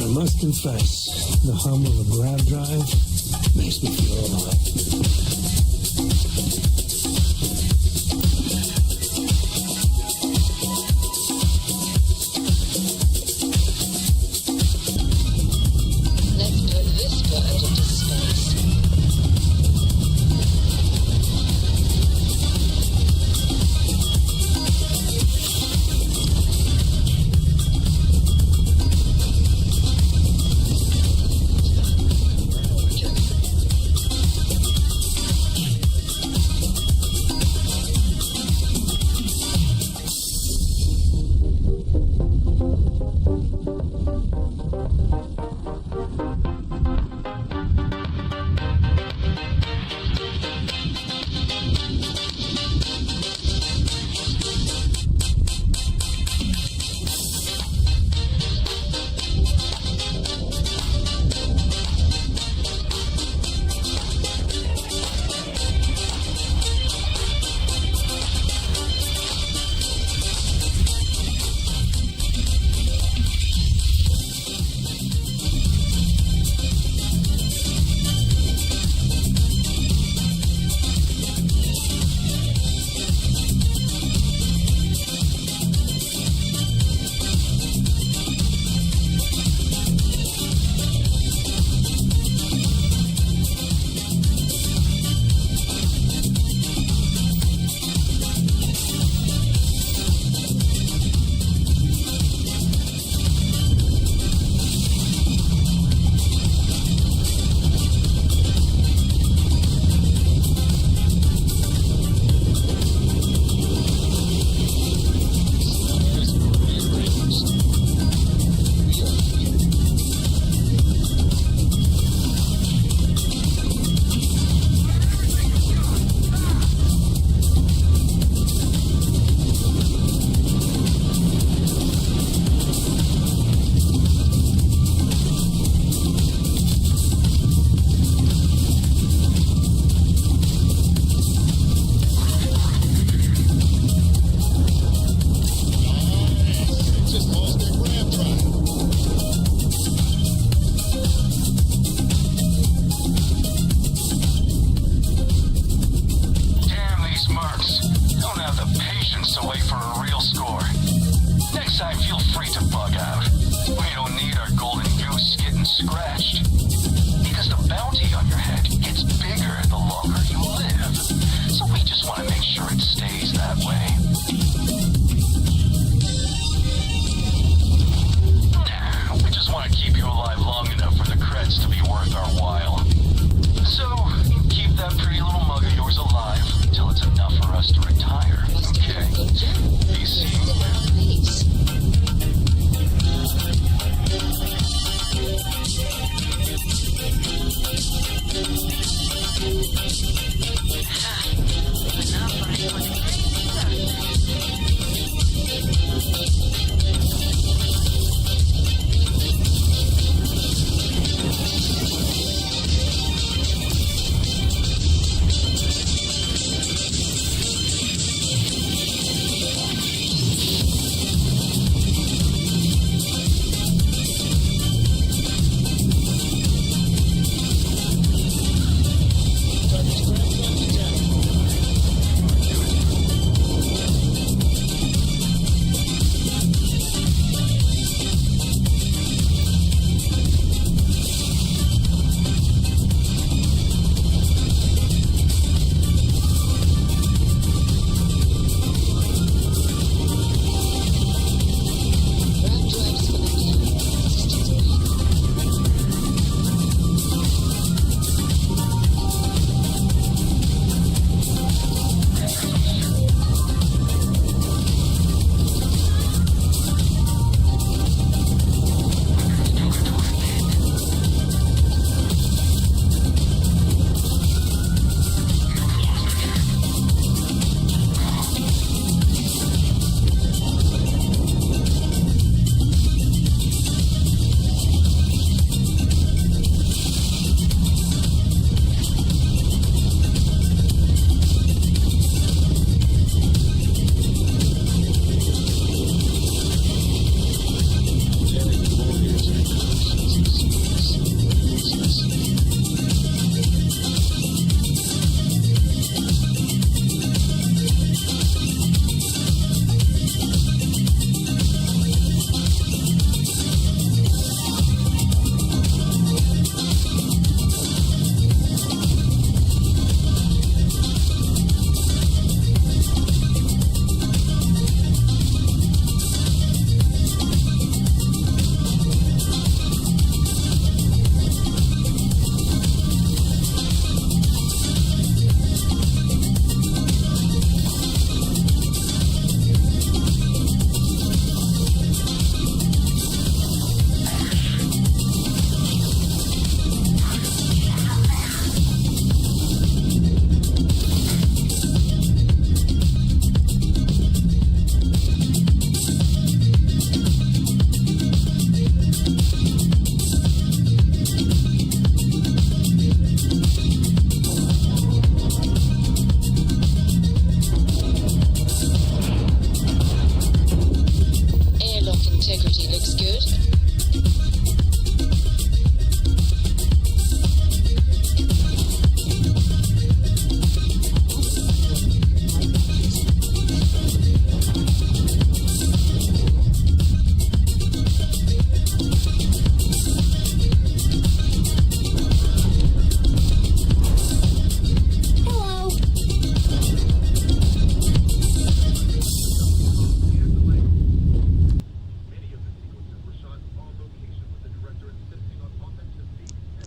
I must confess, the hum of a grab drive makes me feel alive.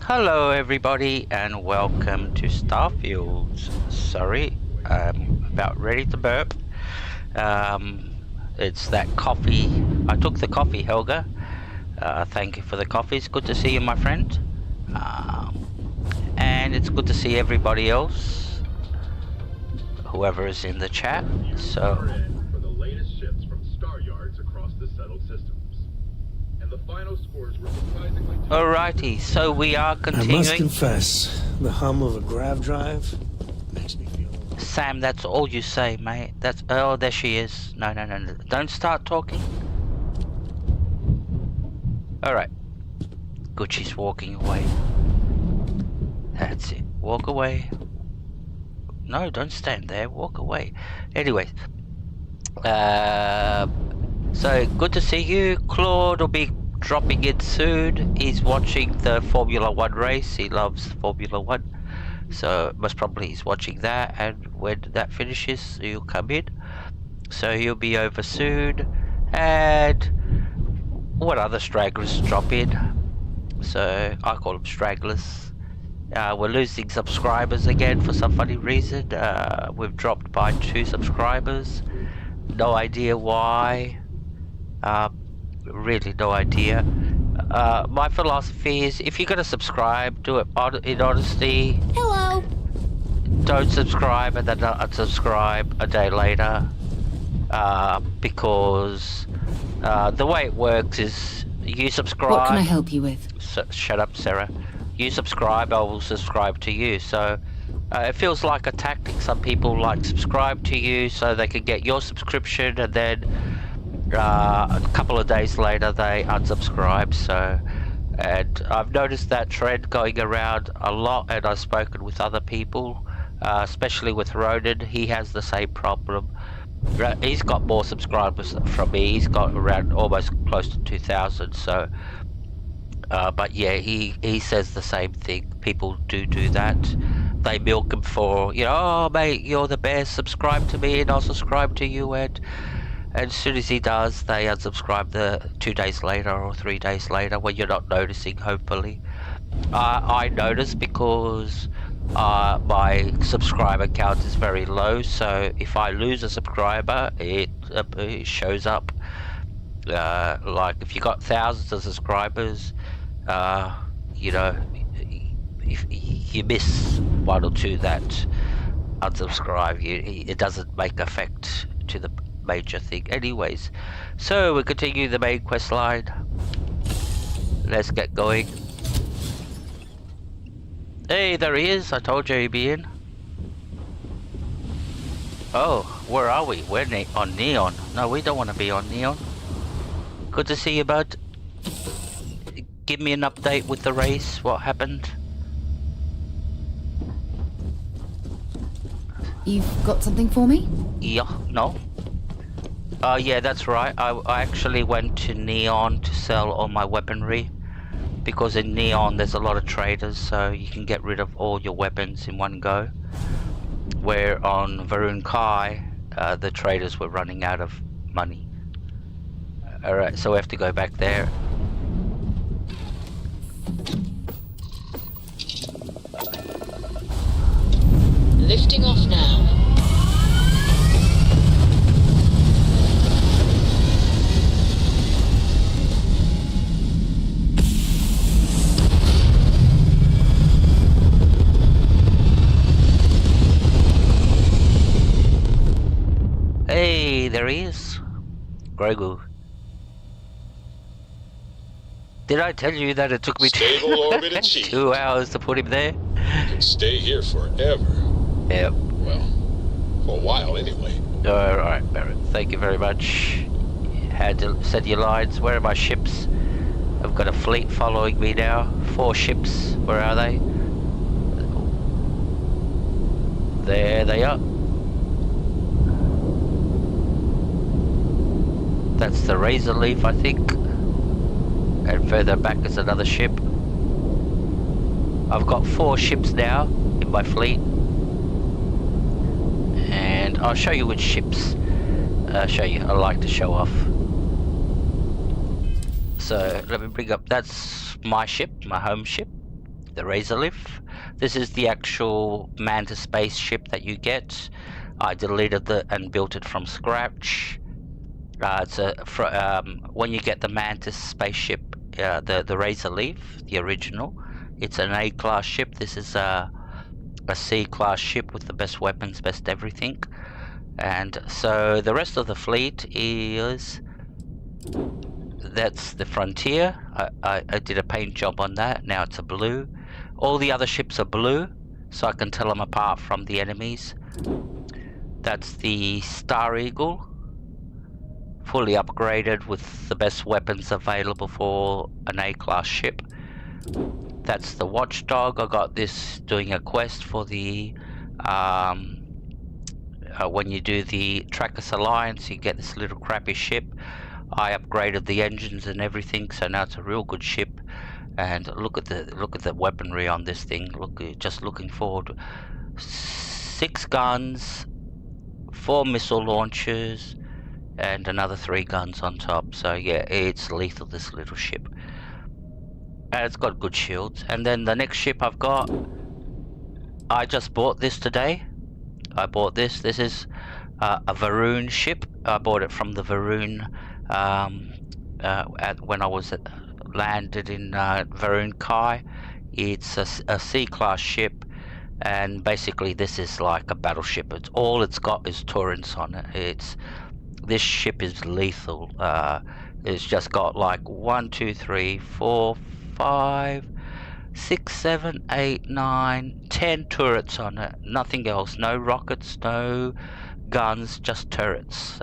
Hello everybody and welcome to Starfields. Sorry, I'm about ready to burp. It's that coffee. I took the coffee, Helga. Thank you for the coffee. It's good to see you, my friend. And it's good to see everybody else, whoever is in the chat. So, For the latest ships from star yards across the settled systems. And the final scores were surprisingly alrighty. So we are I must continuing. confess, the hum of a grav drive makes me feel alive. Sam, that's all you say, mate. That's oh, there she is. No. Don't start talking. All right. Good, she's walking away. That's it. Walk away. No, don't stand there. Walk away. Anyway, so good to see you. Claude will be dropping in soon. He's watching the Formula 1 race. He loves Formula 1. So most probably he's watching that, and when that finishes, he'll come in. So he'll be over soon. And what other stragglers drop in? So I call them stragglers. We're losing subscribers again for some funny reason. We've dropped by 2 subscribers. No idea why. Really no idea. My philosophy is, if you're going to subscribe, do it in honesty. Hello. Don't subscribe and then unsubscribe a day later. Because the way it works is, you subscribe. What can I help you with? Shut up, Sarah. You subscribe, I will subscribe to you. So it feels like a tactic. Some people like subscribe to you so they can get your subscription, and then a couple of days later they unsubscribe. So, and I've noticed that trend going around a lot, and I've spoken with other people, especially with Ronan. He has the same problem. He's got more subscribers from me. He's got around almost close to 2,000. So, but yeah, he says the same thing. People do that. They milk him for, oh mate, you're the best. Subscribe to me, and I'll subscribe to you. And as soon as he does, they unsubscribe 2 days later or 3 days later, when you're not noticing. Hopefully, I notice because my subscriber count is very low. So if I lose a subscriber, it shows up. Like if you got thousands of subscribers, if you miss 1 or 2 that unsubscribe, it doesn't make effect to the major thing. Anyways, so we continue the main quest line. Let's get going. Hey, there he is. I told you he'd be in. Oh, where are we? We're on Neon. No, we don't want to be on Neon. Good to see you, bud. Give me an update with the race. What happened? You've got something for me? Yeah, no. Yeah, that's right. I actually went to Neon to sell all my weaponry, because in Neon there's a lot of traders, so you can get rid of all your weapons in one go. Where on Varun Kai, the traders were running out of money. Alright, so we have to go back there. Lifting off now. Hey, there he is. Grogu. Did I tell you that it took me Stable orbit achieved. 2 hours to put him there? You can stay here forever. Yep. Well, for a while anyway. Alright, Barrett. Thank you very much. Had to set your lines. Where are my ships? I've got a fleet following me now. 4 ships. Where are they? There they are. That's the Razor Leaf, I think. And further back is another ship. I've got 4 ships now in my fleet. And I'll show you which ships I like to show off. So let me bring up, that's my ship, my home ship. the Razorlift. This is the actual Manta spaceship that you get. I deleted it and built it from scratch. When you get the Mantis spaceship, the Razorlift, the original, it's an A-class ship. This is a C-class ship with the best weapons, best everything. And so the rest of the fleet is... That's the Frontier. I did a paint job on that. Now it's a blue. All the other ships are blue, so I can tell them apart from the enemies. That's the Star Eagle, fully upgraded with the best weapons available for an A-class ship. That's the Watchdog. I got this doing a quest for the when you do the Trackers Alliance, you get this little crappy ship. I upgraded the engines and everything, so now it's a real good ship. And look at the weaponry on this thing. Just looking forward. 6 guns, 4 missile launchers, and another 3 guns on top. So yeah, it's lethal, this little ship. And it's got good shields. And then the next ship I've got, I just bought this today. I bought this. This is a Varun ship. I bought it from the Varun when I was landed in Varun Kai. It's a C-class ship, and basically this is like a battleship. It's got is turrets on it. This ship is lethal. It's just got like 1, 2, 3, 4, 5, 6, 7, 8, 9, 10 turrets on it. Nothing else. No rockets, no guns, just turrets.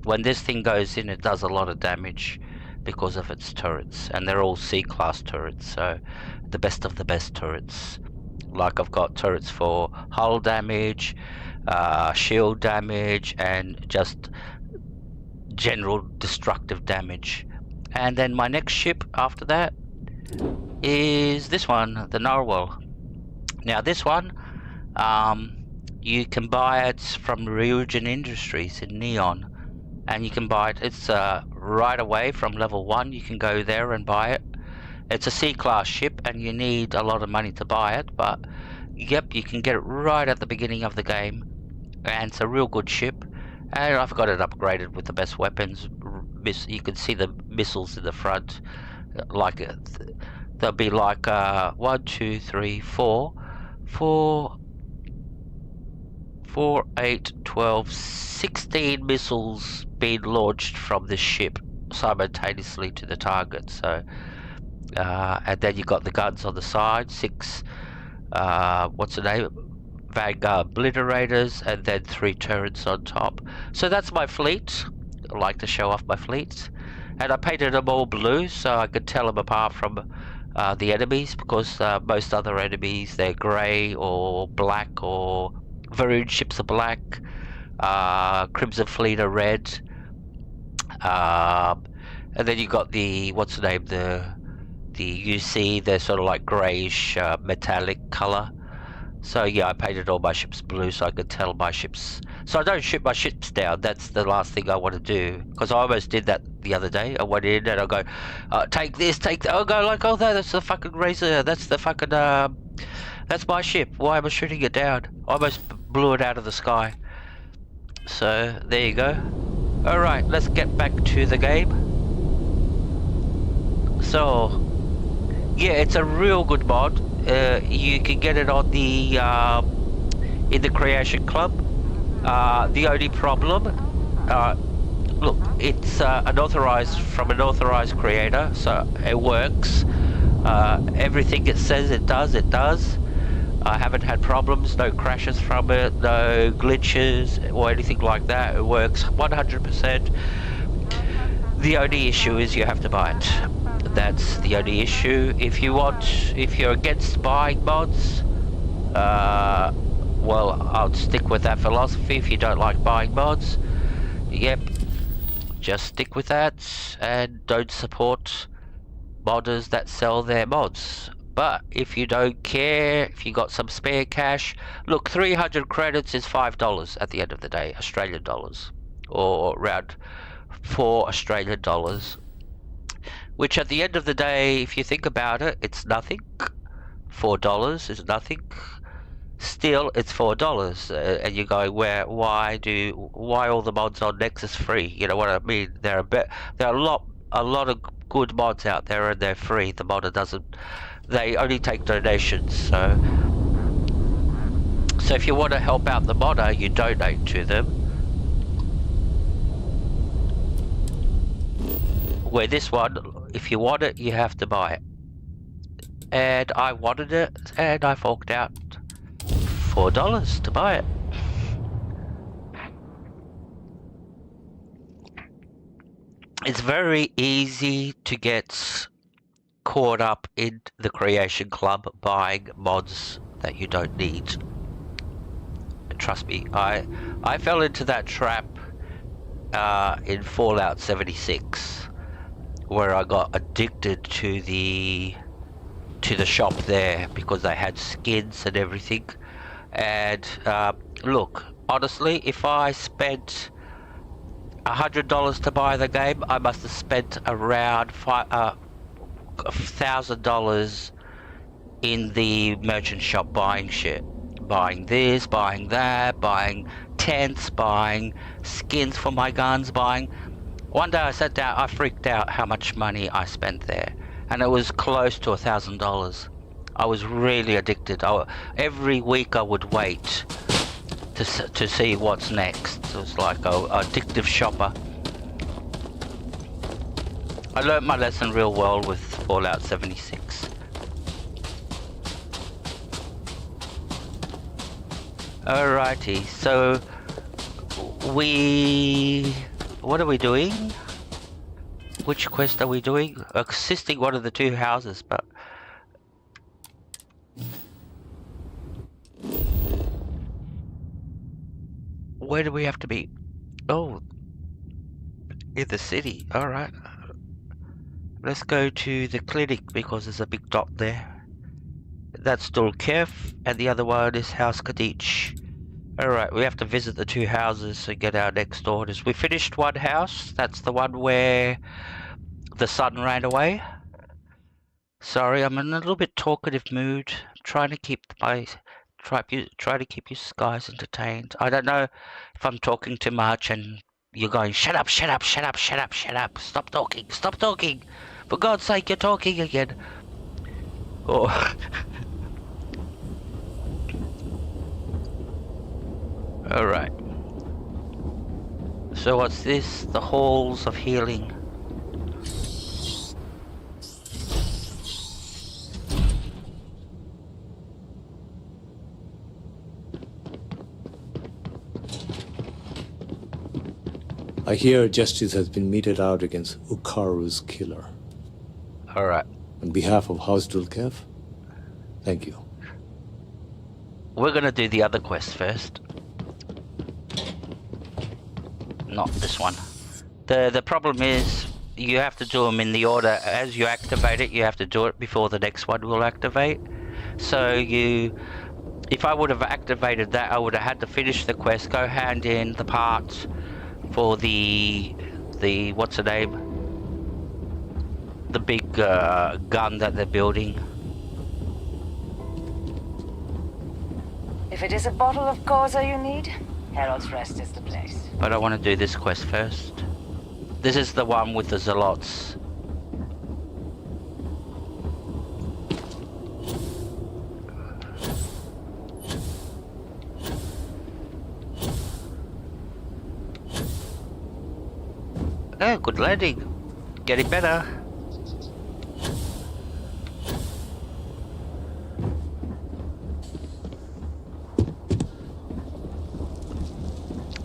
When this thing goes in, it does a lot of damage because of its turrets, and they're all C-class turrets, so the best of the best turrets. Like I've got turrets for hull damage, shield damage, and just general destructive damage. And then my next ship after that is this one, the Narwhal. Now this one, you can buy it from Ryujin Industries in Neon, and you can buy it. It's right away from level 1. You can go there and buy it. It's a C-class ship, and you need a lot of money to buy it, but yep, you can get it right at the beginning of the game, and it's a real good ship. And I've got it upgraded with the best weapons. You can see the missiles in the front, like there'll be like 1, 2, 3, 4, 8, 12, 16 missiles being launched from this ship simultaneously to the target. So and then you got the guns on the side, 6 what's the name, Vanguard obliterators, and then 3 turrets on top. So that's my fleet. I like to show off my fleet, and I painted them all blue so I could tell them apart from the enemies, because most other enemies, they're grey or black, or Varun ships are black, Crimson Fleet are red, and then you got the, what's the name, the UC, they're sort of like greyish metallic colour. So yeah, I painted all my ships blue so I could tell my ships. So I don't shoot my ships down. That's the last thing I want to do, because I almost did that the other day. I went in and I go, take this, take that. I'll go like, oh no, that's the fucking Razor. That's the fucking, that's my ship. Why am I shooting it down? I almost blew it out of the sky. So there you go. Alright, let's get back to the game. So yeah, it's a real good mod. You can get it on the in the Creation Club. The only problem, look, it's an authorized creator, so it works. Everything it says it does. I haven't had problems, no crashes from it, no glitches or anything like that. It works 100%. The only issue is you have to buy it. That's the only issue. If you're against buying mods, well, I'll stick with that philosophy. If you don't like buying mods, yep, just stick with that and don't support modders that sell their mods. But if you don't care, if you got some spare cash, look, 300 credits is $5 at the end of the day, Australian dollars, or around 4 Australian dollars. Which at the end of the day, if you think about it, it's nothing. $4 is nothing. Still, it's $4, and you're going, why all the mods on Nexus free? You know what I mean? There are a lot of good mods out there, and they're free. The modder doesn't. They only take donations. So if you want to help out the modder, you donate to them. Where this one, if you want it, you have to buy it. And I wanted it, and I forked out $4 to buy it. It's very easy to get caught up in the Creation Club buying mods that you don't need. Trust me, I fell into that trap in Fallout 76, where I got addicted to the shop there because they had skins and everything. And look, honestly, if I spent $100 to buy the game, I must have spent around $1,000 in the merchant shop buying shit. Buying this, buying that, buying tents, buying skins for my guns, buying... One day I sat down, I freaked out how much money I spent there. And it was close to $1,000. I was really addicted. Every week I would wait to see what's next. It was like a addictive shopper. I learned my lesson real well with Fallout 76. Alrighty, so what are we doing? Which quest are we doing? Assisting one of the two houses, but where do we have to be? Oh, in the city. Alright. Let's go to the clinic because there's a big dot there. That's Dulkev, and the other one is House Kadich. Alright, we have to visit the two houses and get our next orders. We finished one house. That's the one where the sun ran away. Sorry, I'm in a little bit talkative mood. I'm trying to keep try to keep you guys entertained. I don't know if I'm talking too much and you're going, shut up, shut up, shut up, shut up, shut up, stop talking, stop talking. For God's sake, you're talking again. Oh. Alright. So what's this? The Halls of Healing. I hear justice has been meted out against Ukaru's killer. Alright. On behalf of House Dulkev, thank you. We're gonna do the other quest first. Not this one. The problem is you have to do them in the order as you activate it. You have to do it before the next one will activate. So if I would have activated that, I would have had to finish the quest, go hand in the parts for the what's the name? The big gun that they're building. If it is a bottle of Causa you need, Herald's Rest is the place. But I want to do this quest first. This is the one with the Zealots. Oh, good landing. Getting better.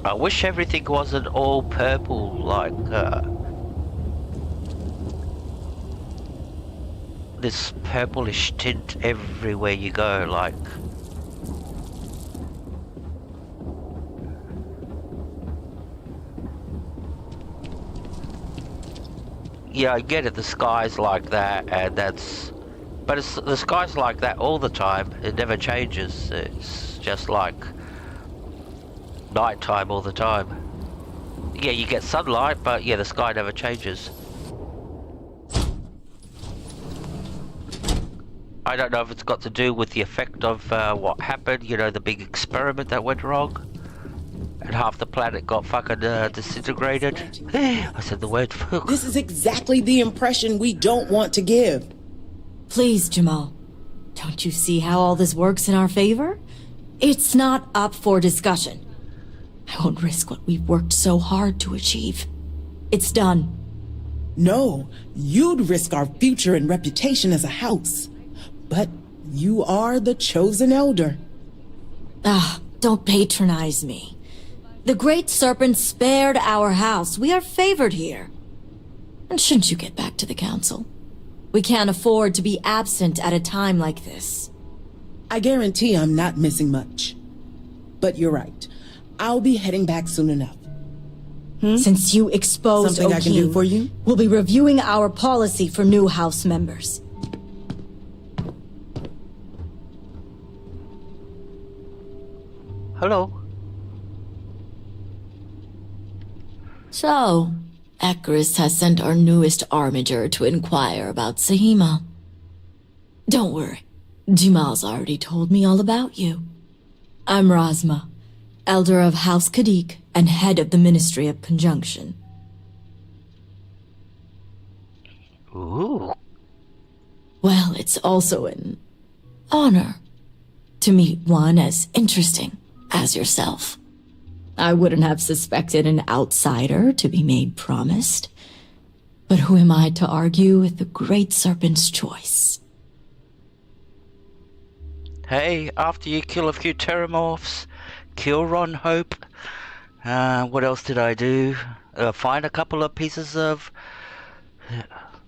I wish everything wasn't all purple, like this purplish tint everywhere you go, like. Yeah, I get it, the sky's like that, and but the sky's like that all the time. It never changes. It's just like nighttime all the time. Yeah, you get sunlight, but yeah, the sky never changes. I don't know if it's got to do with the effect of what happened, you know, the big experiment that went wrong. And half the planet got fucking disintegrated. I said the word fuck. This is exactly the impression we don't want to give. Please, Jamal. Don't you see how all this works in our favor? It's not up for discussion. I won't risk what we've worked so hard to achieve. It's done. No, you'd risk our future and reputation as a house. But you are the chosen elder. Don't patronize me. The Great Serpent spared our house. We are favored here. And shouldn't you get back to the council? We can't afford to be absent at a time like this. I guarantee I'm not missing much. But you're right. I'll be heading back soon enough. Since you exposed Something I can do Okeem, for you? we'll be reviewing our policy for new house members. Hello. So, Ekris has sent our newest armiger to inquire about Sahima. Don't worry, Jamal's already told me all about you. I'm Razma, elder of House Kadik and head of the Ministry of Conjunction. Ooh. Well, it's also an honor to meet one as interesting as yourself. I wouldn't have suspected an outsider to be made promised. But who am I to argue with the Great Serpent's choice? Hey, after you kill a few terramorphs, kill Ron Hope. What else did I do? Find a couple of pieces of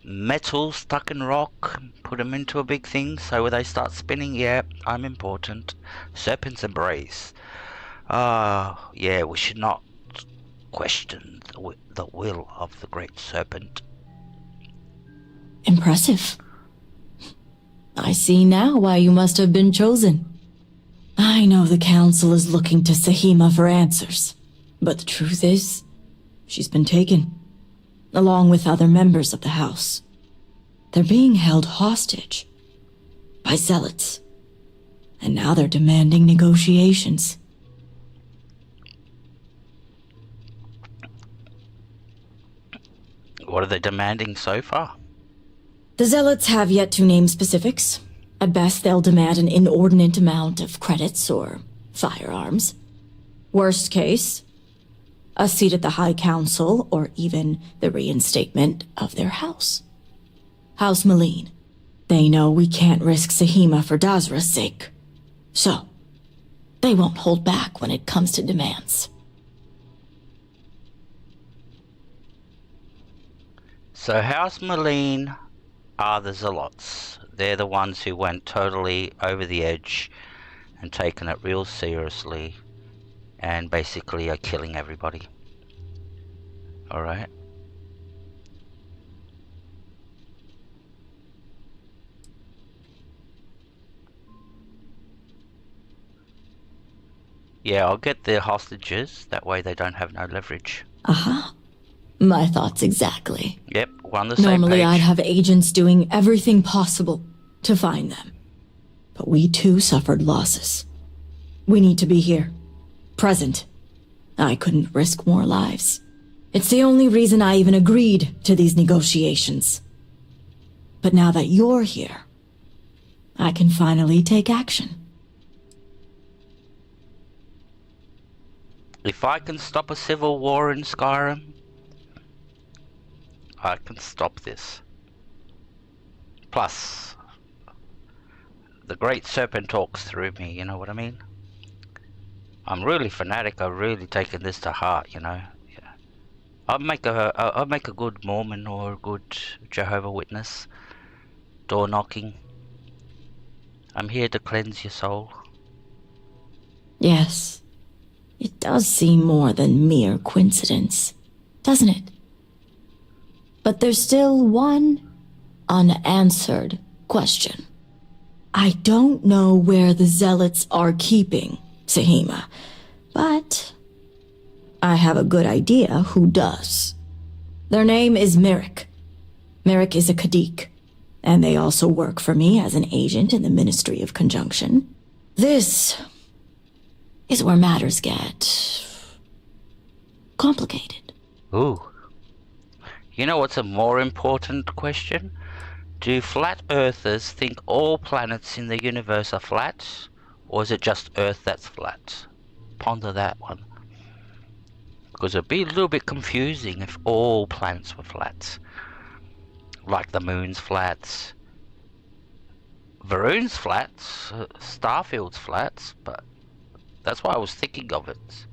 metal stuck in rock, put them into a big thing, so when they start spinning, yeah, I'm important. Serpent's embrace. Yeah, we should not question the will of the Great Serpent. Impressive. I see now why you must have been chosen. I know the Council is looking to Sahima for answers, but the truth is, she's been taken, along with other members of the House. They're being held hostage by zealots, and now they're demanding negotiations. What are they demanding so far? The zealots have yet to name specifics. At best, they'll demand an inordinate amount of credits or firearms. Worst case, a seat at the High Council or even the reinstatement of their house. House Maleen. They know we can't risk Sahima for Dazra's sake. So, they won't hold back when it comes to demands. So House Maleen are the zealots. They're the ones who went totally over the edge and taken it real seriously and basically are killing everybody. Alright. Yeah, I'll get the hostages, that way they don't have no leverage. Aha. My thoughts exactly. Yep, we're on the same Normally page. I'd have agents doing everything possible to find them. But we too suffered losses. We need to be here. Present. I couldn't risk more lives. It's the only reason I even agreed to these negotiations. But now that you're here, I can finally take action. If I can stop a civil war in Skyrim, I can stop this. Plus, the Great Serpent talks through me, you know what I mean? I'm really fanatic, I've really taken this to heart, you know? Yeah. I'll make a good Mormon or a good Jehovah Witness. Door knocking. I'm here to cleanse your soul. Yes. It does seem more than mere coincidence, doesn't it? But there's still one unanswered question. I don't know where the zealots are keeping Sahima, but I have a good idea who does. Their name is Merrick. Merrick is a Kadik, And they also work for me as an agent in the Ministry of Conjunction. This is where matters get complicated. Ooh. You know what's a more important question? Do flat earthers think all planets in the universe are flat? Or is it just Earth that's flat? Ponder that one. Because it'd be a little bit confusing if all planets were flat. Like the moon's flat. Varun's flat. Starfield's flat. But that's why I was thinking of it.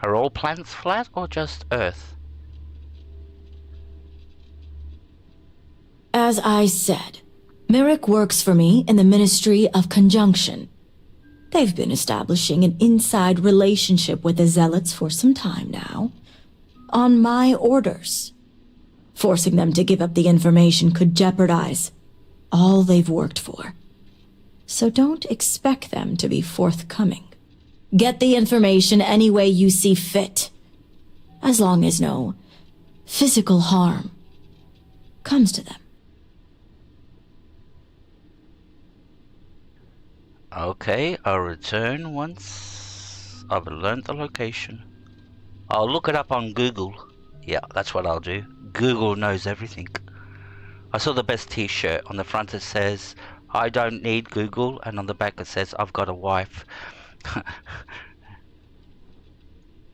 Are all planets flat or just Earth? As I said, Merrick works for me in the Ministry of Conjunction. They've been establishing an inside relationship with the Zealots for some time now. On my orders. Forcing them to give up the information could jeopardize all they've worked for. So don't expect them to be forthcoming. Get the information any way you see fit. As long as no physical harm comes to them. Okay, I'll return once I've learned the location. I'll look it up on Google. Yeah, that's what I'll do. Google knows everything. I saw the best t-shirt. On the front it says, I don't need Google, and on the back it says, I've got a wife.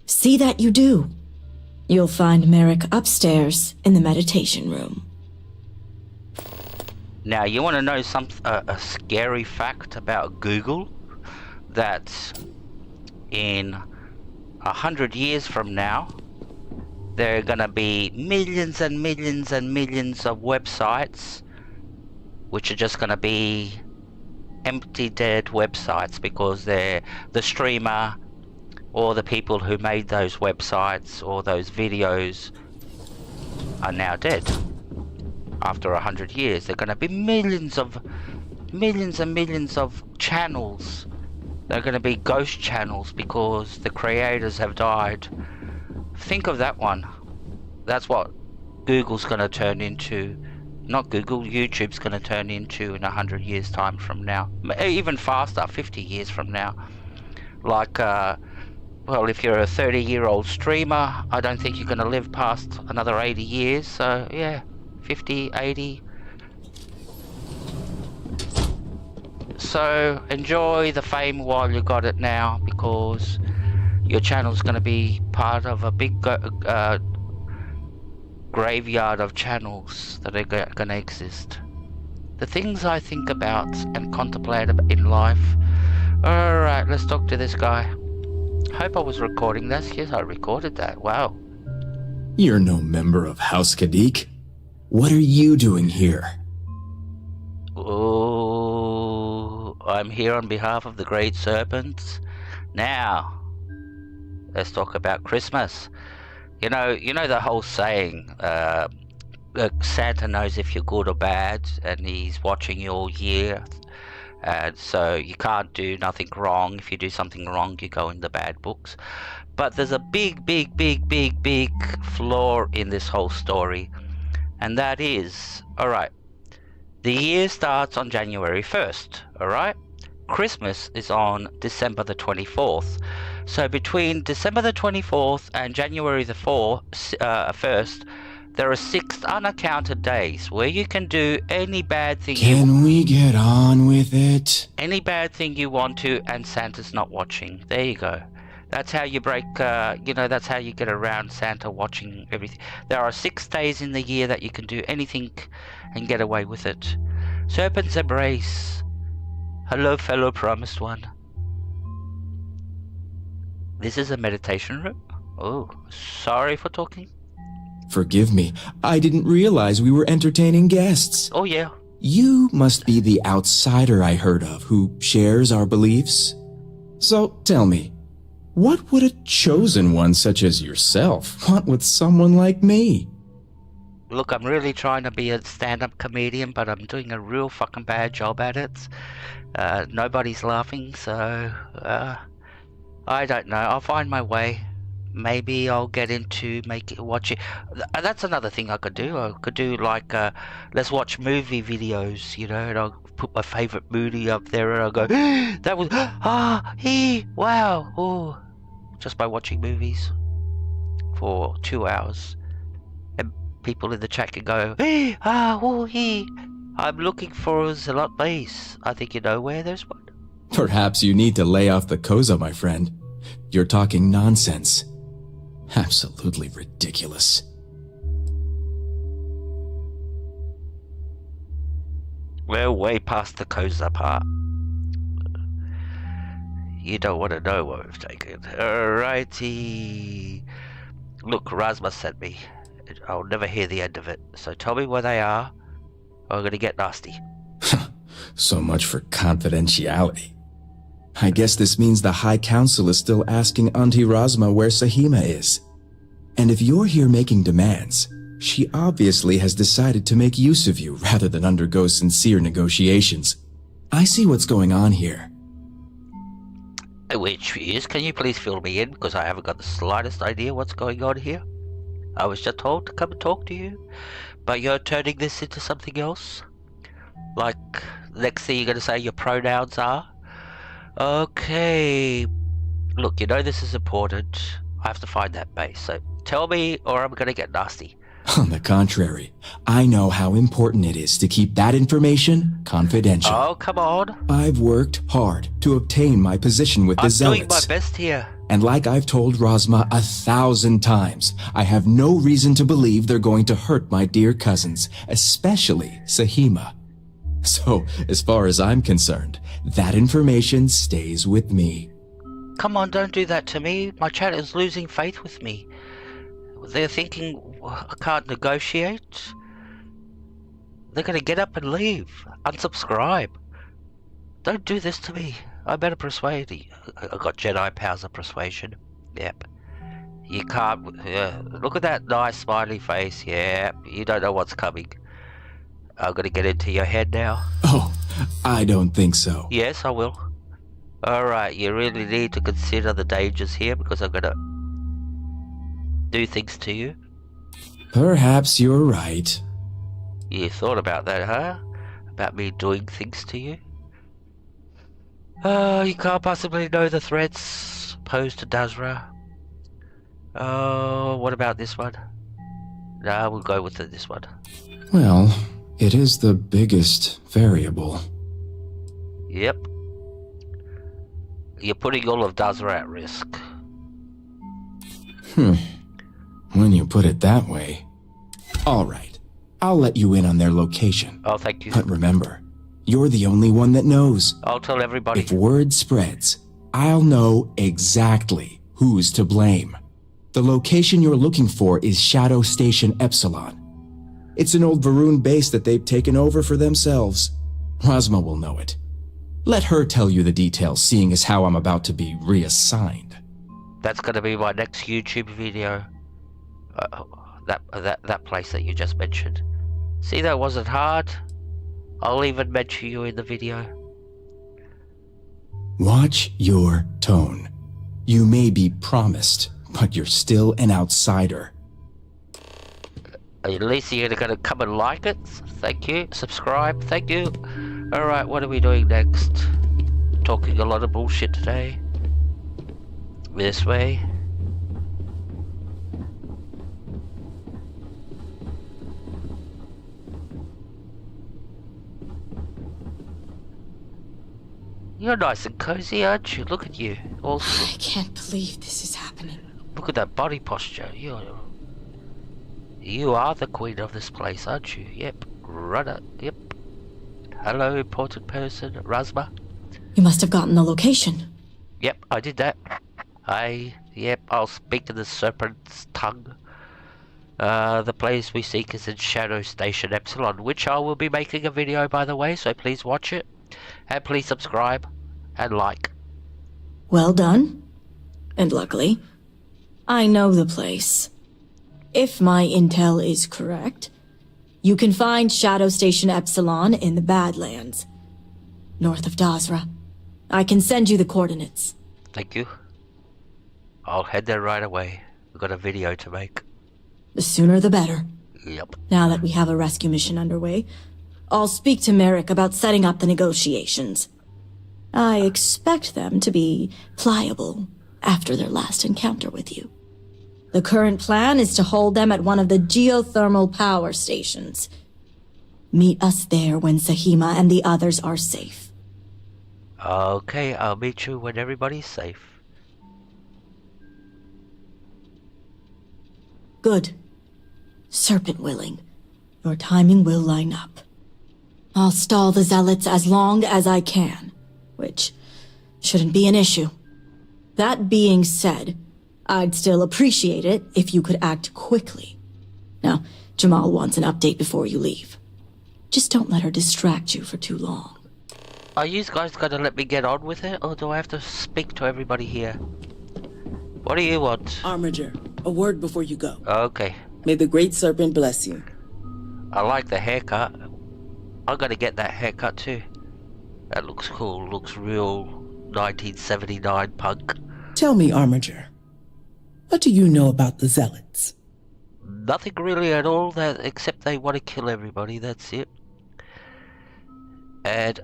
See that you do. You'll find Merrick upstairs in the meditation room. Now, you want to know a scary fact about Google? That in 100 years from now, there are going to be millions and millions and millions of websites which are just going to be empty, dead websites because the streamer or the people who made those websites or those videos are now dead. After 100 years, there are going to be millions and millions of channels. They're going to be ghost channels because the creators have died. Think of that one. That's what Google's going to turn into. Not Google, YouTube's going to turn into in 100 years time from now. Even faster, 50 years from now. Like, well, if you're a 30-year-old streamer, I don't think you're going to live past another 80 years. So, yeah. 50, 80. So enjoy the fame while you got it now, because your channel's going to be part of a big graveyard of channels that are going to exist. The things I think about and contemplate in life. Alright, let's talk to this guy. Hope I was recording this. Yes, I recorded that. Wow. You're no member of House Kadik. What are you doing here? Oh, I'm here on behalf of the Great Serpents. Now, let's talk about Christmas. You know the whole saying, Santa knows if you're good or bad, and he's watching you all year. And so you can't do nothing wrong. If you do something wrong, you go in the bad books. But there's a big flaw in this whole story. And that is, alright, the year starts on January 1st, alright? Christmas is on December the 24th. So between December the 24th and January the 1st, there are 6 unaccounted days where you can do any bad thing Can we get on with it? Any bad thing you want to, and Santa's not watching. There you go. That's how you break, that's how you get around Santa watching everything. There are 6 days in the year that you can do anything and get away with it. Serpent's embrace. Hello, fellow promised one. This is a meditation room? Oh, sorry for talking. Forgive me, I didn't realize we were entertaining guests. Oh, yeah. You must be the outsider I heard of who shares our beliefs. So, tell me, what would a chosen one such as yourself want with someone like me? Look, I'm really trying to be a stand-up comedian, but I'm doing a real fucking bad job at it. Nobody's laughing, so, I don't know. I'll find my way. maybe I'll get into watching. That's another thing I could do. I could do like let's watch movie videos, you know, and I'll put my favorite movie up there, and I'll go, that was wow, oh, just by watching movies for 2 hours, and people in the chat can go, I'm looking for a Zealot base. I think you know where there's one. Perhaps you need to lay off the Koza, my friend. You're talking nonsense. Absolutely ridiculous. We're way past the Koza part. You don't want to know what we've taken. Alrighty. Look, Razma sent me. I'll never hear the end of it. So tell me where they are. I'm gonna get nasty. So much for confidentiality. I guess this means the High Council is still asking Auntie Razma where Sahima is. And if you're here making demands, she obviously has decided to make use of you rather than undergo sincere negotiations. I see what's going on here. Which is, can you please fill me in, because I haven't got the slightest idea what's going on here. I was just told to come and talk to you, but you're turning this into something else. Like, next thing you're going to say your pronouns are? Okay. Look, you know this is important. I have to find that base, so tell me or I'm going to get nasty. On the contrary, I know how important it is to keep that information confidential. Oh, come on. I've worked hard to obtain my position with the Zealots. I'm doing my best here. And like I've told Razma 1,000 times, I have no reason to believe they're going to hurt my dear cousins, especially Sahima. So, as far as I'm concerned, that information stays with me. Come on, don't do that to me. My chat is losing faith with me. They're thinking I can't negotiate. They're gonna get up and leave. Unsubscribe. Don't do this to me. I better persuade you. I got Jedi powers of persuasion. Yep. You can't... look at that nice smiley face. Yep. You don't know what's coming. I'm gonna get into your head now. Oh, I don't think so. Yes, I will. Alright, you really need to consider the dangers here, because I'm gonna do things to you. Perhaps you're right. You thought about that, huh? About me doing things to you? Oh, you can't possibly know the threats posed to Dazra. Oh, what about this one? Nah, we'll go with this one. Well, it is the biggest variable. Yep. You're putting all of Dazra at risk. When you put it that way. All right, I'll let you in on their location. Oh, thank you. But remember, you're the only one that knows. I'll tell everybody. If word spreads, I'll know exactly who's to blame. The location you're looking for is Shadow Station Epsilon. It's an old Varun base that they've taken over for themselves. Razma will know it. Let her tell you the details, seeing as how I'm about to be reassigned. That's gonna be my next YouTube video. That place that you just mentioned. See, that wasn't hard. I'll even mention you in the video. Watch your tone. You may be promised, but you're still an outsider. At least you're gonna come and like it. Thank you. Subscribe. Thank you. Alright, what are we doing next? Talking a lot of bullshit today. This way. You're nice and cozy, aren't you? Look at you. Also, I can't believe this is happening. look at that body posture. You are the queen of this place, aren't you? Yep. Runner. Yep. Hello, important person. Razma. You must have gotten the location. Yep, I did that. Yep, I'll speak to the serpent's tongue. The place we seek is in Shadow Station Epsilon, which I will be making a video, by the way, so please watch it. And please subscribe and like. Well done. And luckily, I know the place. If my intel is correct, you can find Shadow Station Epsilon in the Badlands, north of Dazra. I can send you the coordinates. Thank you. I'll head there right away. We've got a video to make. The sooner the better. Yep. Now that we have a rescue mission underway, I'll speak to Merrick about setting up the negotiations. I expect them to be pliable after their last encounter with you. The current plan is to hold them at one of the geothermal power stations. Meet us there when Sahima and the others are safe. Okay, I'll meet you when everybody's safe. Good. Serpent willing, your timing will line up. I'll stall the zealots as long as I can, which shouldn't be an issue. That being said, I'd still appreciate it if you could act quickly. Now, Jamal wants an update before you leave. Just don't let her distract you for too long. Are you guys gonna let me get on with it, or do I have to speak to everybody here? What do you want? Armiger, a word before you go. Okay. May the Great Serpent bless you. I like the haircut. I'm gonna get that haircut too. That looks cool. Looks real 1979 punk. Tell me, Armiger, what do you know about the Zealots? Nothing really at all, that except they want to kill everybody, that's it. And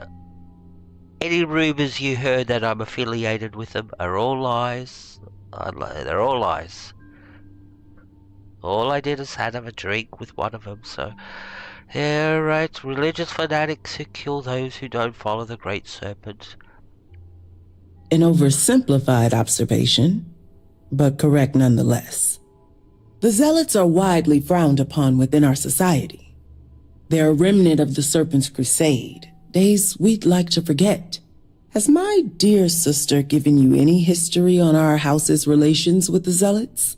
any rumors you heard that I'm affiliated with them are all lies. They're all lies. All I did is have a drink with one of them, so... Yeah, right, religious fanatics who kill those who don't follow the Great Serpent. An oversimplified observation, but correct nonetheless. The Zealots are widely frowned upon within our society. They're a remnant of the Serpent's crusade, days we'd like to forget. Has my dear sister given you any history on our house's relations with the Zealots?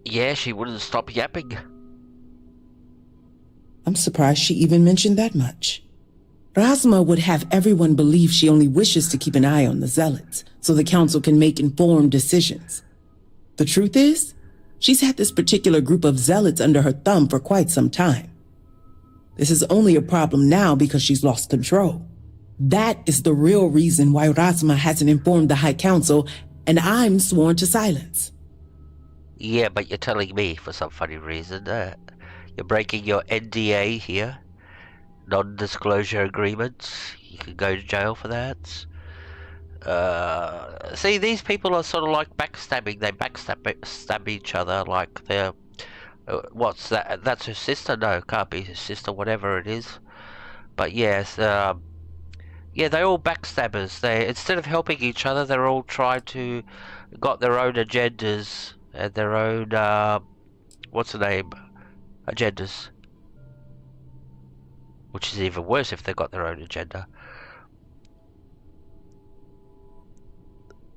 Yeah, she wouldn't stop yapping. I'm surprised she even mentioned that much. Rasma would have everyone believe she only wishes to keep an eye on the Zealots, so the Council can make informed decisions. The truth is, she's had this particular group of Zealots under her thumb for quite some time. This is only a problem now because she's lost control. That is the real reason why Rasma hasn't informed the High Council, and I'm sworn to silence. Yeah, but you're telling me for some funny reason. You're breaking your NDA here. Non-disclosure agreements. You could go to jail for that. See, these people are sort of like backstabbing. They backstab each other like they're... what's that? That's her sister? No, can't be her sister, whatever it is. But yes, yeah, they're all backstabbers. They, instead of helping each other, they're all trying to... got their own agendas and their own, what's the name? Agendas. Which is even worse if they've got their own agenda.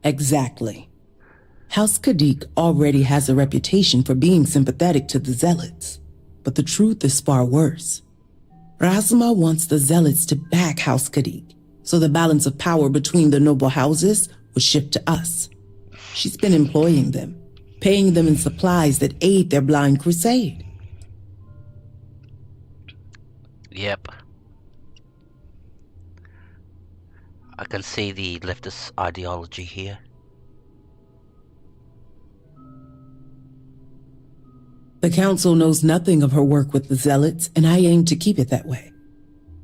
Exactly. House Kadik already has a reputation for being sympathetic to the Zealots, but the truth is far worse. Rasma wants the Zealots to back House Kadik, so the balance of power between the noble houses would shift to us. She's been employing them, paying them in supplies that aid their blind crusade. Yep. I can see the leftist ideology here. The Council knows nothing of her work with the Zealots, and I aim to keep it that way.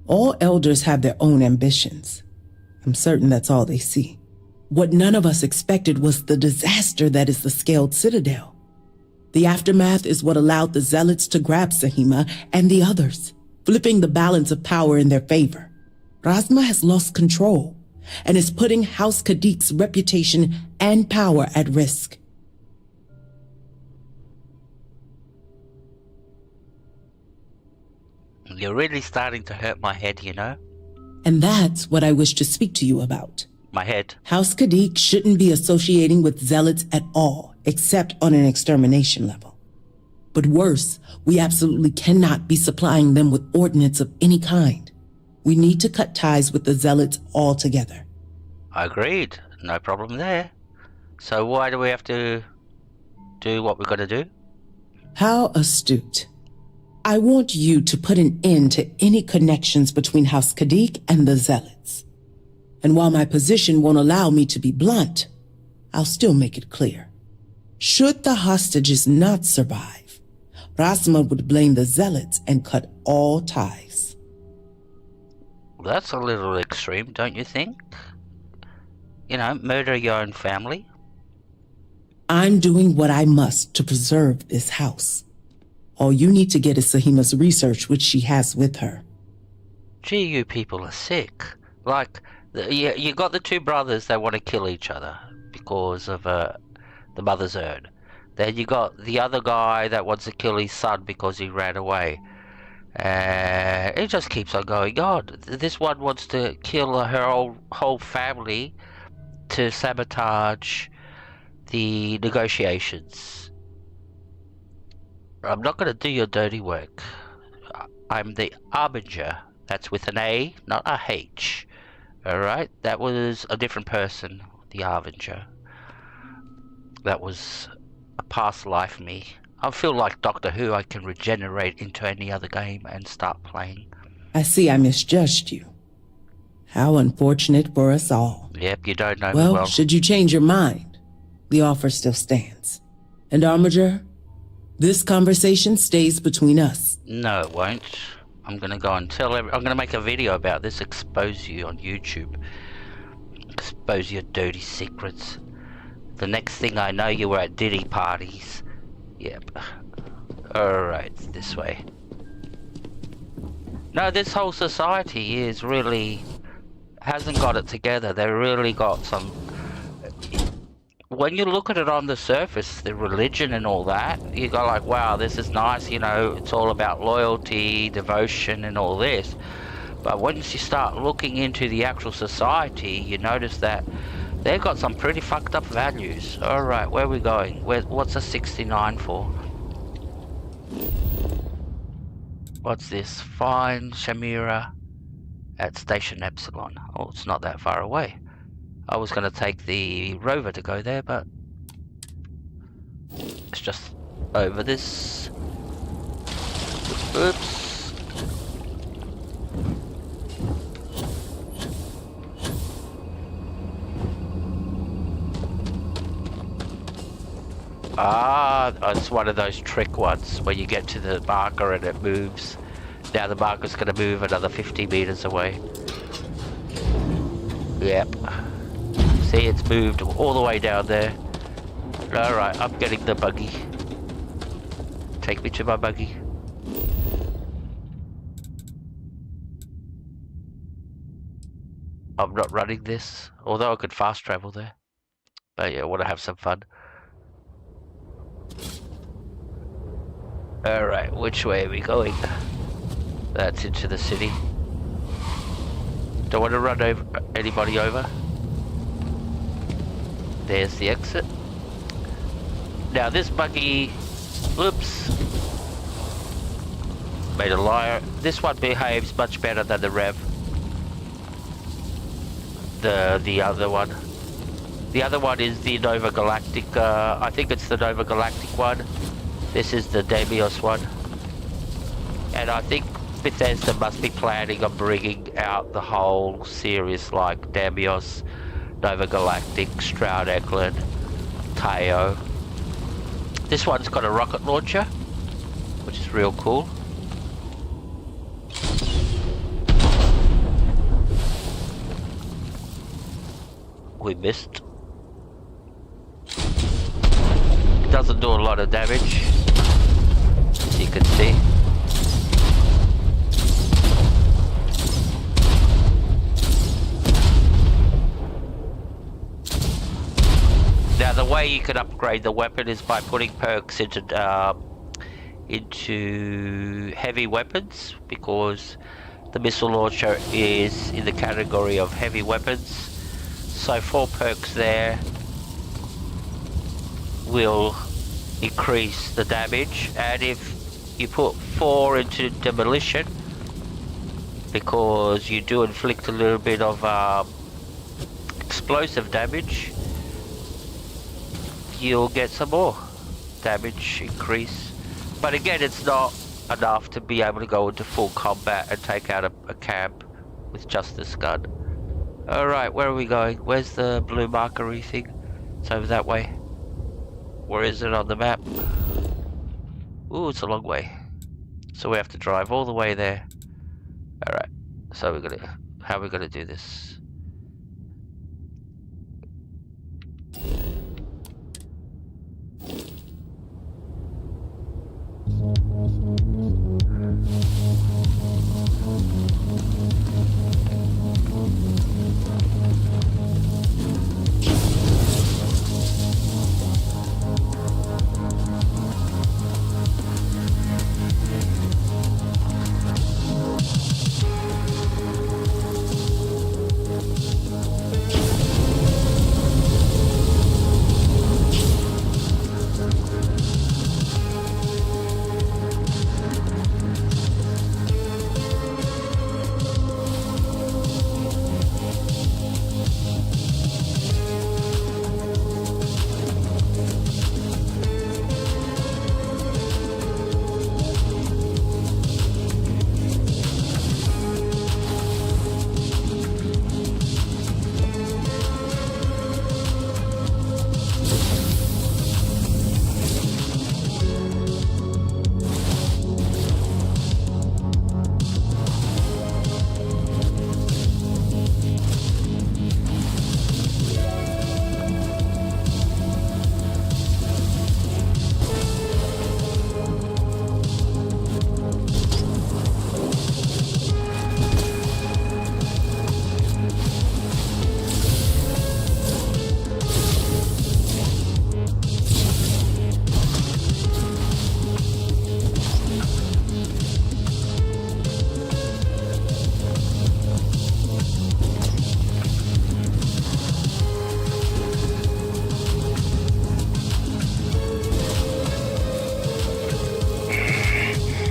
All elders have their own ambitions. I'm certain that's all they see. What none of us expected was the disaster that is the Scaled Citadel. The aftermath is what allowed the Zealots to grab Sahima and the others, flipping the balance of power in their favor. Rasma has lost control and is putting House Kadik's reputation and power at risk. You're really starting to hurt my head, you know? And that's what I wish to speak to you about. My head. House Kadik shouldn't be associating with Zealots at all, except on an extermination level. But worse, we absolutely cannot be supplying them with ordnance of any kind. We need to cut ties with the Zealots altogether. Agreed. No problem there. So why do we have to do what we're gonna do? How astute. I want you to put an end to any connections between House Kadik and the Zealots. And while my position won't allow me to be blunt, I'll still make it clear. Should the hostages not survive, Rasma would blame the zealots and cut all ties. That's a little extreme, don't you think? You know, murder your own family? I'm doing what I must to preserve this house. All you need to get is Sahima's research, which she has with her. Gee, you people are sick. Like, you got the two brothers that want to kill each other because of the mother's urn. Then you got the other guy that wants to kill his son because he ran away. It just keeps on going on. This one wants to kill her whole family to sabotage the negotiations. I'm not going to do your dirty work. I'm the Arbinger. That's with an A, not a H. Alright? That was a different person, the Arbinger. That was a past life me. I feel like Doctor Who. I can regenerate into any other game and start playing. I see I misjudged you. How unfortunate for us all. Yep, you don't know me well. Well, should you change your mind, the offer still stands. And Armiger, this conversation stays between us. No, it won't. I'm gonna go and I'm gonna make a video about this, expose you on YouTube. Expose your dirty secrets. The next thing I know, you were at Diddy parties. Yep. Alright, this way. No, this whole society is really... hasn't got it together. They really got some... When you look at it on the surface, the religion and all that, you go like, wow, this is nice, you know, it's all about loyalty, devotion and all this. But once you start looking into the actual society, you notice that they've got some pretty fucked up values. Alright, where are we going? What's a 69 for? What's this? Find Shamira at Station Epsilon. Oh, it's not that far away. I was going to take the rover to go there, but it's just over this. Oops. Ah, it's one of those trick ones where you get to the marker and it moves. Now the marker's going to move another 50 meters away. Yep. See, it's moved all the way down there. Alright, I'm getting the buggy. Take me to my buggy. I'm not running this, although I could fast travel there. But yeah, I want to have some fun. Alright, which way are we going? That's into the city. Don't want to run anybody over. There's the exit. Now this buggy, oops, made a liar. This one behaves much better than the Rev. The other one. The other one is the Nova Galactic, I think it's the Nova Galactic one. This is the Demios one. And I think Bethesda must be planning on bringing out the whole series like Demios, Nova Galactic, Stroud Eklund, Teo. This one's got a rocket launcher, which is real cool. We missed. It doesn't do a lot of damage, as you can see. Now the way you can upgrade the weapon is by putting perks into heavy weapons, because the missile launcher is in the category of heavy weapons. So 4 perks there will increase the damage, and if you put 4 into demolition, because you do inflict a little bit of explosive damage, you'll get some more damage increase. But again, it's not enough to be able to go into full combat and take out a camp with just this gun. Alright, where are we going? Where's the blue markery thing? It's over that way. Where is it on the map? Ooh, it's a long way. So we have to drive all the way there. Alright, so how are we gonna do this?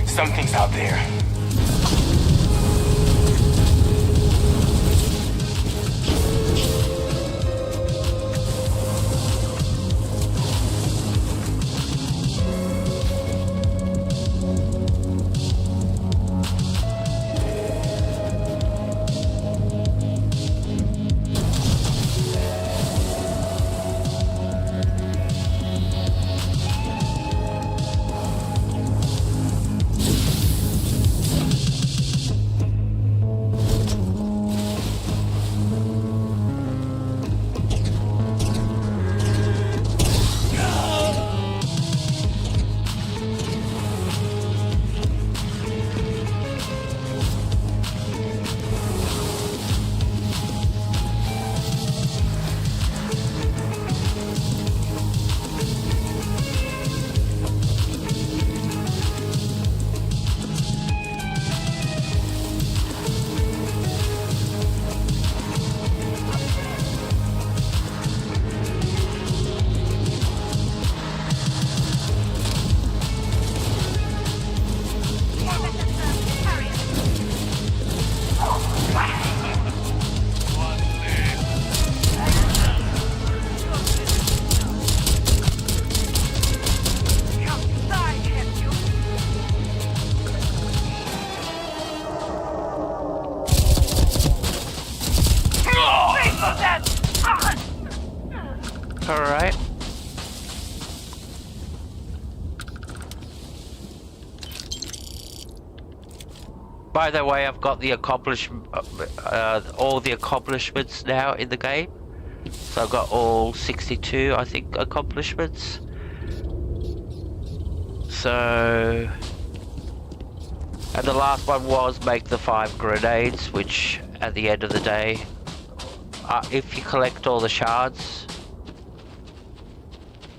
Something's out there. Alright. By the way, I've got the all the accomplishments now in the game. So I've got all 62, I think, accomplishments. So... And the last one was make the 5 grenades, which at the end of the day, if you collect all the shards.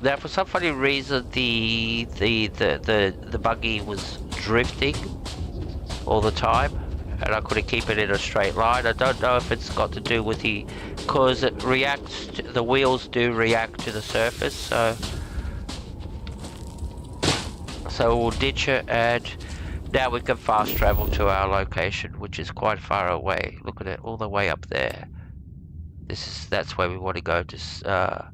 Now, for some funny reason, the buggy was drifting all the time, and I couldn't keep it in a straight line. I don't know if it's got to do with because it reacts. The wheels do react to the surface, so we'll ditch it, and now we can fast travel to our location, which is quite far away. Look at it, all the way up there. That's where we want to go to.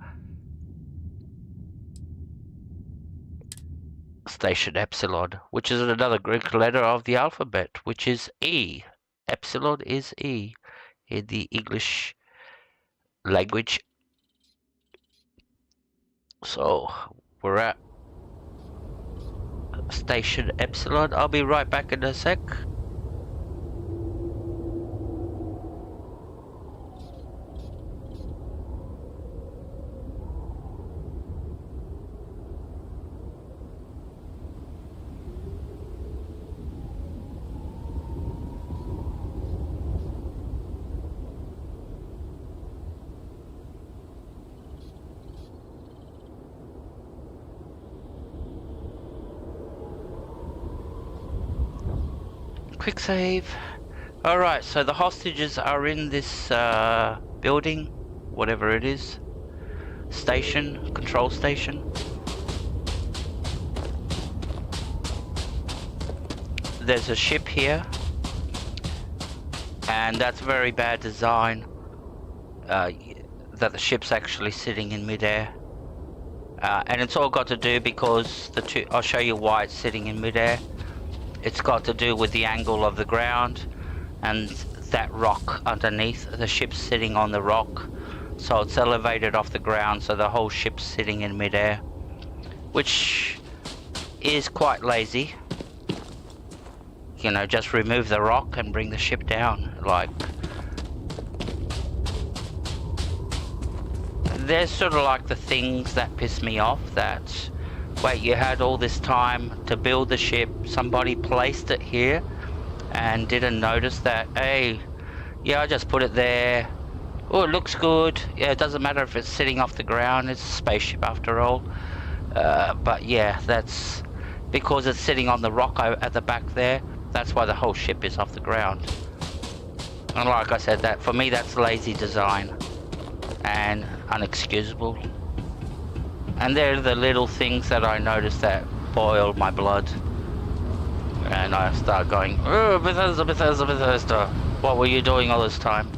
Station Epsilon, which is another Greek letter of the alphabet, which is E. Epsilon is E in the English language. So we're at Station Epsilon. I'll be right back in a sec. Quick save. Alright, so the hostages are in this building, whatever it is. Station, control station. There's a ship here. And that's very bad design. That the ship's actually sitting in midair. And it's all got to do because I'll show you why it's sitting in midair. It's got to do with the angle of the ground and that rock underneath. The ship's sitting on the rock, so it's elevated off the ground, so the whole ship's sitting in midair, which is quite lazy. You know, just remove the rock and bring the ship down. Like, there's sort of like the things that piss me off, that wait, you had all this time to build the ship, somebody placed it here and didn't notice that, hey, yeah, I just put it there, oh, it looks good, yeah, it doesn't matter if it's sitting off the ground, it's a spaceship after all. But yeah, that's because it's sitting on the rock at the back there, that's why the whole ship is off the ground. And like I said, that for me, that's lazy design and unexcusable. And they're the little things that I noticed that boil my blood. And I start going, oh, Bethesda, Bethesda, Bethesda. What were you doing all this time?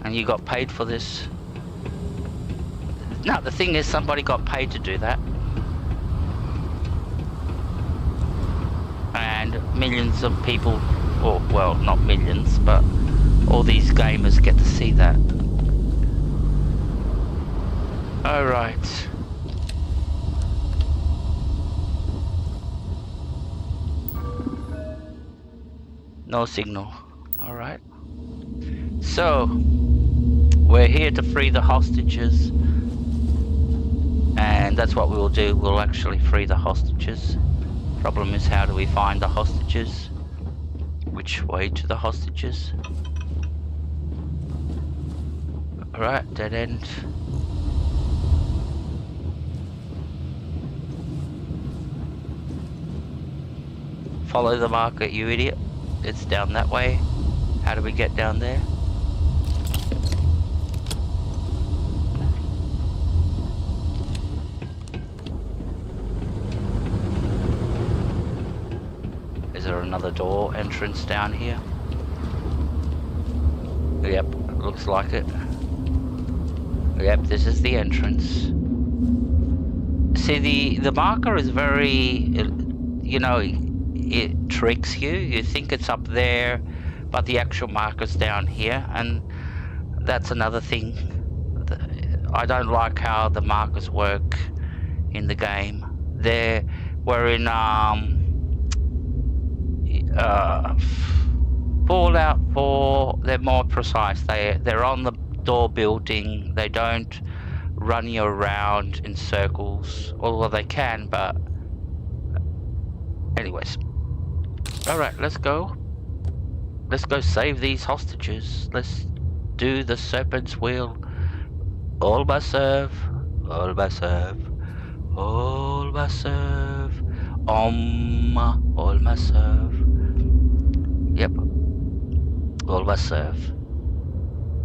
And you got paid for this. No, the thing is, somebody got paid to do that. And millions of people, or well, not millions, but all these gamers get to see that. Alright. No signal. Alright. So, we're here to free the hostages. And that's what we'll do. We'll actually free the hostages. Problem is, how do we find the hostages? Which way to the hostages? Alright, dead end. Follow the marker, you idiot. It's down that way. How do we get down there? Is there another door entrance down here? Yep, looks like it. Yep, this is the entrance. See, the marker is very, you know, it tricks you. You think it's up there, but the actual marker's down here, and that's another thing. I don't like how the markers work in the game. We're in Fallout 4. They're more precise. They're on the door building. They don't run you around in circles, although they can. But anyways. Alright, let's go. Let's go save these hostages. Let's do the serpent's wheel. All by serve. All by serve. All by serve. All by serve. Yep. All by serve.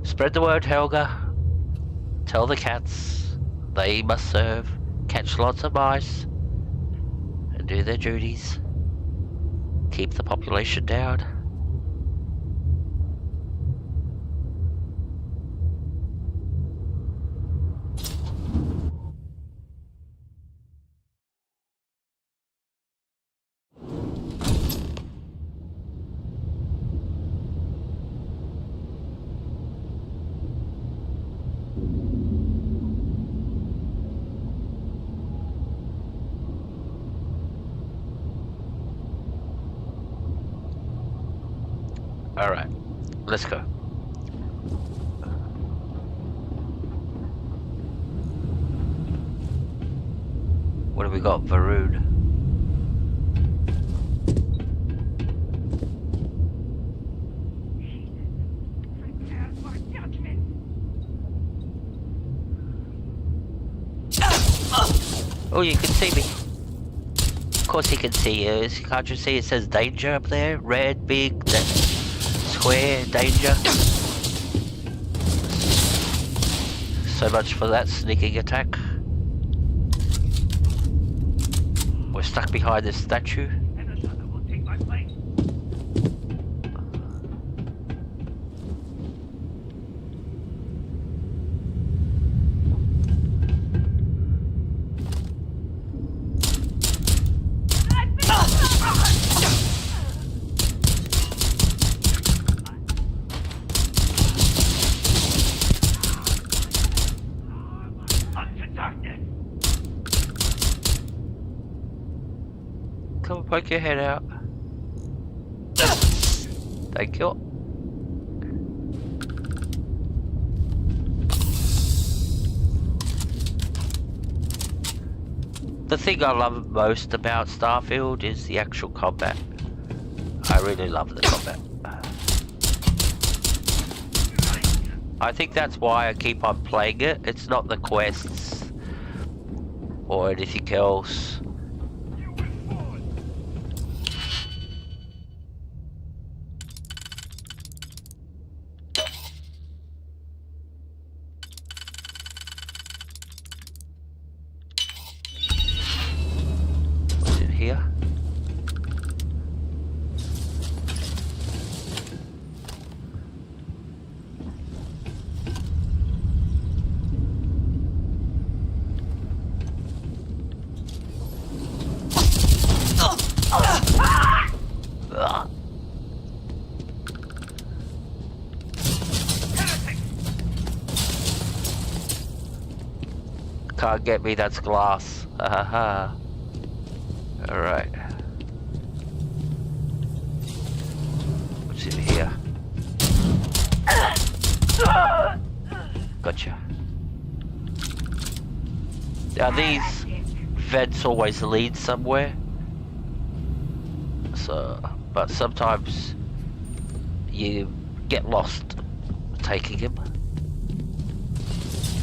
Spread the word, Helga. Tell the cats they must serve. Catch lots of mice. And do their duties. Keep the population down. Alright, let's go. What do we got? Varun. Oh, you can see me. Of course he can see you. Can't you see it says danger up there? Red, big, that square, danger. So much for that sneaking attack. We're stuck behind this statue. Come and poke your head out. Thank you. The thing I love most about Starfield is the actual combat. I really love the combat. I think that's why I keep on playing it. It's not the quests or anything else. What's in here? Can't get me, that's glass. Haha. Alright. What's in here? Gotcha. Now these vents always lead somewhere. So, but sometimes you get lost taking him.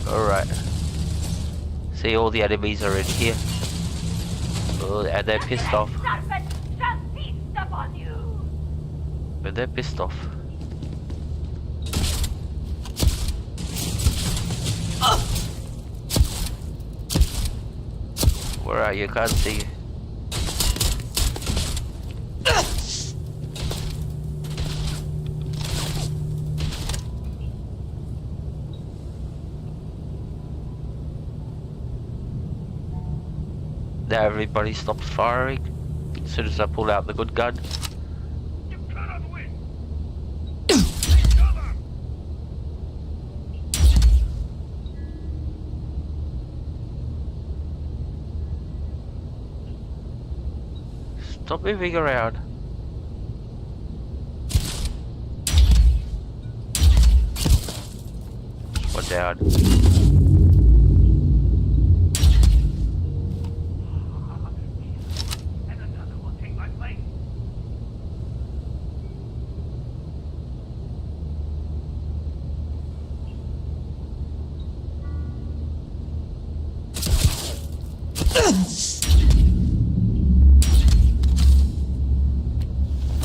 Alright. See, all the enemies are in here. Oh, and they're pissed off. But they're pissed off. Where are you? Can't see you. Now everybody stops firing as soon as I pull out the good gun. Stop moving around. One down.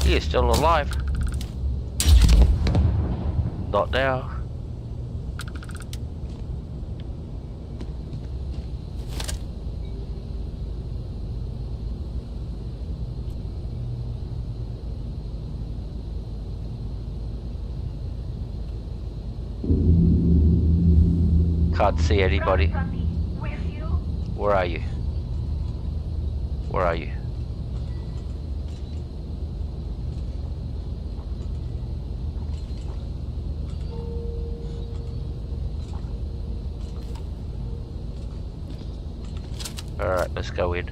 He is still alive. Not now. Can't see anybody. Where are you? Where are you? Alright, let's go in.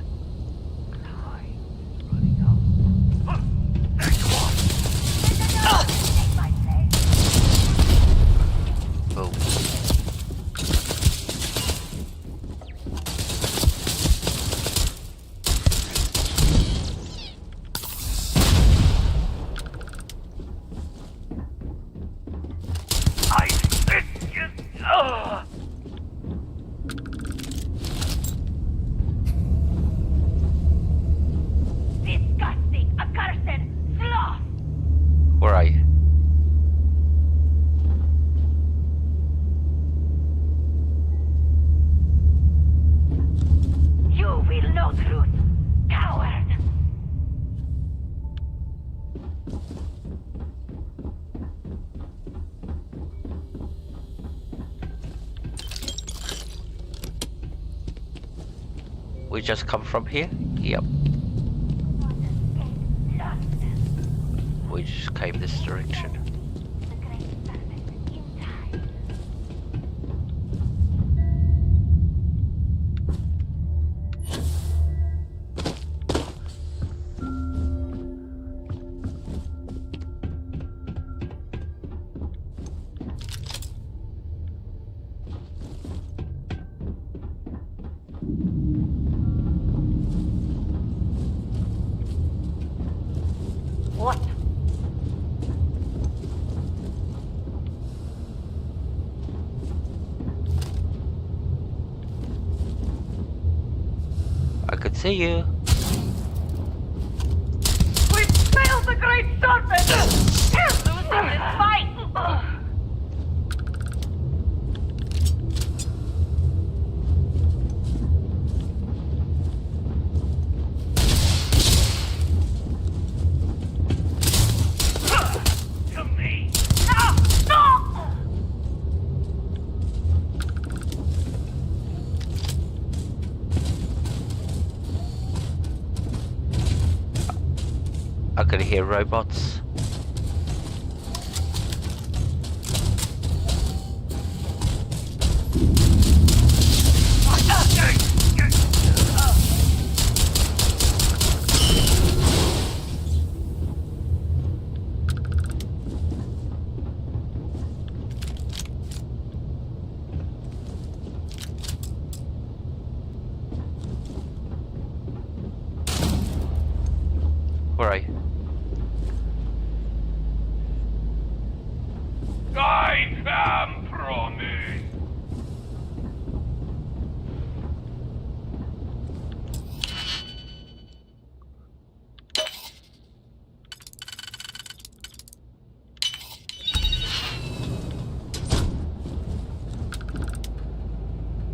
We just come from here? Yep. We just came this direction. What? I could see you. We failed the great serpent! We're losing this fight! To me! No! I could hear robots. Where are you? I am promised.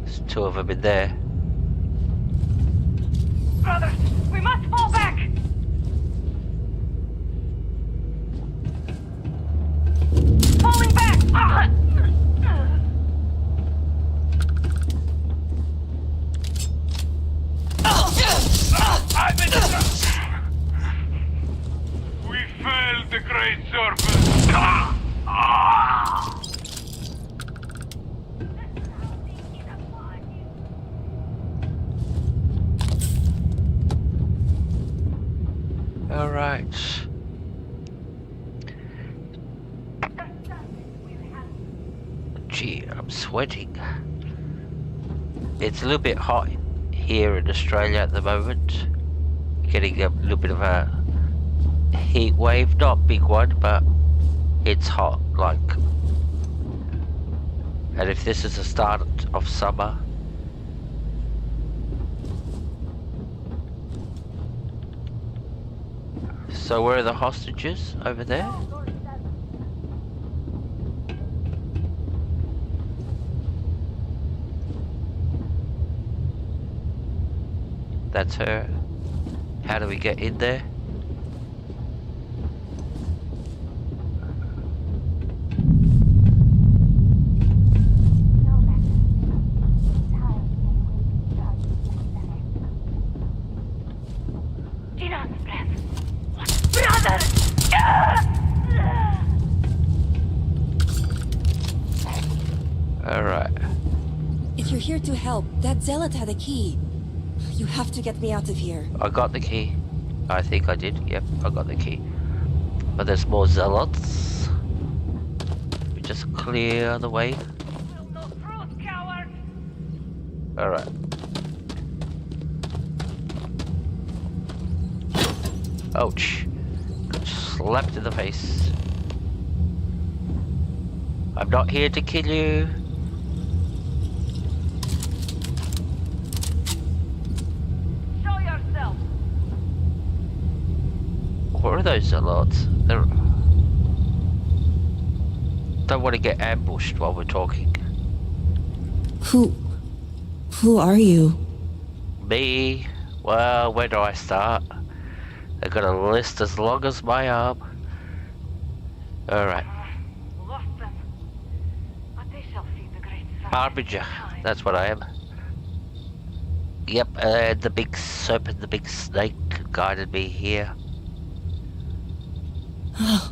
There's two of them in there. Brothers, we must fall back! Falling back! We failed the great serpent. All right. Gee, I'm sweating. It's a little bit hot here in Australia at the moment. Getting a little bit of a heat wave, not a big one, but it's hot, like. And if this is the start of summer, so where are the hostages? Over there? That's her. How do we get in there? Alright. If you're here to help, that zealot had a key. You have to get me out of here. I got the key. I think I did. Yep, I got the key. But there's more zealots. We just clear the way. Alright. Ouch. Got slapped in the face. I'm not here to kill you. Show yourself. What are those zealots? They're... Don't want to get ambushed while we're talking. Who are you? Me? Well, where do I start? I've got a list as long as my arm. Alright. Lost them. But they shall see the great sun. Harbinger. That's what I am. Yep, the big serpent, the big snake guided me here. Oh,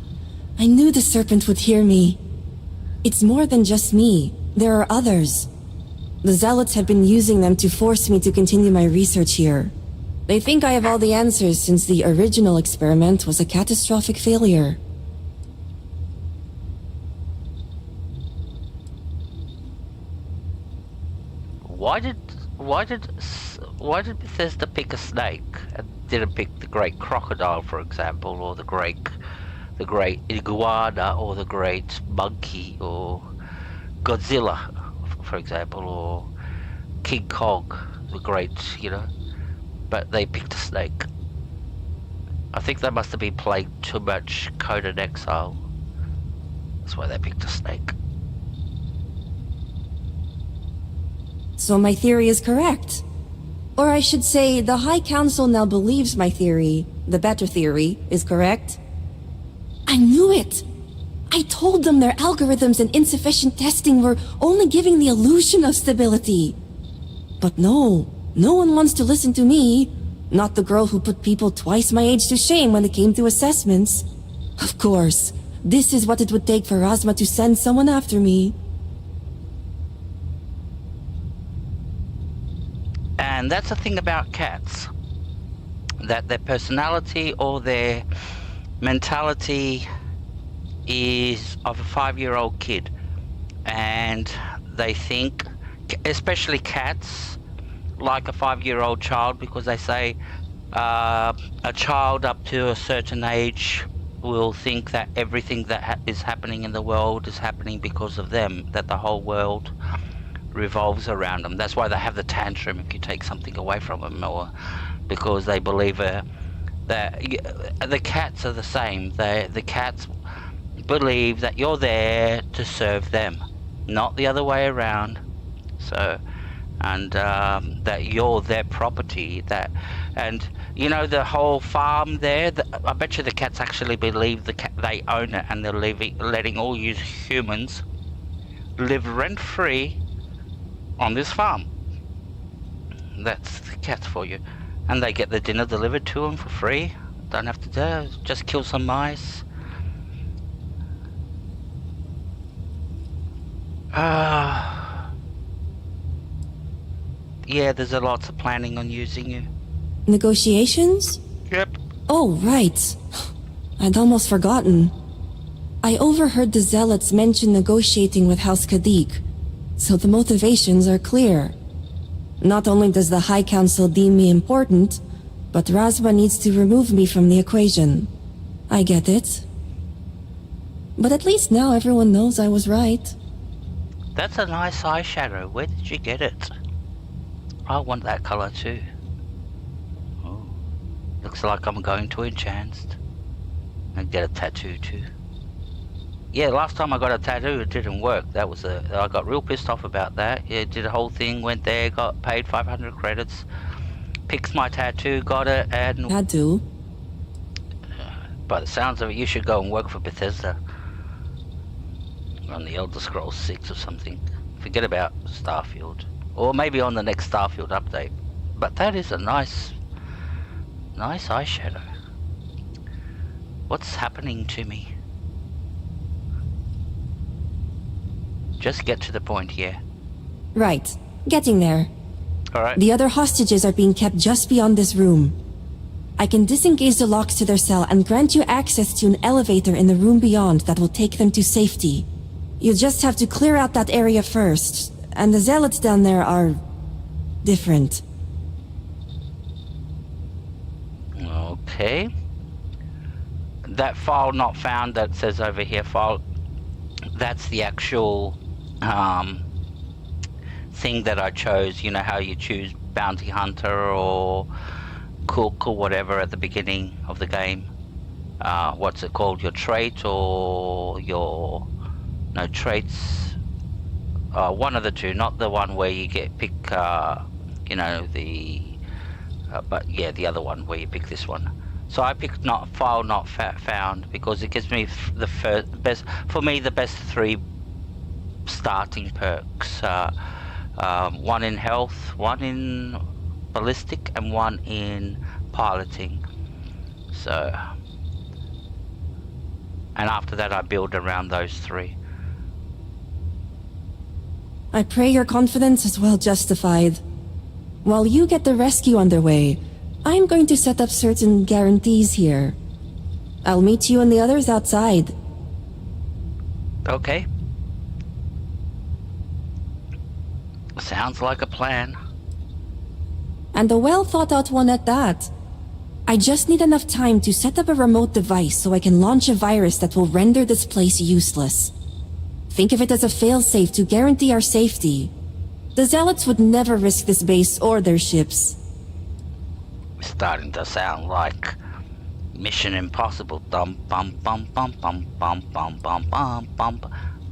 I knew the serpent would hear me. It's more than just me. There are others. The zealots have been using them to force me to continue my research here. They think I have all the answers since the original experiment was a catastrophic failure. Why did Bethesda pick a snake and didn't pick the great crocodile, for example, or the great iguana, or the great monkey, or Godzilla, for example, or King Kong, the great, but they picked a snake. I think they must have been playing too much Conan Exile. That's why they picked a snake. So my theory is correct. Or I should say, the High Council now believes my theory, the better theory, is correct. I knew it! I told them their algorithms and insufficient testing were only giving the illusion of stability. But no one wants to listen to me. Not the girl who put people twice my age to shame when it came to assessments. Of course, this is what it would take for Razma to send someone after me. And that's the thing about cats, that their personality or their mentality is of a 5-year-old kid, and they think, especially cats, like a 5-year-old child, because they say a child up to a certain age will think that everything that is happening in the world is happening because of them, that the whole world revolves around them. That's why they have the tantrum if you take something away from them, or because they believe that the cats are the same. The cats believe that you're there to serve them, not the other way around. So, and that you're their property. And the whole farm there. I bet you the cats actually believe they own it, and they're letting all you humans live rent free on this farm. That's the cats for you. And they get the dinner delivered to them for free. Don't have to just kill some mice. Yeah, there's a lots of planning on using you. Negotiations? Yep. Oh, right. I'd almost forgotten. I overheard the zealots mention negotiating with House Kadik, so the motivations are clear. Not only does the High Council deem me important, but Razma needs to remove me from the equation. I get it. But at least now everyone knows I was right. That's a nice eyeshadow. Where did you get it? I want that color too. Oh, looks like I'm going to Enhanced and get a tattoo too. Yeah, last time I got a tattoo, it didn't work. I got real pissed off about that. Yeah, did a whole thing, went there, got paid 500 credits, picked my tattoo, got it, and... Tattoo? By the sounds of it, you should go and work for Bethesda. On the Elder Scrolls 6 or something. Forget about Starfield. Or maybe on the next Starfield update. But that is a nice eyeshadow. What's happening to me? Just get to the point here. Right. Getting there. Alright. The other hostages are being kept just beyond this room. I can disengage the locks to their cell and grant you access to an elevator in the room beyond that will take them to safety. You just have to clear out that area first, and the zealots down there are... different. Okay. That file not found that says over here, that's the actual thing that I chose. You know how you choose bounty hunter or cook or whatever at the beginning of the game. What's it called? Your trait or your... No, traits. One of the two, not the one where you pick, you know, but yeah, the other one where you pick this one. So I picked file not found because it gives me the best 3 starting perks. One in health, one in ballistic and one in piloting. So, and after that I build around those 3. I pray your confidence is well justified. While you get the rescue underway, I'm going to set up certain guarantees here. I'll meet you and the others outside. Okay. Sounds like a plan. And a well-thought-out one at that. I just need enough time to set up a remote device so I can launch a virus that will render this place useless. Think of it as a failsafe to guarantee our safety. The Zealots would never risk this base or their ships. It's starting to sound like Mission Impossible. Dum bum bum bum bum bum bum bum bum bum.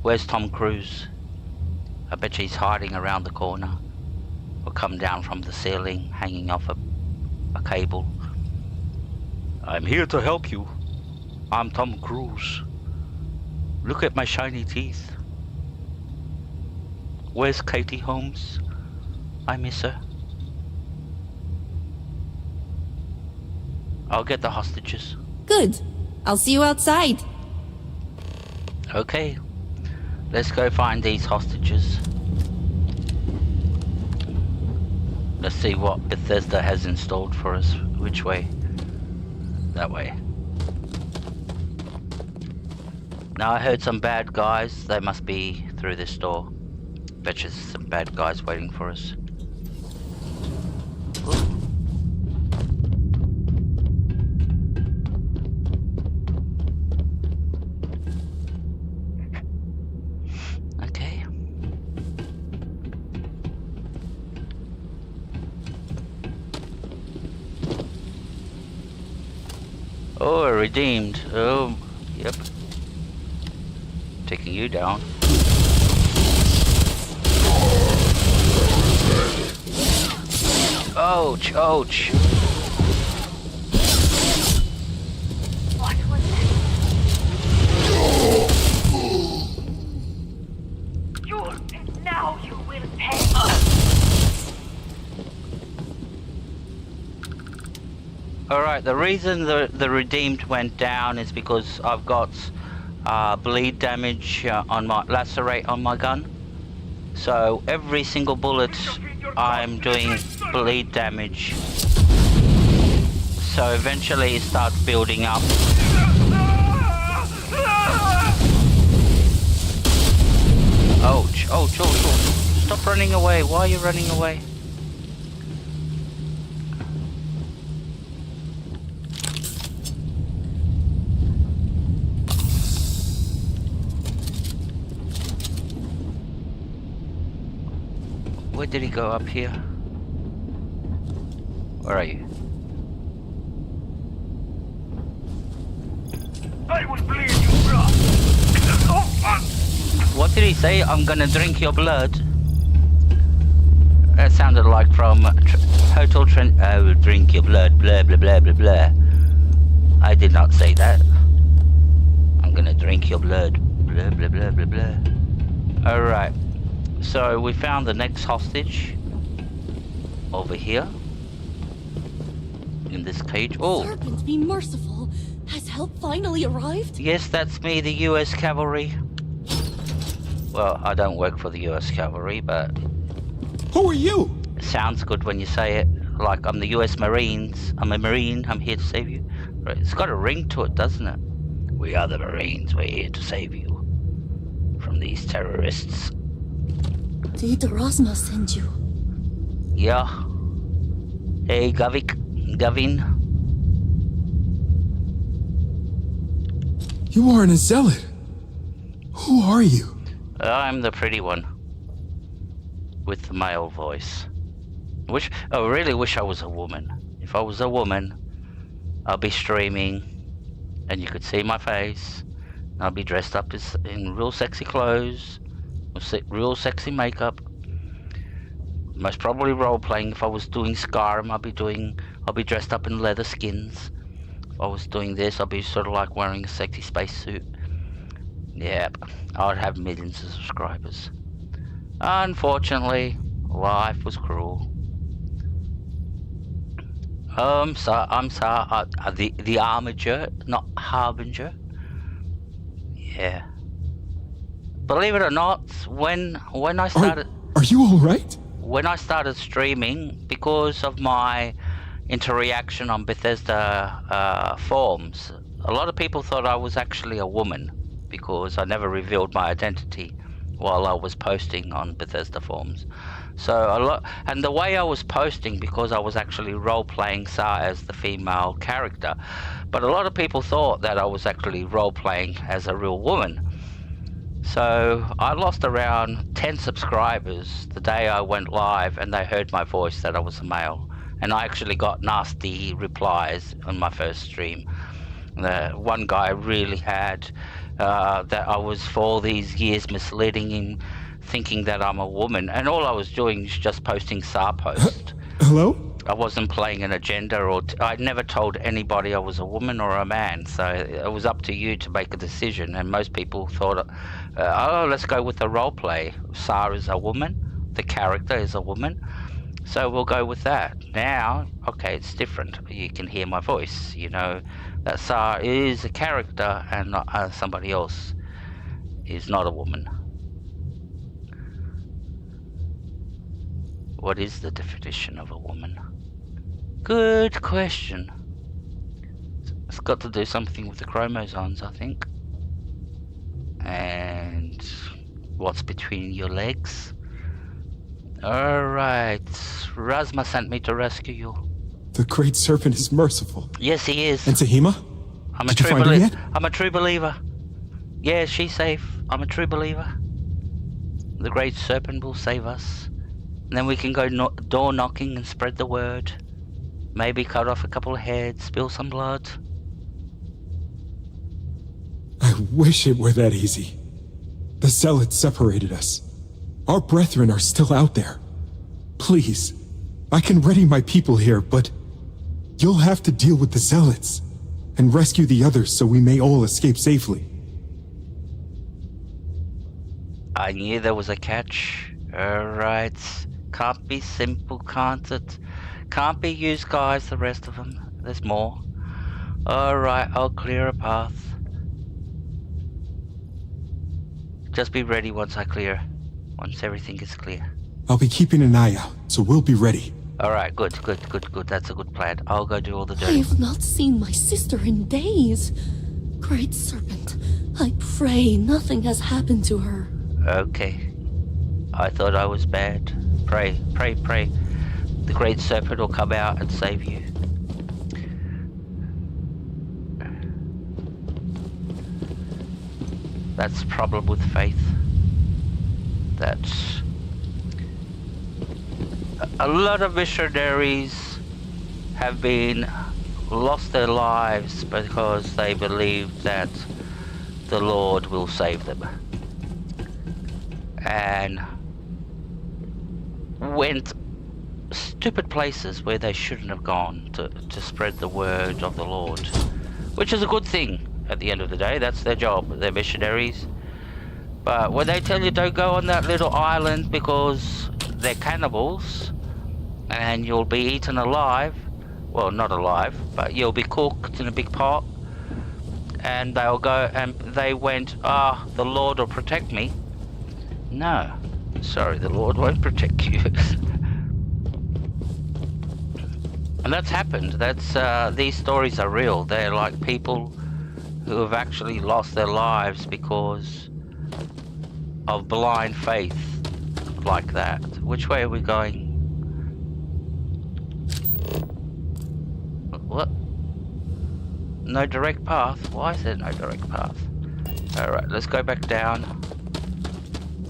Where's Tom Cruise? I bet he's hiding around the corner. Or come down from the ceiling, hanging off a cable. I'm here to help you. I'm Tom Cruise. Look at my shiny teeth. Where's Katie Holmes? I miss her. I'll get the hostages. Good. I'll see you outside. Okay. Let's go find these hostages. Let's see what Bethesda has installed for us. Which way? That way. Now I heard some bad guys. They must be through this door. Bet you there's some bad guys waiting for us. Okay. Oh, redeemed. Oh, yep. Taking you down. Ouch, ouch. What was that? Now you will pay. Alright, the reason the redeemed went down is because I've got bleed damage on my lacerate on my gun. So every single bullet I'm doing bleed damage. So eventually it starts building up. Ouch, ouch, ouch, ouch. Stop running away. Why are you running away? Where did he go? Up here? Where are you? I will bleed you, bro. What did he say? I'm gonna drink your blood. That sounded like from Hotel Trent. I will drink your blood, blah blah blah blah blah. I did not say that. I'm gonna drink your blood, blah blah blah blah blah. Alright. So we found the next hostage over here in this cage. Oh, Serpent be merciful. Has help finally arrived? yes, that's me, the US Cavalry. Well, I don't work for the US Cavalry, but Who are you? it sounds good when you say it. Like I'm the US Marines. I'm a Marine. I'm here to save you. Right, it's got a ring to it, doesn't it? We are the Marines. We're here to save you from these terrorists. Did Rosma send you? Yeah. Hey, Gavin. You aren't a zealot. Who are you? I'm the pretty one. With the male voice. I really wish I was a woman. If I was a woman, I'll be streaming and you could see my face. I'll be dressed up in real sexy clothes, with real sexy makeup. Most probably role-playing. If I was doing Skyrim, I'll be dressed up in leather skins. If I was doing this, I'll be sort of like wearing a sexy spacesuit. Yep, I'd have millions of subscribers. Unfortunately, life was cruel. I'm sorry, the Armiger, not Harbinger. Yeah. Believe it or not, when I started... Are you alright? When I started streaming, because of my interaction on Bethesda forums, a lot of people thought I was actually a woman because I never revealed my identity while I was posting on Bethesda forums. So and the way I was posting, because I was actually role-playing Sar as the female character, but a lot of people thought that I was actually role-playing as a real woman. So I lost around 10 subscribers the day I went live, and they heard my voice that I was a male. And I actually got nasty replies on my first stream. One guy really had that I was for all these years misleading him, thinking that I'm a woman, and all I was doing was just posting SAR posts. Hello? I wasn't playing an agenda, or I never told anybody I was a woman or a man, so it was up to you to make a decision. And most people thought, oh, let's go with the role play. SAR is a woman, the character is a woman, so we'll go with that. Now, okay, it's different. You can hear my voice, you know that SAR is a character and not somebody else is not a woman. What is the definition of a woman? Good question. It's got to do something with the chromosomes, I think. And what's between your legs? Alright, Razma sent me to rescue you. The Great Serpent is merciful. Yes, he is. And Tahima? I'm a true believer. Yeah, she's safe. I'm a true believer. The Great Serpent will save us. And then we can go door knocking and spread the word. Maybe cut off a couple of heads, spill some blood. I wish it were that easy. The Zealots separated us. Our brethren are still out there. Please, I can ready my people here, but you'll have to deal with the Zealots and rescue the others so we may all escape safely. I knew there was a catch. Alright. Can't be simple, can't it? Can't be used guys, the rest of them. There's more. Alright, I'll clear a path. Just be ready once I clear. Once everything is clear. I'll be keeping an eye out, so we'll be ready. Alright, good. That's a good plan. I'll go do all the dirty. I have not seen my sister in days. Great Serpent, I pray nothing has happened to her. Okay. I thought I was bad. Pray. The Great Serpent will come out and save you. That's the problem with faith. That's... a lot of missionaries have lost their lives because they believe that the Lord will save them. And went stupid places where they shouldn't have gone to spread the word of the Lord, which is a good thing at the end of the day. That's their job. They're missionaries. But when they tell you don't go on that little island because they're cannibals and you'll be eaten alive, well, not alive, but you'll be cooked in a big pot, and they'll go and they went, the Lord will protect me. No, sorry, the Lord won't protect you. And that's happened. These stories are real. They're like people who have actually lost their lives because of blind faith like that. Which way are we going? What? No direct path? Why is there no direct path? Alright, let's go back down.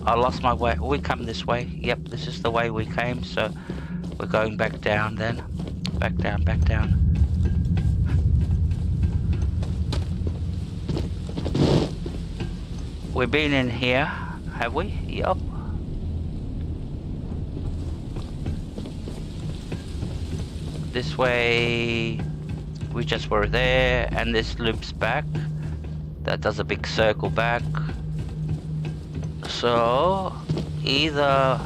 I lost my way. We come this way. Yep, this is the way we came, so we're going back down then. Back down. We've been in here, have we? Yup. This way, we just were there, and this loops back. That does a big circle back. So, either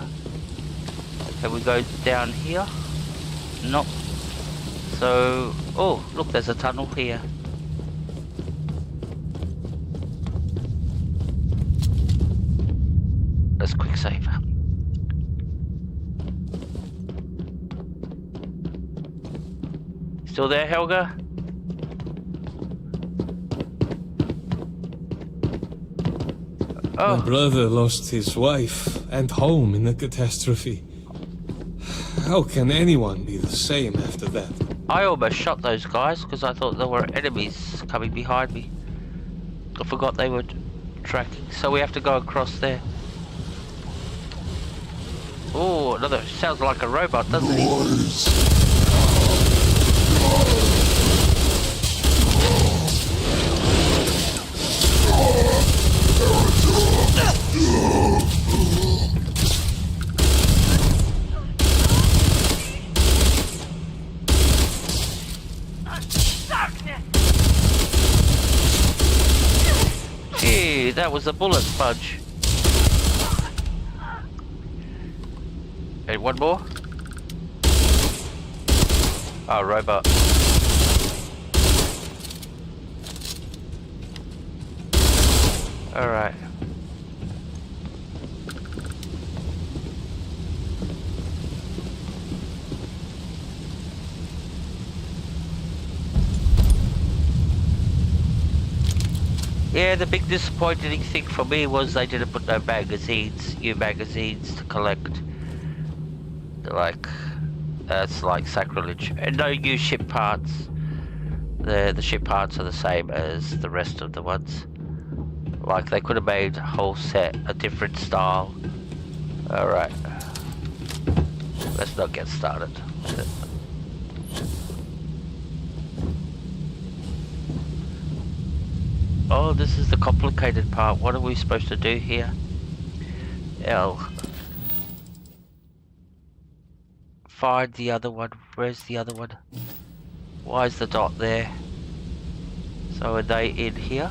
can we go down here? Nope. So So, oh, look, there's a tunnel here. Let's quick save. Still there, Helga? Oh. My brother lost his wife and home in the catastrophe. How can anyone be the same after that? I almost shot those guys because I thought there were enemies coming behind me. I forgot they were tracking, so we have to go across there. Oh, another, sounds like a robot, doesn't he? Gee, that was a bullet sponge. And one more. Oh, robot. Alright. Yeah, the big disappointing thing for me was they didn't put no magazines, new magazines to collect. Like, that's like sacrilege. And no new ship parts. The ship parts are the same as the rest of the ones. Like, they could have made a whole set a different style. Alright. Let's not get started. Oh, this is the complicated part. What are we supposed to do here? L. Find the other one. Where's the other one? Why is the dot there? So are they in here?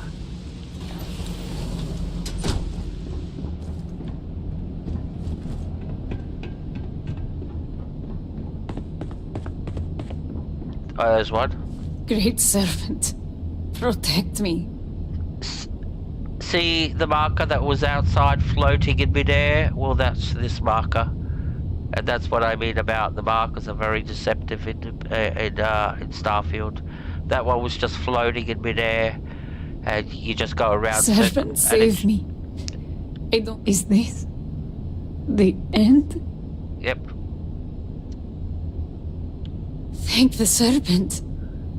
Oh, there's one. Great servant, protect me. See the marker that was outside floating in midair? Well, that's this marker. And that's what I mean about the markers are very deceptive in Starfield. That one was just floating in midair, and you just go around. Servant, save me. I don't. Is this the end? Yep. Thank the serpent.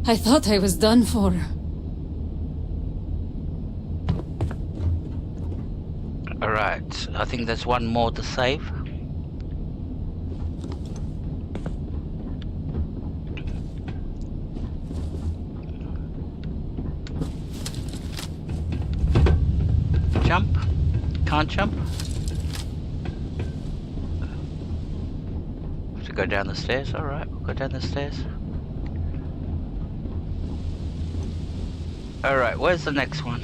I thought I was done for. Alright, I think there's one more to save. Jump? Can't jump? Have to go down the stairs? Alright, we'll go down the stairs. Alright, where's the next one?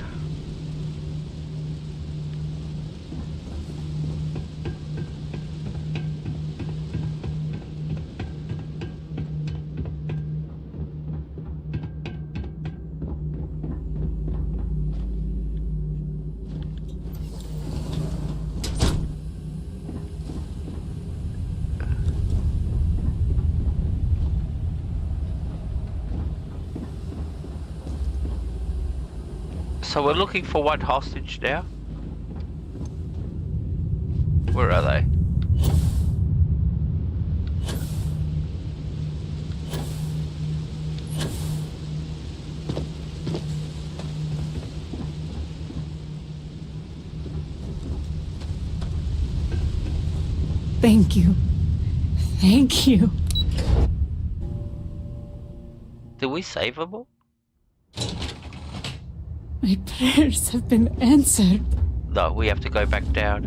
So we're looking for one hostage now. Where are they? Thank you. Thank you. Did we save them all? My prayers have been answered. No, we have to go back down.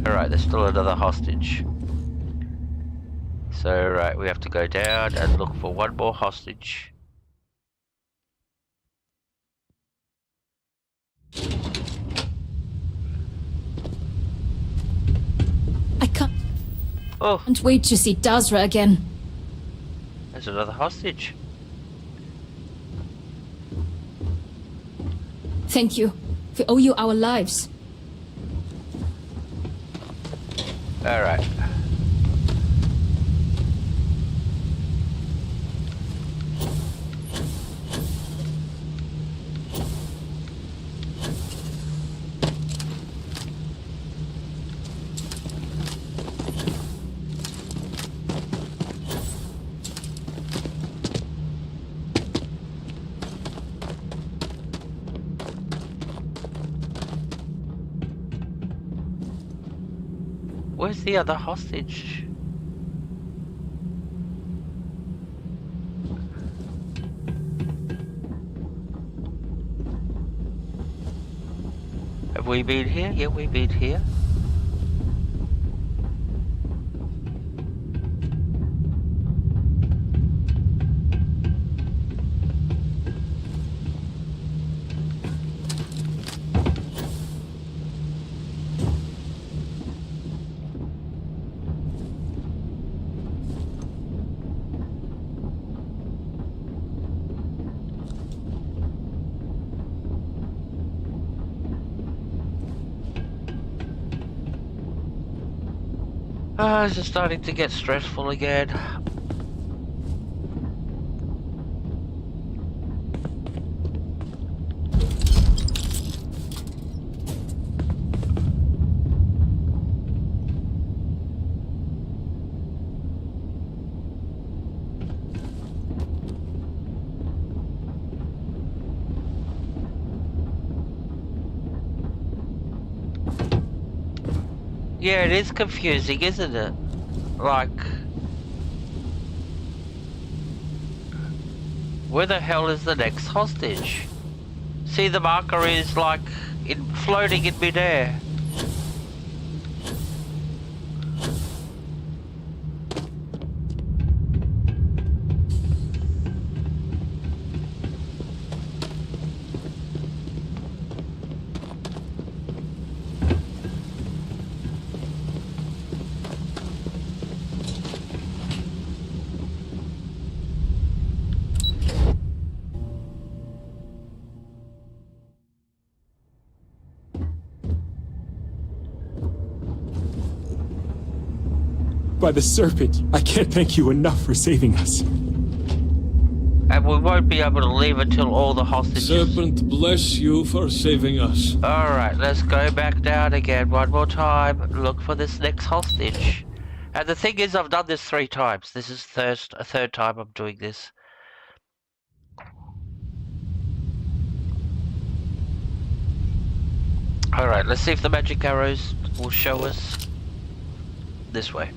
Alright, there's still another hostage. So, right, we have to go down and look for one more hostage. I can't. Oh, Can't wait to see Dazra again. there's another hostage. Thank you. We owe you our lives. Alright. Where's the other hostage? Have we been here? Yeah, we've been here. It's just starting to get stressful again. Yeah, it is confusing, isn't it? Like, where the hell is the next hostage? See, the marker is like floating in midair. By the serpent, I can't thank you enough for saving us. And we won't be able to leave until all the hostages... Serpent bless you for saving us. Alright, let's go back down again one more time. Look for this next hostage. And the thing is, I've done this 3 times. This is a third time I'm doing this. Alright, let's see if the magic arrows will show us this way.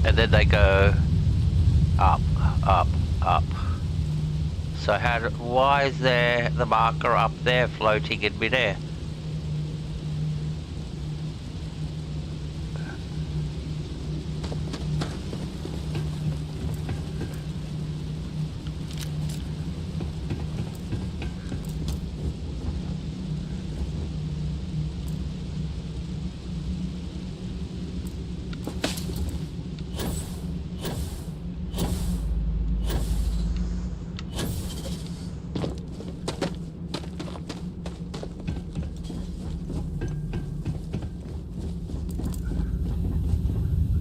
And then they go up, up, up. So why is there the marker up there floating in midair?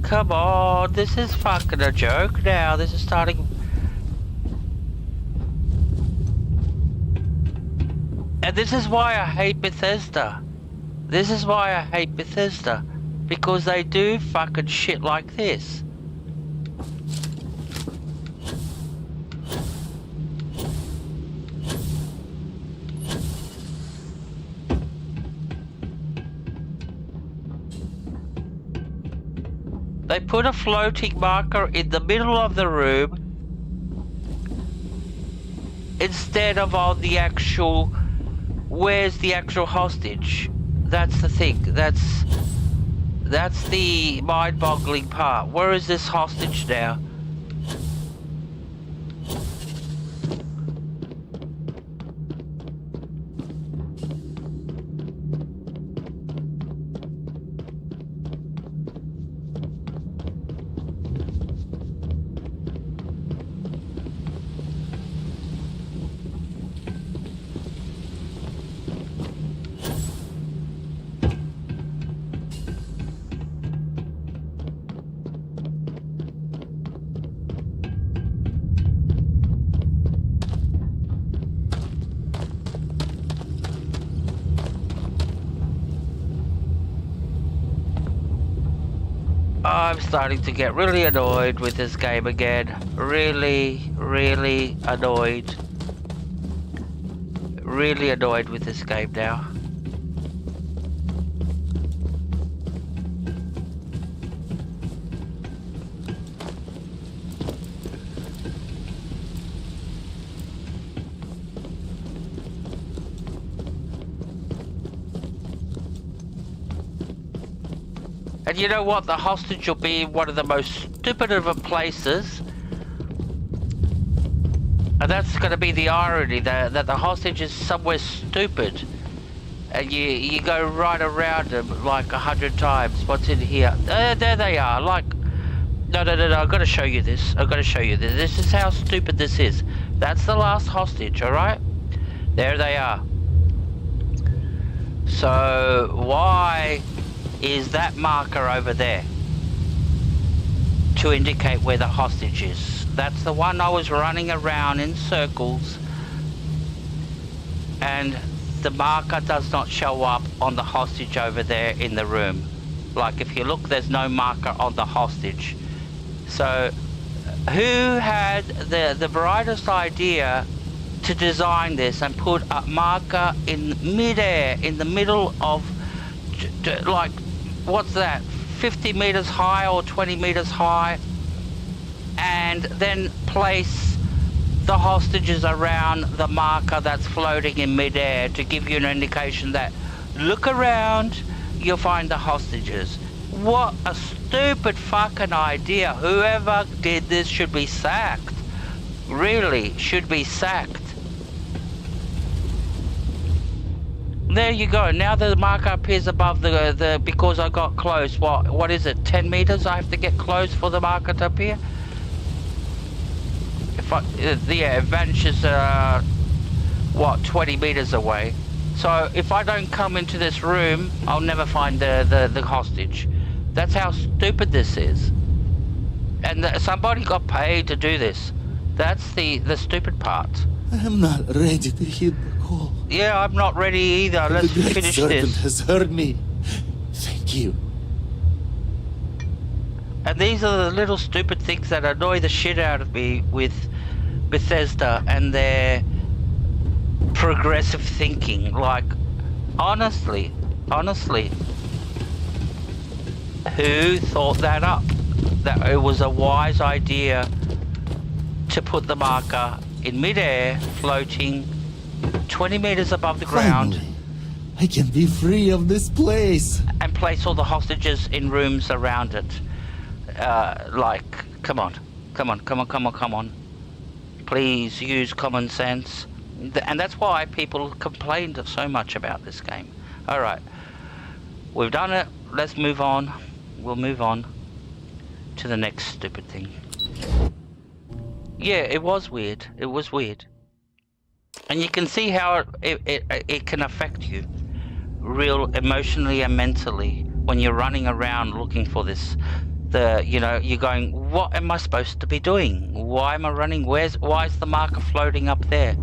Come on, this is fucking a joke now. This is starting... And this is why I hate Bethesda. This is why I hate Bethesda. Because they do fucking shit like this. They put a floating marker in the middle of the room instead of on the actual... Where's the actual hostage? That's the thing. That's the mind-boggling part. Where is this hostage now? I'm starting to get really annoyed with this game again. Really, really annoyed. Really annoyed with this game now. And you know what? The hostage will be in one of the most stupid of places. And that's going to be the irony, that the hostage is somewhere stupid. And you go right around them like 100 times. What's in here? There they are. Like, no, I've got to show you this. I've got to show you this. This is how stupid this is. That's the last hostage, alright? There they are. So, why is that marker over there to indicate where the hostage is? That's the one I was running around in circles, and the marker does not show up on the hostage over there in the room. Like, if you look, there's no marker on the hostage. So who had the brightest idea to design this and put a marker in midair in the middle of, like, what's that, 50 meters high or 20 meters high, and then place the hostages around the marker that's floating in midair to give you an indication that, look around, you'll find the hostages. What a stupid fucking idea. Whoever did this should be sacked. Really, should be sacked. There you go. Now the marker appears above the because I got close. What is it? 10 meters? I have to get close for the marker to appear. If yeah, it vanishes. 20 meters away. So if I don't come into this room, I'll never find the hostage. That's how stupid this is. And somebody got paid to do this. That's the stupid part. I'm not ready to hit the call. Yeah, I'm not ready either. Let's finish this. Has heard me. Thank you. And these are the little stupid things that annoy the shit out of me with Bethesda and their progressive thinking. Like, honestly, who thought that up? That it was a wise idea to put the marker in midair, floating 20 meters above the ground. Finally, I can be free of this place. And place all the hostages in rooms around it. Like, come on. Please use common sense. And that's why people complained so much about this game. Alright. We've done it. Let's move on. We'll move on to the next stupid thing. Yeah, it was weird. It was weird. And you can see how it can affect you. Real emotionally and mentally. When you're running around looking for this. You're going, what am I supposed to be doing? Why am I running? Why is the marker floating up there?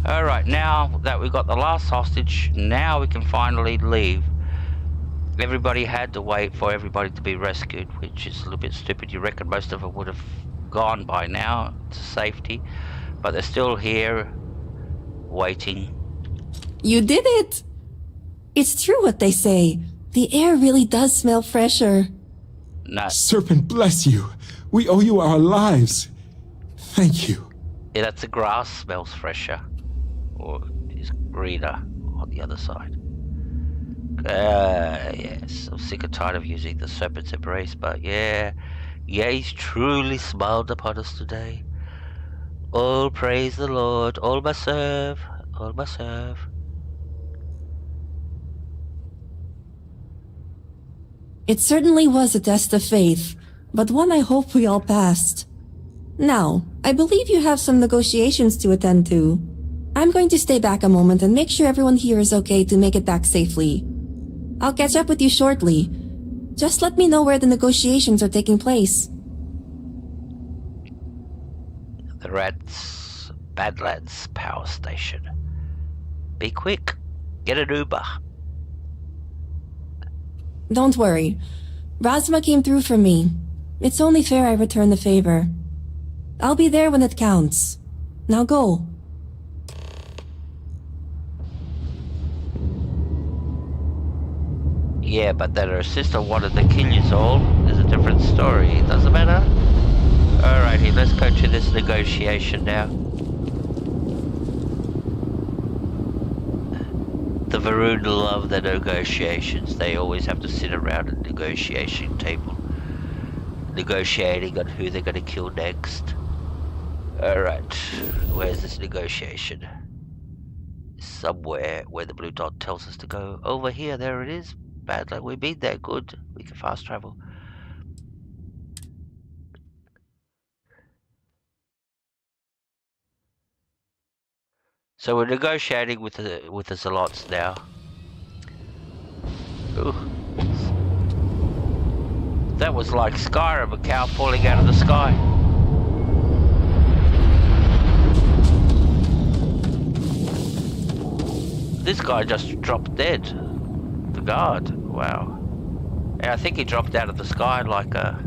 Alright, now that we've got the last hostage, now we can finally leave. Everybody had to wait for everybody to be rescued, which is a little bit stupid. You reckon most of them would have gone by now to safety, but they're still here, waiting. You did it! It's true what they say. The air really does smell fresher. No. Serpent bless you. We owe you our lives. Thank you. Yeah, that's the grass smells fresher. Or is greener on the other side. Yes, I'm sick and tired of using the serpent's embrace, but yeah, he's truly smiled upon us today. All praise the Lord, all must serve, all must serve. It certainly was a test of faith, but one I hope we all passed. Now, I believe you have some negotiations to attend to. I'm going to stay back a moment and make sure everyone here is okay to make it back safely. I'll catch up with you shortly. Just let me know where the negotiations are taking place. The Badlands power station. Be quick. Get an Uber. Don't worry. Razma came through for me. It's only fair I return the favor. I'll be there when it counts. Now go. Yeah, but that her sister wanted to kill you all is a different story. Doesn't matter. Alrighty, let's go to this negotiation now. The Varun love the negotiations. They always have to sit around a negotiation table, negotiating on who they're going to kill next. Alright, where's this negotiation? Somewhere where the blue dot tells us to go. Over here, there it is. Bad luck, we've been there, good. We can fast travel. So we're negotiating with the Zealots now. Ooh. That was like Skyrim, a cow falling out of the sky. This guy just dropped dead. The guard, wow. And I think he dropped out of the sky like a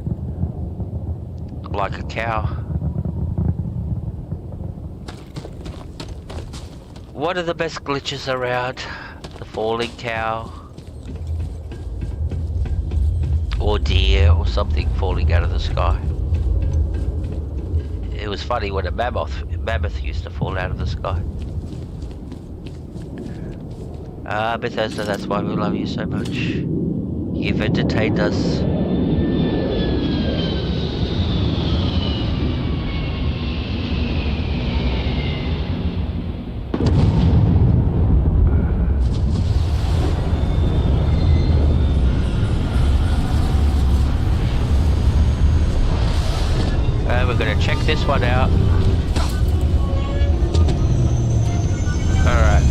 cow. What are the best glitches around? The falling cow, or deer, or something falling out of the sky. It was funny when a mammoth used to fall out of the sky. Ah, Bethesda, that's why we love you so much. You've entertained us. We're gonna check this one out. Alright.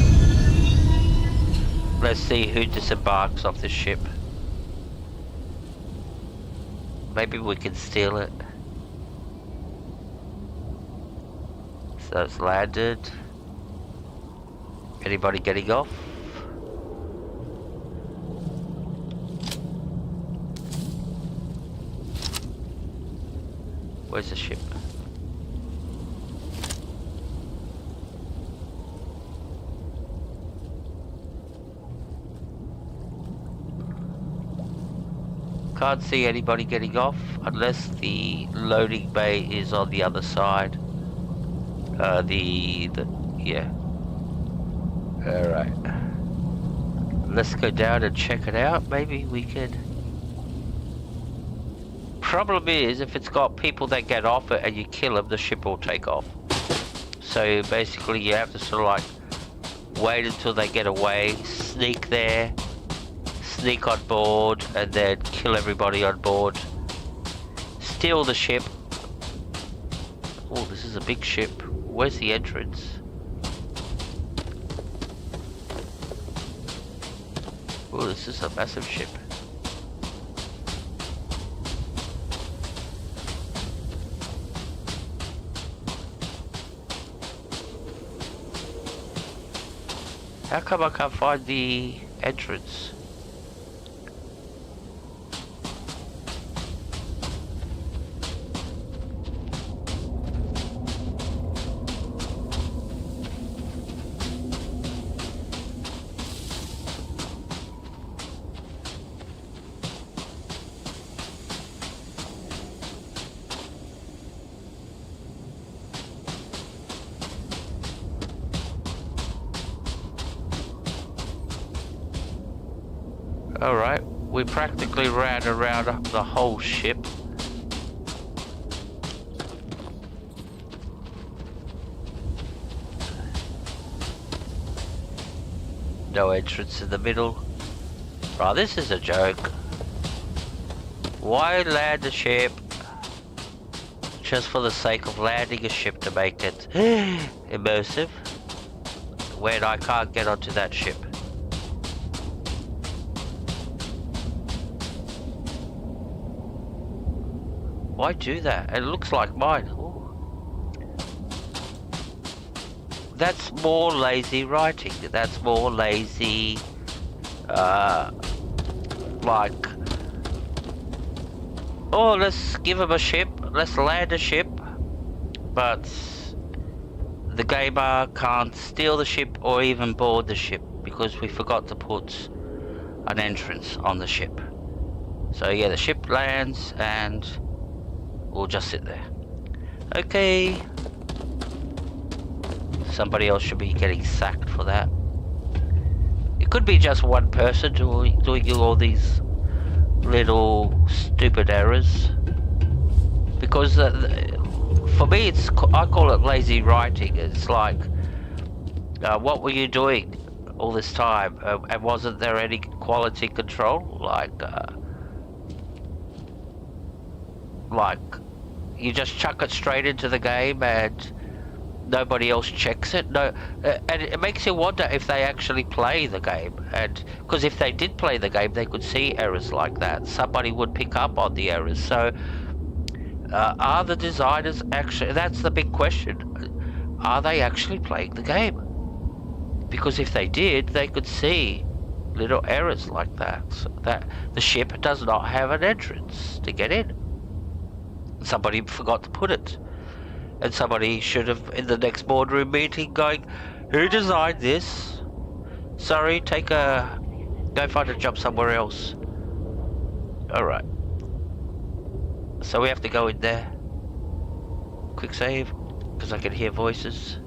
Let's see who disembarks off the ship. Maybe we can steal it. So it's landed. Anybody getting off? Where's the ship? Can't see anybody getting off unless the loading bay is on the other side. Yeah. Alright. Let's go down and check it out. Maybe we can. Problem is, if it's got people that get off it and you kill them, the ship will take off. So basically you have to sort of like wait until they get away, sneak there, sneak on board, and then kill everybody on board, steal the ship. Oh, this is a big ship. Where's the entrance? Oh, this is a massive ship. How come I can't find the entrance? Alright, we practically ran around the whole ship. No entrance in the middle. Oh, this is a joke. Why land a ship just for the sake of landing a ship to make it immersive when I can't get onto that ship? Why do that? It looks like mine. Ooh. That's more lazy writing. That's more lazy, like, Oh, let's give him a ship. Let's land a ship. But the gamer can't steal the ship or even board the ship because we forgot to put an entrance on the ship. So yeah, the ship lands and we'll just sit there. Okay. Somebody else should be getting sacked for that. It could be just one person doing all these little stupid errors. Because for me, I call it lazy writing. It's like, what were you doing all this time? And wasn't there any quality control? Like you just chuck it straight into the game and nobody else checks it. No, and it makes you wonder if they actually play the game. And because if they did play the game, they could see errors like that. Somebody would pick up on the errors. So. Are the designers actually... That's the big question. Are they actually playing the game? Because if they did, they could see little errors like that. So that the ship does not have an entrance to get in. Somebody forgot to put it. And somebody should have, in the next boardroom meeting, going, who designed this? Sorry, go find a job somewhere else. Alright. So we have to go in there. Quick save, because I can hear voices.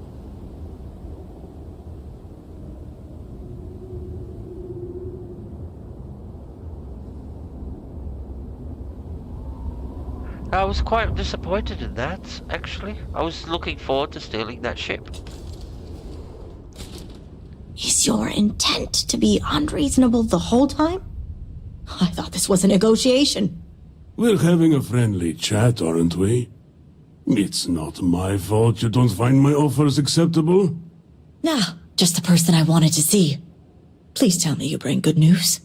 I was quite disappointed in that, actually. I was looking forward to stealing that ship. Is your intent to be unreasonable the whole time? I thought this was a negotiation. We're having a friendly chat, aren't we? It's not my fault you don't find my offers acceptable. Nah, just the person I wanted to see. Please tell me you bring good news.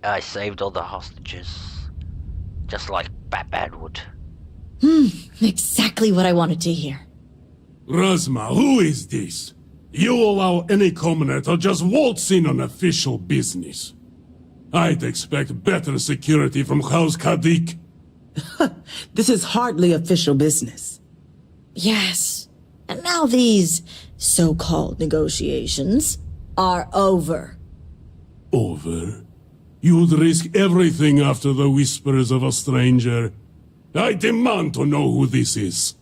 I saved all the hostages. Just like Batman would. Exactly what I wanted to hear. Razma, who is this? You allow any commoner to just waltz in on official business. I'd expect better security from House Kadik. This is hardly official business. Yes. And now these so-called negotiations are over. Over? You'd risk everything after the whispers of a stranger. I demand to know who this is.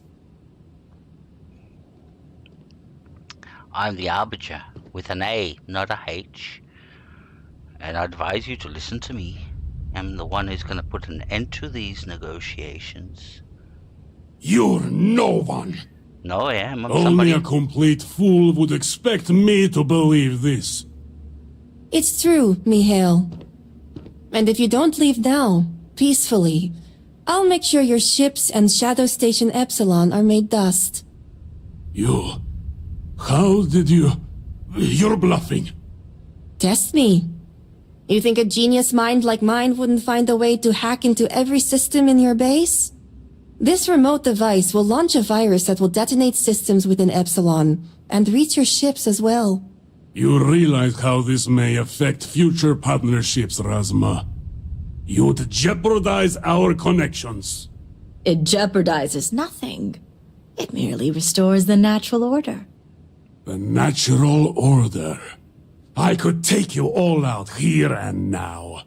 I'm the Arbiter, with an A, not a H. And I advise you to listen to me. I'm the one who's going to put an end to these negotiations. You're no one. No, I am. I'm Only somebody. a complete fool would expect me to believe this. It's true, Mihail. And if you don't leave now, peacefully, I'll make sure your ships and Shadow Station Epsilon are made dust. You... How did you... You're bluffing. Test me. You think a genius mind like mine wouldn't find a way to hack into every system in your base? This remote device will launch a virus that will detonate systems within Epsilon, and reach your ships as well. You realize how this may affect future partnerships, Razma. You'd jeopardize our connections. It jeopardizes nothing. It merely restores the natural order. The natural order. I could take you all out here and now.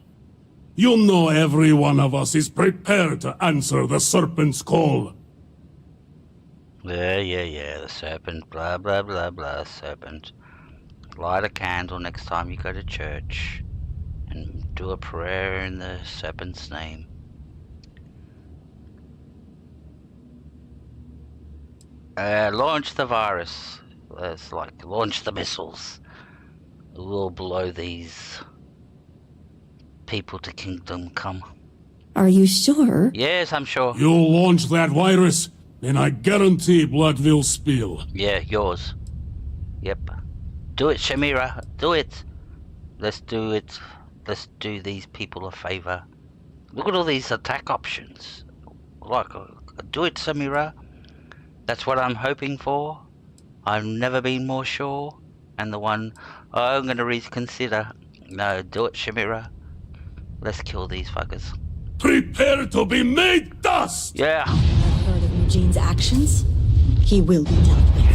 You know every one of us is prepared to answer the Serpent's call. Yeah, the Serpent, blah, blah, blah, blah, Serpent. Light a candle next time you go to church. And do a prayer in the Serpent's name. Launch the virus. It's like, launch the missiles. We'll blow these people to Kingdom Come. Are you sure? Yes, I'm sure. You'll launch that virus, and I guarantee blood will spill. Yeah, yours. Yep. Do it, Shamira. Do it. Let's do it. Let's do these people a favor. Look at all these attack options. Like, do it, Samira. That's what I'm hoping for. I've never been more sure. and the one I'm gonna reconsider. No, do it, Shamira. Let's kill these fuckers. Prepare to be made dust! Yeah. I've heard of Eugene's actions. He will be dealt with.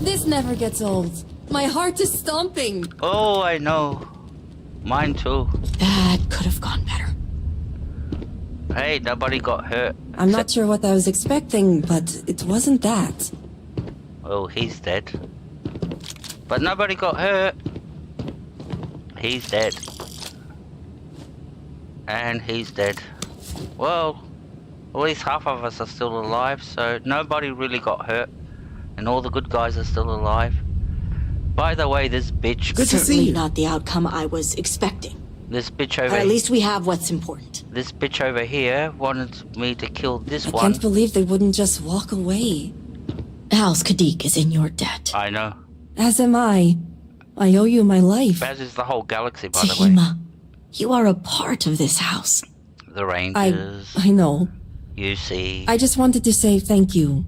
This never gets old. My heart is stomping. Oh, I know. Mine too. That could have gone better. Hey, nobody got hurt. I'm not sure what I was expecting, but it wasn't that. Oh, he's dead. But nobody got hurt. He's dead. And he's dead. Well, at least half of us are still alive, so nobody really got hurt. And all the good guys are still alive. By the way, this bitch... Good to see Certainly you. not the outcome I was expecting. This bitch over But at least we have what's important. This bitch over here wanted me to kill this I one. can't believe they wouldn't just walk away. House Kadik is in your debt. I know. As am I. I owe you my life. Baz is the whole galaxy, by the way. Tahima, you are a part of this house. The Rangers. I know. You see. I just wanted to say thank you.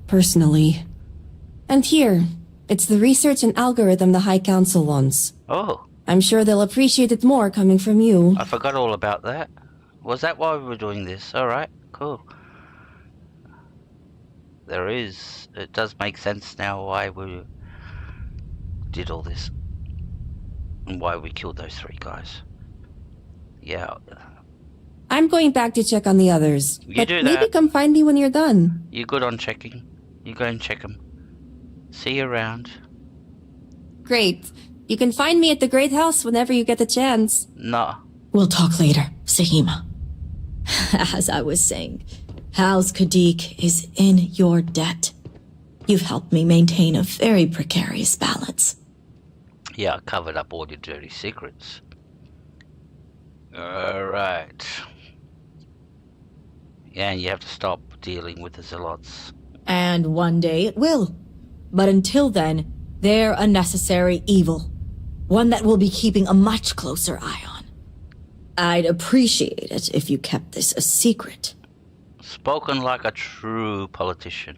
Personally. And here, it's the research and algorithm the High Council wants. Oh, I'm sure they'll appreciate it more coming from you. I forgot all about that. Was that why we were doing this? Alright, cool. There is. It does make sense now why we did all this. And why we killed those 3 guys. Yeah. I'm going back to check on the others. You but do maybe that. come find me when you're done. You good on checking? You go and check them. See you around. Great. You can find me at the Great House whenever you get the chance. No. We'll talk later, Sahima. As I was saying, House Kadik is in your debt. You've helped me maintain a very precarious balance. Yeah, I covered up all your dirty secrets. Alright. Yeah, and you have to stop dealing with the zealots. And one day it will. But until then, they're a necessary evil. One that we'll be keeping a much closer eye on. I'd appreciate it if you kept this a secret. Spoken like a true politician.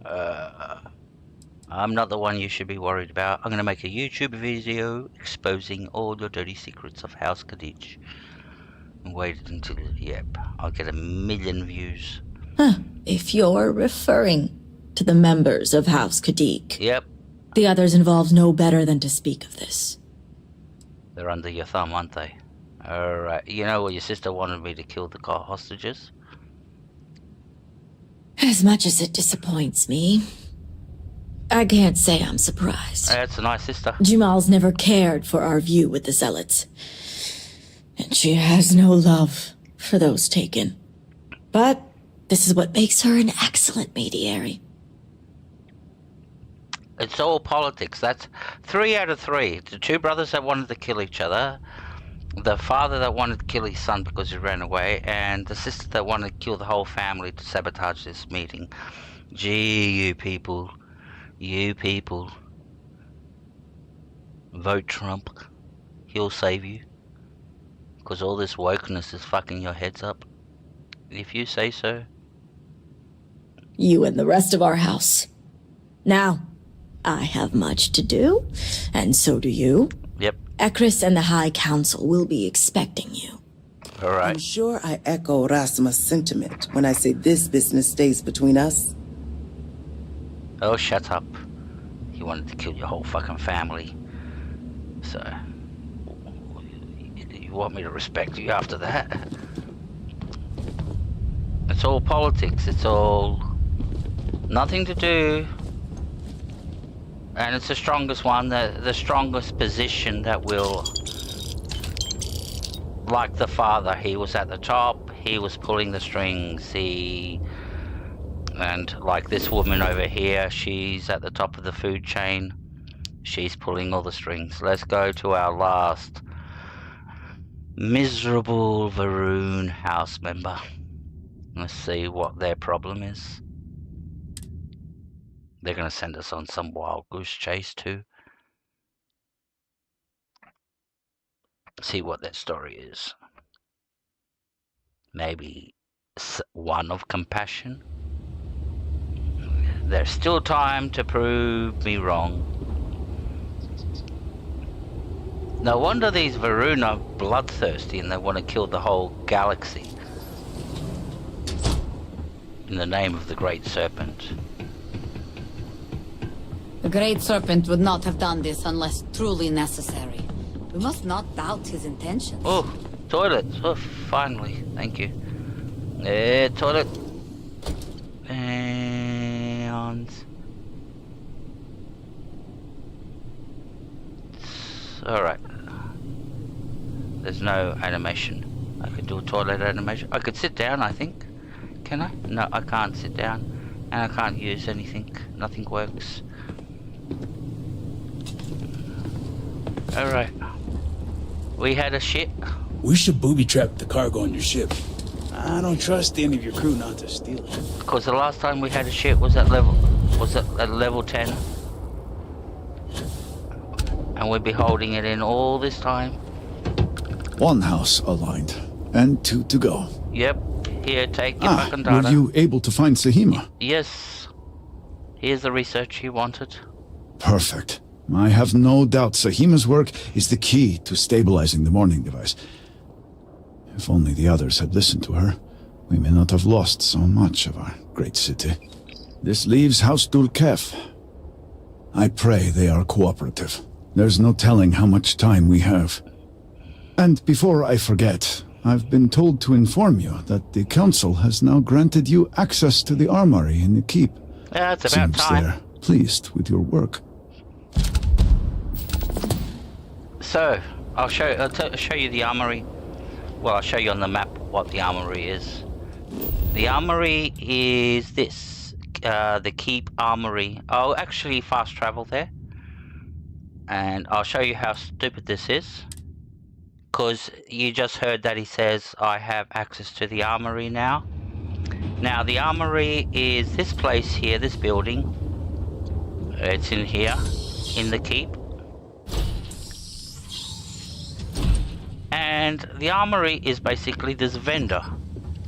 I'm not the one you should be worried about. I'm gonna make a YouTube video exposing all your dirty secrets of House Kadij. And wait until, yep, I'll get 1 million views. Huh. If you're referring to the members of House Kadik. Yep, The others involved know better than to speak of this. they're under your thumb, aren't they? Alright, you know what, your sister wanted me to kill the hostages? As much as it disappoints me, I can't say I'm surprised. That's a nice sister. Jamal's never cared for our view with the Zealots. And she has no love for those taken. But this is what makes her an excellent mediary. It's all politics. That's 3 out of 3. The 2 brothers that wanted to kill each other, the father that wanted to kill his son because he ran away, and the sister that wanted to kill the whole family to sabotage this meeting. Gee, you people. You people. Vote Trump. He'll save you. Because all this wokeness is fucking your heads up. If you say so. You and the rest of our house. Now, I have much to do, and so do you. Yep. Ekris and the High Council will be expecting you. All right. I'm sure I echo Rasma's sentiment when I say this business stays between us. Oh, shut up. He wanted to kill your whole fucking family. So, you want me to respect you after that? It's all politics. It's all nothing to do. And it's the strongest one, the strongest position that will... Like the father, he was at the top, he was pulling the strings, and like this woman over here, she's at the top of the food chain. She's pulling all the strings. Let's go to our last miserable Varun house member. Let's see what their problem is. They're gonna send us on some wild goose chase too. See what their story is. Maybe one of compassion. There's still time to prove me wrong. No wonder these Varun are bloodthirsty and they want to kill the whole galaxy. In the name of the Great Serpent. The Great Serpent would not have done this unless truly necessary. We must not doubt his intentions. Oh, toilet. Oh, finally. Thank you. Toilet. And... Alright. There's no animation. I could do a toilet animation. I could sit down, I think. Can I? No, I can't sit down. And I can't use anything. Nothing works. Alright. We had a ship. We should booby-trap the cargo on your ship. I don't trust any of your crew not to steal it. Because the last time we had a ship was at level 10. And we'd be holding it in all this time. One house aligned, and 2 to go. Yep. Here, take your fucking data. Were you able to find Sahima? Yes. Here's the research you wanted. Perfect. I have no doubt Sahima's work is the key to stabilizing the morning device. If only the others had listened to her, we may not have lost so much of our great city. This leaves House Dulkef. I pray they are cooperative. There's no telling how much time we have. And before I forget, I've been told to inform you that the Council has now granted you access to the armory in the keep. Yeah, it's about time. They're pleased with your work. So, I'll show you the armory. Well, I'll show you on the map what the armory is. The armory is this, the keep armory. I'll actually fast travel there. And I'll show you how stupid this is. Because you just heard that he says, I have access to the armory now. Now, the armory is this place here, this building. It's in here, in the keep. And the armory is basically this vendor.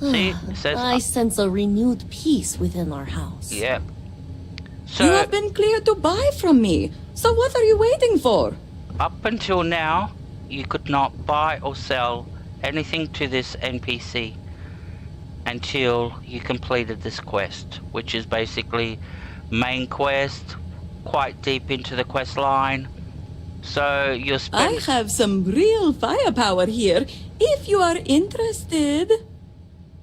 See, it says... I sense a renewed peace within our house. Yeah. So, you have been cleared to buy from me. So what are you waiting for? Up until now, you could not buy or sell anything to this NPC until you completed this quest, which is basically main quest, quite deep into the quest line. So you're I have some real firepower here, if you are interested.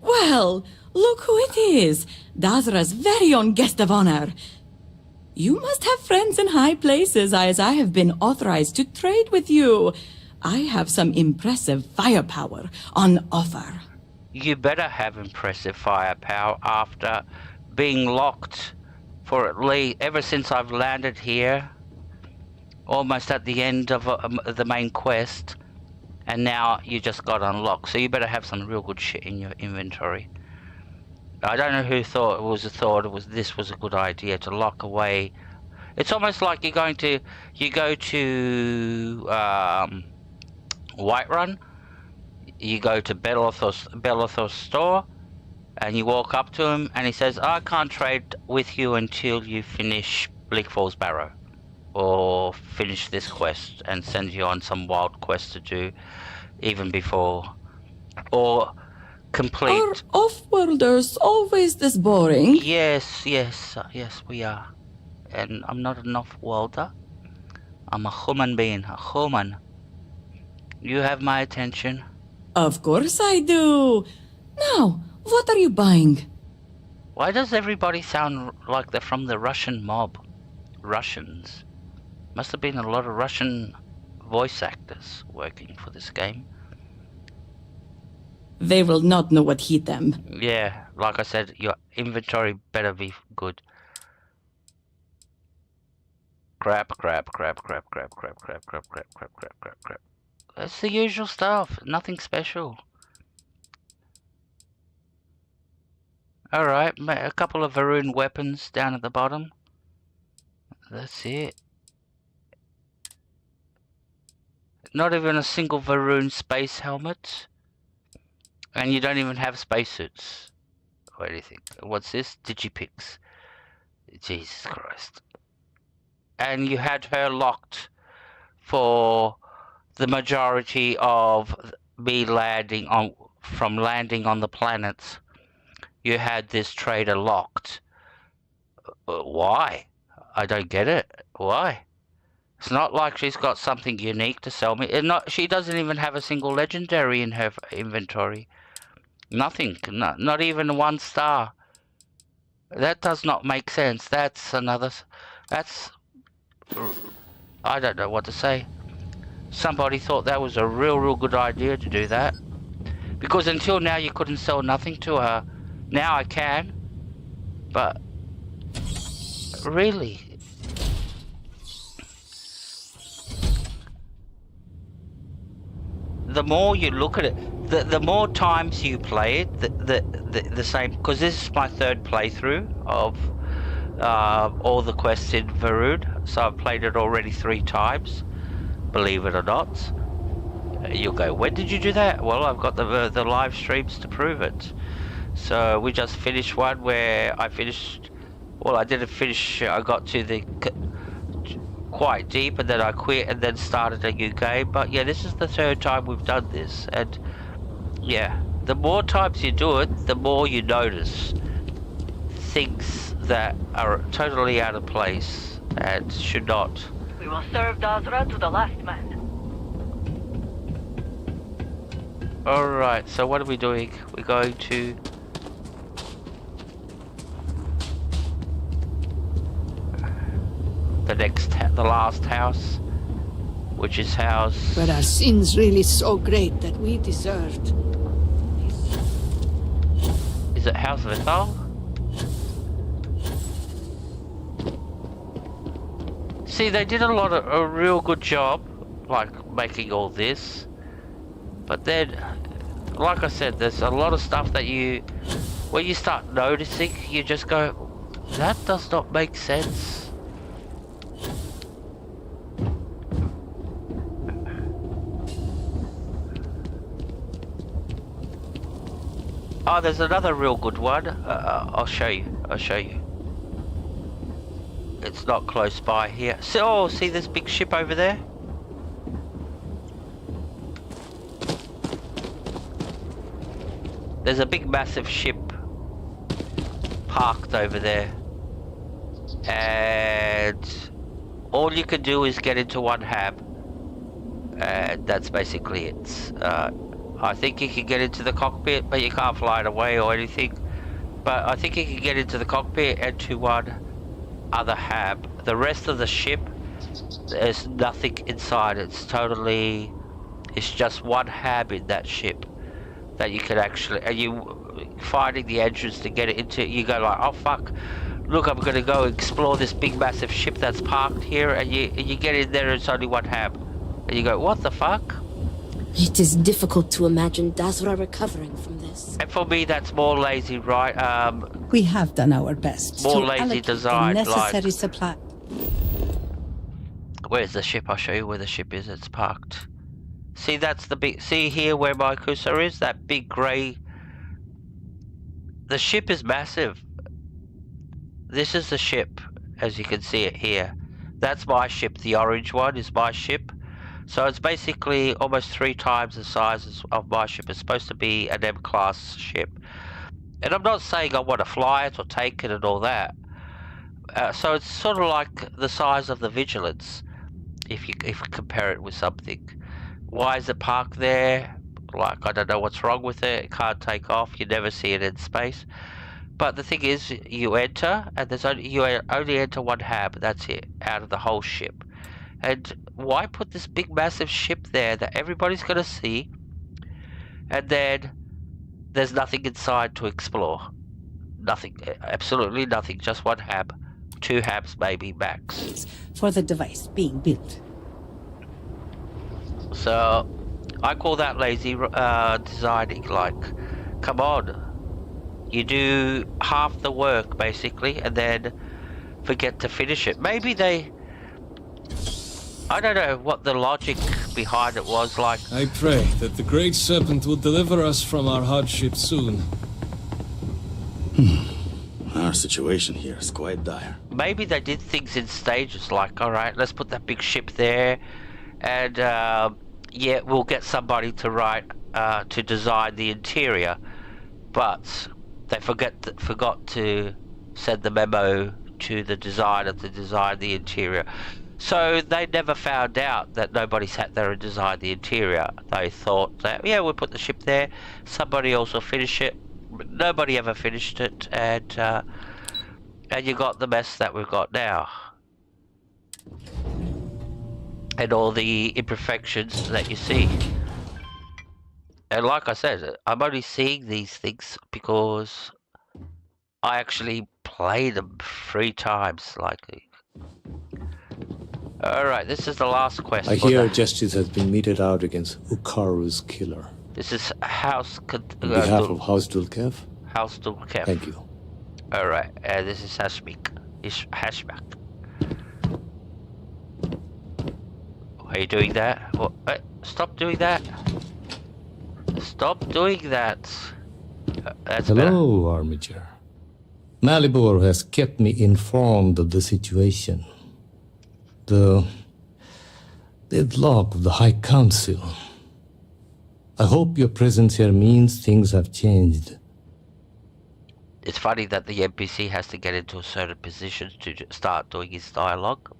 Well, look who it is. Dazra's very own guest of honor. You must have friends in high places, as I have been authorized to trade with you. I have some impressive firepower on offer. You better have impressive firepower after being locked for at least ever since I've landed here, almost at the end of the main quest, and now you just got unlocked. So you better have some real good shit in your inventory. I don't know who thought this was a good idea to lock away. It's almost like you go to Whiterun. You go to Belethor's store, and you walk up to him, and he says, I can't trade with you until you finish Bleak Falls Barrow, or finish this quest, and send you on some wild quest to do, even before, or complete... Are off-worlders always this boring? Yes, we are. And I'm not an off-worlder. I'm a human being, a human. You have my attention. Of course I do. Now, what are you buying? Why does everybody sound like they're from the Russian mob? Russians. Must have been a lot of Russian voice actors working for this game. They will not know what hit them. Yeah, like I said, your inventory better be good. Crap. That's the usual stuff, nothing special. Alright, a couple of Varun weapons down at the bottom. That's it. Not even a single Varun space helmet. And you don't even have spacesuits. or anything. What's this? Digipix. Jesus Christ. And you had her locked for the majority of me landing on the planets. You had this trader locked. Why? I don't get it. Why? It's not like she's got something unique to sell me. She doesn't even have a single legendary in her inventory. Nothing. Not even 1 star. That does not make sense. That's I don't know what to say. Somebody thought that was a real good idea to do that. Because until now you couldn't sell nothing to her. Now I can. But really, the more you look at it, the more times you play it, the same. Because this is my 3rd playthrough of all the quests in Varud, so I've played it already 3 times. Believe it or not. You'll go, when did you do that? Well, I've got the live streams to prove it. So we just finished one where I finished. Well, I didn't finish. I got to the quite deep, and then I quit, and then started a new game. But yeah, this is the 3rd time we've done this, and yeah, the more times you do it, the more you notice things that are totally out of place and should not. We will serve Dazra to the last man. Alright, so what are we doing? We're going to the last house, which is house... Were our sins really so great that we deserved? Is it House of Ethel? See, they did a real good job, like, making all this. But then, like I said, there's a lot of stuff that when you start noticing, you just go, that does not make sense. Oh, there's another real good one. I'll show you. It's not close by here. So, see this big ship over there? There's a big massive ship parked over there. And all you can do is get into one hab. And that's basically it. I think you can get into the cockpit, but you can't fly it away or anything. But I think you can get into the cockpit and to one other hab. The rest of the ship, there's nothing inside. It's just one hab in that ship that you can actually, and you finding the entrance to get it into, you go like, oh fuck, look, I'm gonna go explore this big massive ship that's parked here, and you get in there and it's only one hab. And you go, what the fuck? It is difficult to imagine Dazra recovering from this. And for me, that's more lazy, right? We have done our best more to lazy allocate design, the necessary like, supply. Where's the ship? I'll show you where the ship is. It's parked. See, that's the big... See here where my cursor is? That big grey... The ship is massive. This is the ship, as you can see it here. That's my ship. The orange one is my ship. So it's basically almost 3 times the size of my ship. It's supposed to be an M-class ship. And I'm not saying I want to fly it or take it and all that. So it's sort of like the size of the Vigilance, if you compare it with something. Why is it parked there? Like, I don't know what's wrong with it. It can't take off. You never see it in space. But the thing is, you enter, and you only enter one hab. That's it, out of the whole ship. And why put this big massive ship there that everybody's going to see, and then there's nothing inside to explore? Nothing, absolutely nothing, just one hab. 2 habs maybe max. For the device being built. So, I call that lazy designing. Like, come on. You do half the work basically, and then forget to finish it. Maybe they... I don't know what the logic behind it was like. I pray that the Great Serpent will deliver us from our hardship soon. Our situation here is quite dire. Maybe they did things in stages, like, alright, let's put that big ship there, and yeah, we'll get somebody to to design the interior, but they forgot to send the memo to the designer to design the interior. So they never found out that nobody sat there and designed the interior. They thought that, yeah, we'll put the ship there, somebody else will finish it. Nobody ever finished it, and you got the mess that we've got now. And all the imperfections that you see. And like I said, I'm only seeing these things because I actually played them 3 times, like. Alright, this is the last quest. I hear justice has been meted out against Ukaru's killer. This is House... On behalf of House Dulkev? House Dulkev. Thank you. Alright, this is Hashmik. Hashmak. Are you doing that? What? Stop doing that. Stop doing that. That's Hello, Armiger. Malibor has kept me informed of the situation. The deadlock of the High Council. I hope your presence here means things have changed. It's funny that the NPC has to get into a certain position to start doing his dialogue.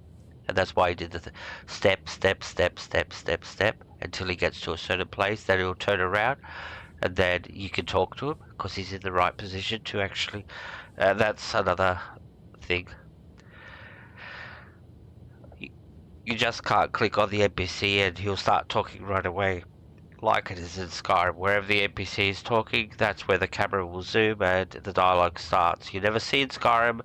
And that's why he did the step, step, step, step, step, step, until he gets to a certain place, then he'll turn around, and then you can talk to him, because he's in the right position to actually... that's another thing. You just can't click on the NPC and he'll start talking right away, like it is in Skyrim. Wherever the NPC is talking, that's where the camera will zoom and the dialogue starts. You never see in Skyrim,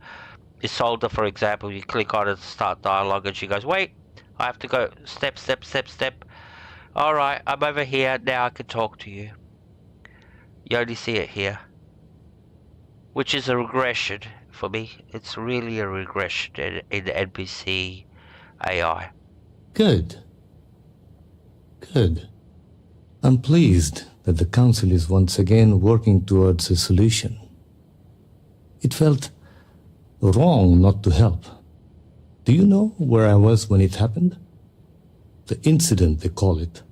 Isolde, for example, you click on it to start dialogue and she goes, wait, I have to go step, step, step, step. Alright, I'm over here, now I can talk to you. You only see it here. Which is a regression for me. It's really a regression in the NPC AI. Good. Good. I'm pleased that the Council is once again working towards a solution. It felt wrong not to help. Do you know where I was when it happened? The incident, they call it.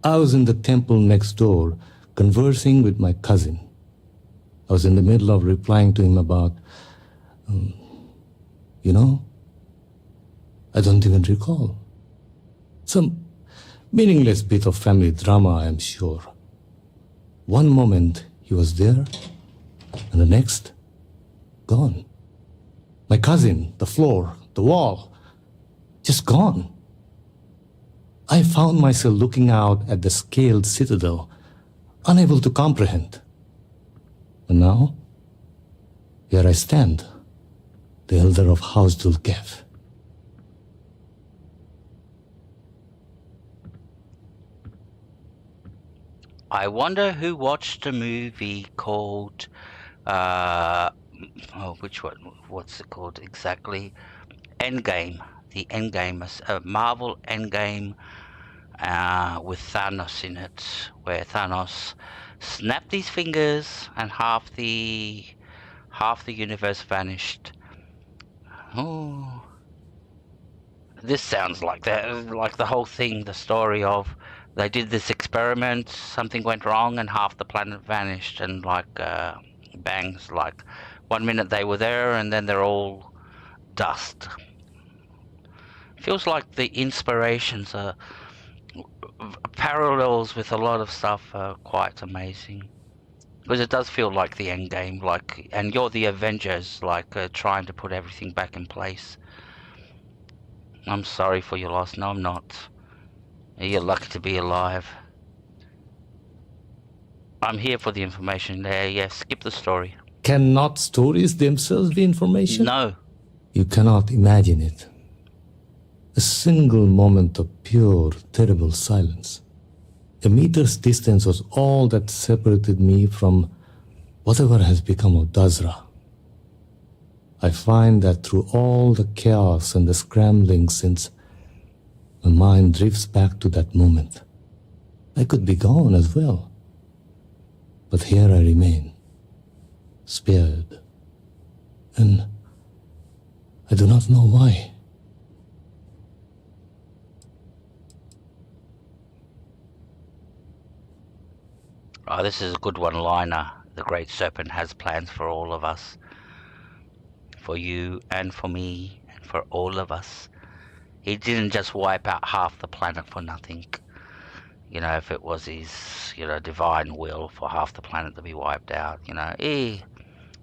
I was in the temple next door, conversing with my cousin. I was in the middle of replying to him about, you know, I don't even recall. Some meaningless bit of family drama, I am sure. One moment he was there, and the next, gone. My cousin, the floor, the wall, just gone. I found myself looking out at the scaled citadel, unable to comprehend. And now, here I stand, the elder of House Dulkev. I wonder who watched a movie called, which one? What's it called exactly? Endgame. The Endgame, a Marvel Endgame with Thanos in it, where Thanos snapped his fingers and half the universe vanished. Oh, this sounds like that, like the whole thing, the story of they did this experiment, something went wrong, and half the planet vanished, and like bangs, like 1 minute they were there, and then they're all dust. Feels like the inspirations are parallels with a lot of stuff are quite amazing, because it does feel like the end game, like, and you're the Avengers, like trying to put everything back in place. I'm sorry for your loss. No, I'm not. You're lucky to be alive. I'm here for the information there. Yeah, skip the story. Cannot stories themselves be information? No. You cannot imagine it. A single moment of pure, terrible silence. A meter's distance was all that separated me from whatever has become of Dazra. I find that through all the chaos and the scrambling since, my mind drifts back to that moment. I could be gone as well. But here I remain, spared. And I do not know why. Oh, this is a good one-liner. The Great Serpent has plans for all of us. For you and for me and for all of us. He didn't just wipe out half the planet for nothing. You know, if it was his, divine will for half the planet to be wiped out,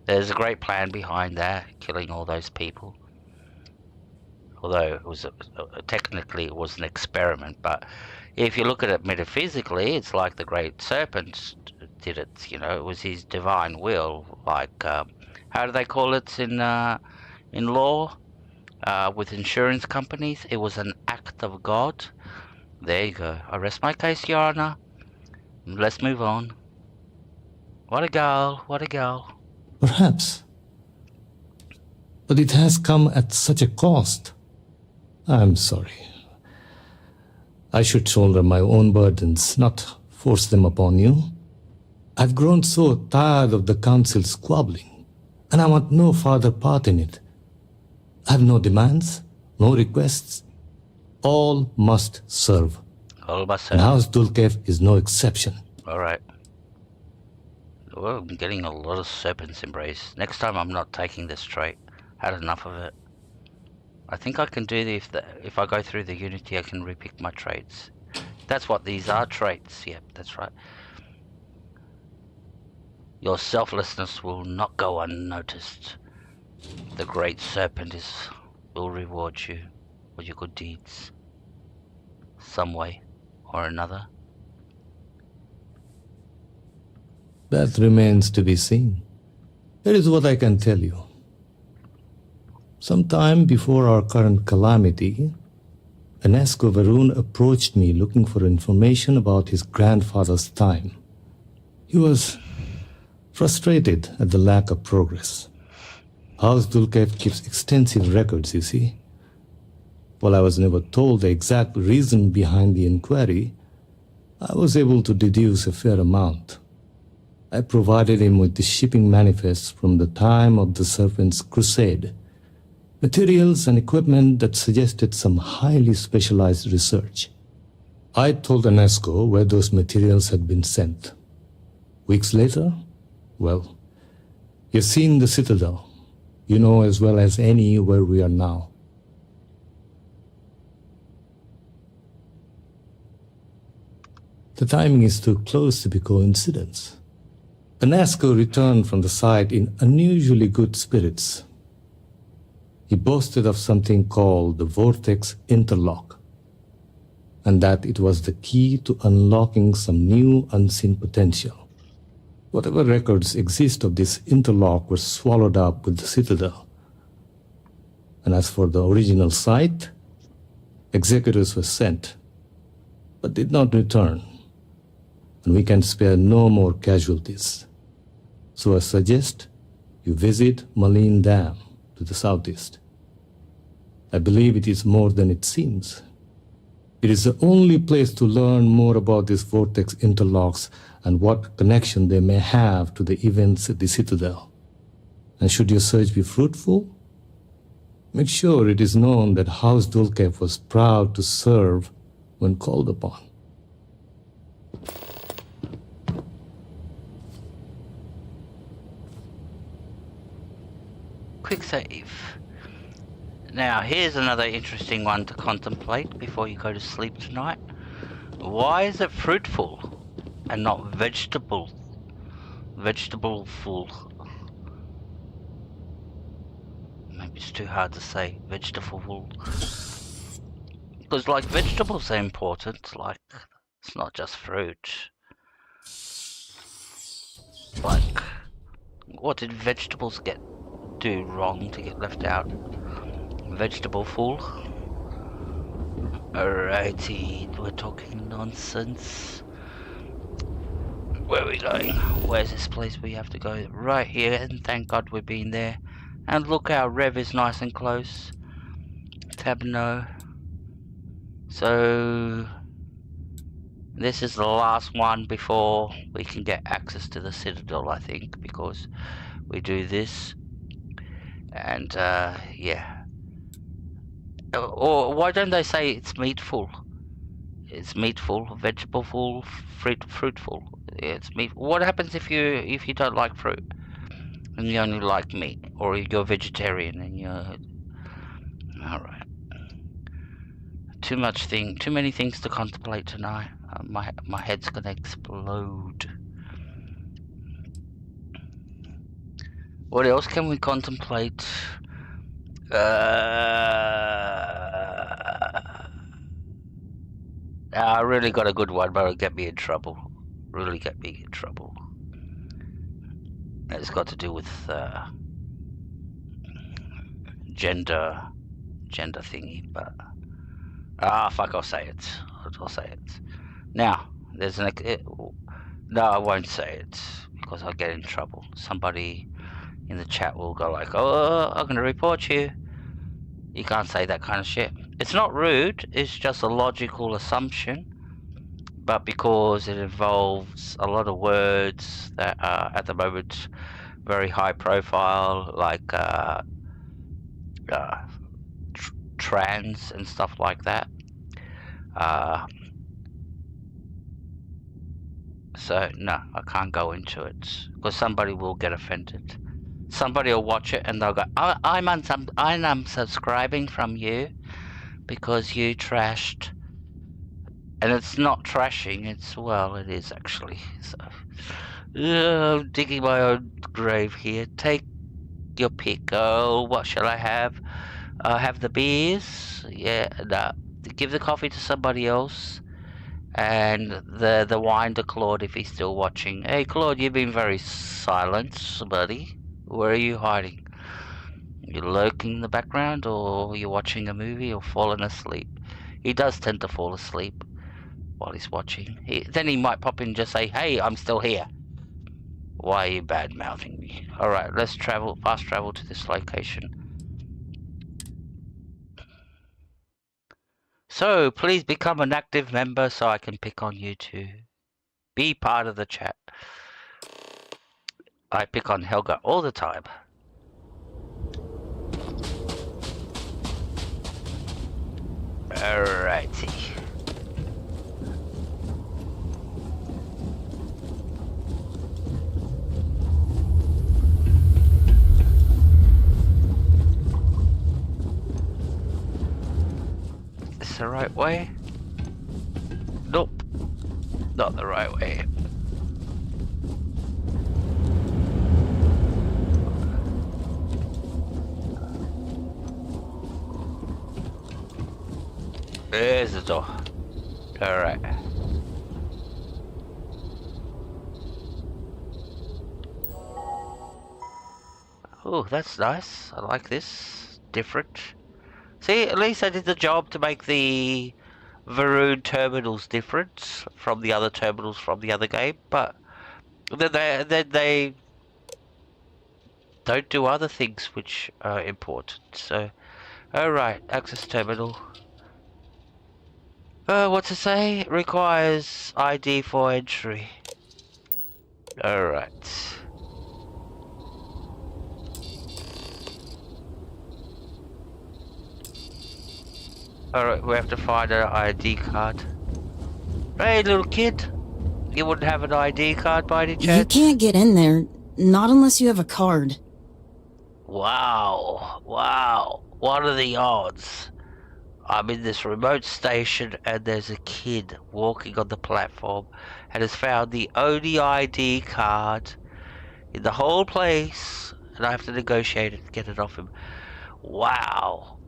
there's a great plan behind that, killing all those people. Although it was technically it was an experiment, but if you look at it metaphysically, it's like the Great Serpent did it. It was his divine will. Like how do they call it in law with insurance companies? It was an act of God. There you go. I rest my case, Your Honor. Let's move on. What a girl! What a girl! Perhaps. But it has come at such a cost. I'm sorry. I should shoulder my own burdens, not force them upon you. I've grown so tired of the council squabbling, and I want no further part in it. I have no demands, no requests. All must serve. All must serve. And House Dulkev is no exception. Alright. Well, I'm getting a lot of serpents embrace. Next time I'm not taking this trait. Had enough of it. I think I can do if I go through the Unity, I can repick my traits. That's what these are, traits. Yep, that's right. Your selflessness will not go unnoticed. The Great Serpent will reward you for your good deeds. Some way or another. That remains to be seen. Here is what I can tell you. Sometime before our current calamity, Enesco Varun approached me looking for information about his grandfather's time. He was frustrated at the lack of progress. House Dulkev keeps extensive records, you see. While I was never told the exact reason behind the inquiry, I was able to deduce a fair amount. I provided him with the shipping manifests from the time of the Serpent's Crusade, materials and equipment that suggested some highly specialized research. I told Enesco where those materials had been sent. Weeks later, well, you've seen the Citadel. You know as well as any where we are now. The timing is too close to be coincidence. Enesco returned from the site in unusually good spirits. He boasted of something called the Vortex Interlock, and that it was the key to unlocking some new unseen potential. Whatever records exist of this interlock were swallowed up with the Citadel. And as for the original site, executors were sent, but did not return, and we can spare no more casualties. So I suggest you visit Malin Dam to the southeast. I believe it is more than it seems. It is the only place to learn more about these vortex interlocks and what connection they may have to the events at the Citadel. And should your search be fruitful, make sure it is known that House Dulkev was proud to serve when called upon. Quick save. Now, here's another interesting one to contemplate before you go to sleep tonight. Why is it fruitful and not vegetable? Vegetable-ful. Maybe it's too hard to say. Vegetable-ful. Because, like, vegetables are important. Like, it's not just fruit. Like, what did vegetables do wrong to get left out? Vegetable-ful. Alrighty, we're talking nonsense. Where are we going? Where's this place we have to go? Right here, and thank God we've been there. And look, our rev is nice and close. Tab no. So this is the last one before we can get access to the Citadel, I think, because we do this. And, yeah. Or why don't they say it's meatful? It's meatful, vegetablefull, fruitful. Yeah, it's meat. What happens if you don't like fruit and you only like meat, or you're vegetarian and you're all right? Too many things to contemplate tonight. My head's gonna explode. What else can we contemplate? I really got a good one, but it'll get me in trouble. Really get me in trouble. It's got to do with gender thingy, but fuck, I'll say it. I'll say it. Now, there's no, I won't say it because I'll get in trouble. Somebody in the chat will go like, "Oh, I'm gonna report you." You can't say that kind of shit. It's not rude, it's just a logical assumption. But because it involves a lot of words that are at the moment very high profile, like trans and stuff like that. So no, I can't go into it because somebody will get offended. Somebody will watch it and they'll go, I'm unsubscribing from you because you trashed. And it's not trashing, well, it is actually. So, I'm digging my own grave here. Take your pick. Oh, what shall I have? Have the beers? Yeah, no. Give the coffee to somebody else. And the wine to Claude if he's still watching. Hey, Claude, you've been very silent, buddy. Where are you hiding? You lurking in the background, or you're watching a movie, or falling asleep? He does tend to fall asleep while he's watching. Then he might pop in and just say, "Hey, I'm still here." Why are you bad-mouthing me? Alright, let's fast travel to this location. So, please become an active member so I can pick on you too. Be part of the chat. I pick on Helga all the time. Alrighty. Is this the right way? Nope. Not the right way. There's the door. Alright. Oh, that's nice. I like this. Different. See, at least I did the job to make the Varun terminals different from the other terminals from the other game, but they don't do other things which are important. So, alright, access terminal. What's it say? Requires ID for entry. Alright. Alright, we have to find an ID card. Hey, little kid. You wouldn't have an ID card by any chance? You can't get in there, not unless you have a card. Wow. Wow. What are the odds? I'm in this remote station and there's a kid walking on the platform and has found the only ID card in the whole place, and I have to negotiate it to get it off him. Wow.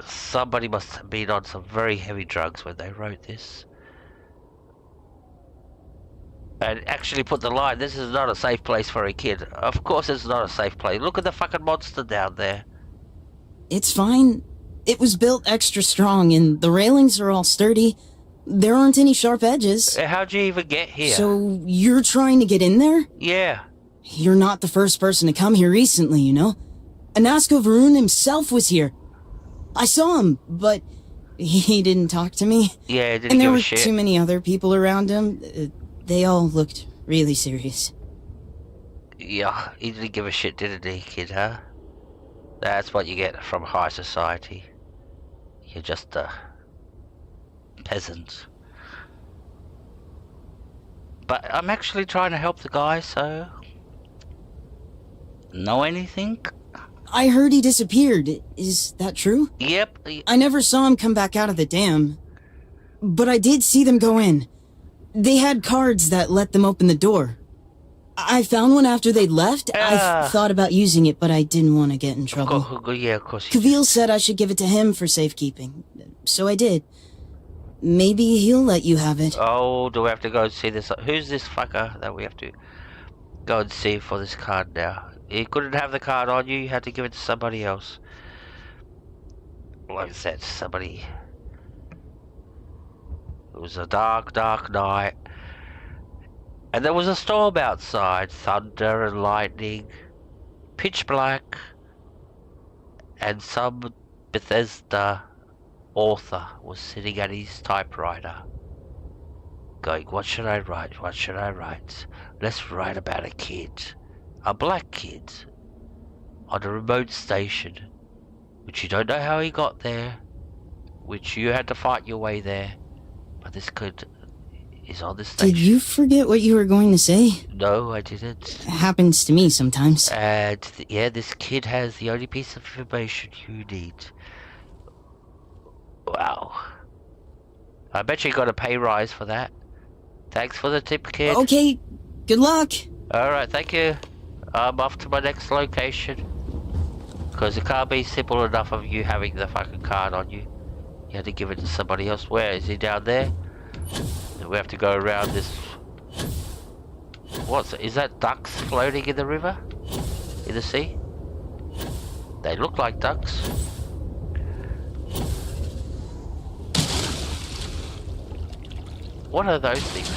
Somebody must have been on some very heavy drugs when they wrote this. And actually put the line, this is not a safe place for a kid. Of course it's not a safe place. Look at the fucking monster down there. It's fine. It was built extra strong, and the railings are all sturdy. There aren't any sharp edges. How'd you even get here? So, you're trying to get in there? Yeah. You're not the first person to come here recently, you know? Anasko Varun himself was here. I saw him, but he didn't talk to me. Yeah, he didn't and there give were a shit. too many other people around him. They all looked really serious. Yeah, he didn't give a shit, didn't he, kid, huh? That's what you get from high society. You're just a peasant. But I'm actually trying to help the guy, so... Know anything? I heard he disappeared. Is that true? Yep. I never saw him come back out of the dam. But I did see them go in. They had cards that let them open the door. I found one after they'd left. I thought about using it, but I didn't want to get in trouble. Yeah, of course. Kavil said I should give it to him for safekeeping. So I did. Maybe he'll let you have it. Oh, do we have to go and see this? Who's this fucker that we have to go and see for this card now? You couldn't have the card on you, you had to give it to somebody else. Like I said, somebody... It was a dark, dark night. And there was a storm outside. Thunder and lightning. Pitch black. And some Bethesda author was sitting at his typewriter. Going, what should I write? What should I write? Let's write about a kid. A black kid. On a remote station. Which you don't know how he got there. Which you had to fight your way there. But this kid is on the station. Did you forget what you were going to say? No, I didn't. It happens to me sometimes. And yeah, this kid has the only piece of information you need. Wow. I bet you got a pay rise for that. Thanks for the tip, kid. Okay, good luck. Alright, thank you. I'm off to my next location. Because it can't be simple enough of you having the fucking card on you. You had to give it to somebody else. Where is he? Down there? We have to go around this. Is that ducks floating in the river? In the sea? They look like ducks. What are those things?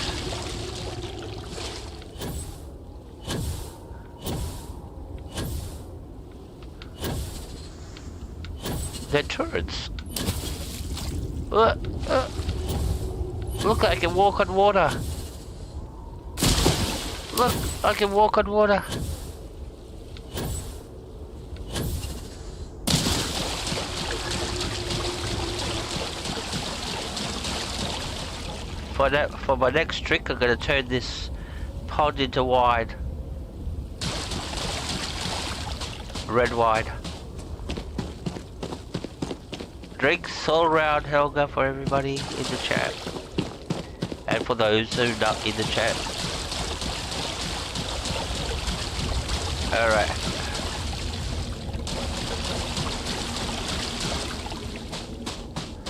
They're turrets. Look, I can walk on water. Look, I can walk on water. For my next trick, I'm gonna turn this pond into wine. Red wine. Drinks all around, Helga, for everybody in the chat. And for those who are not in the chat. Alright.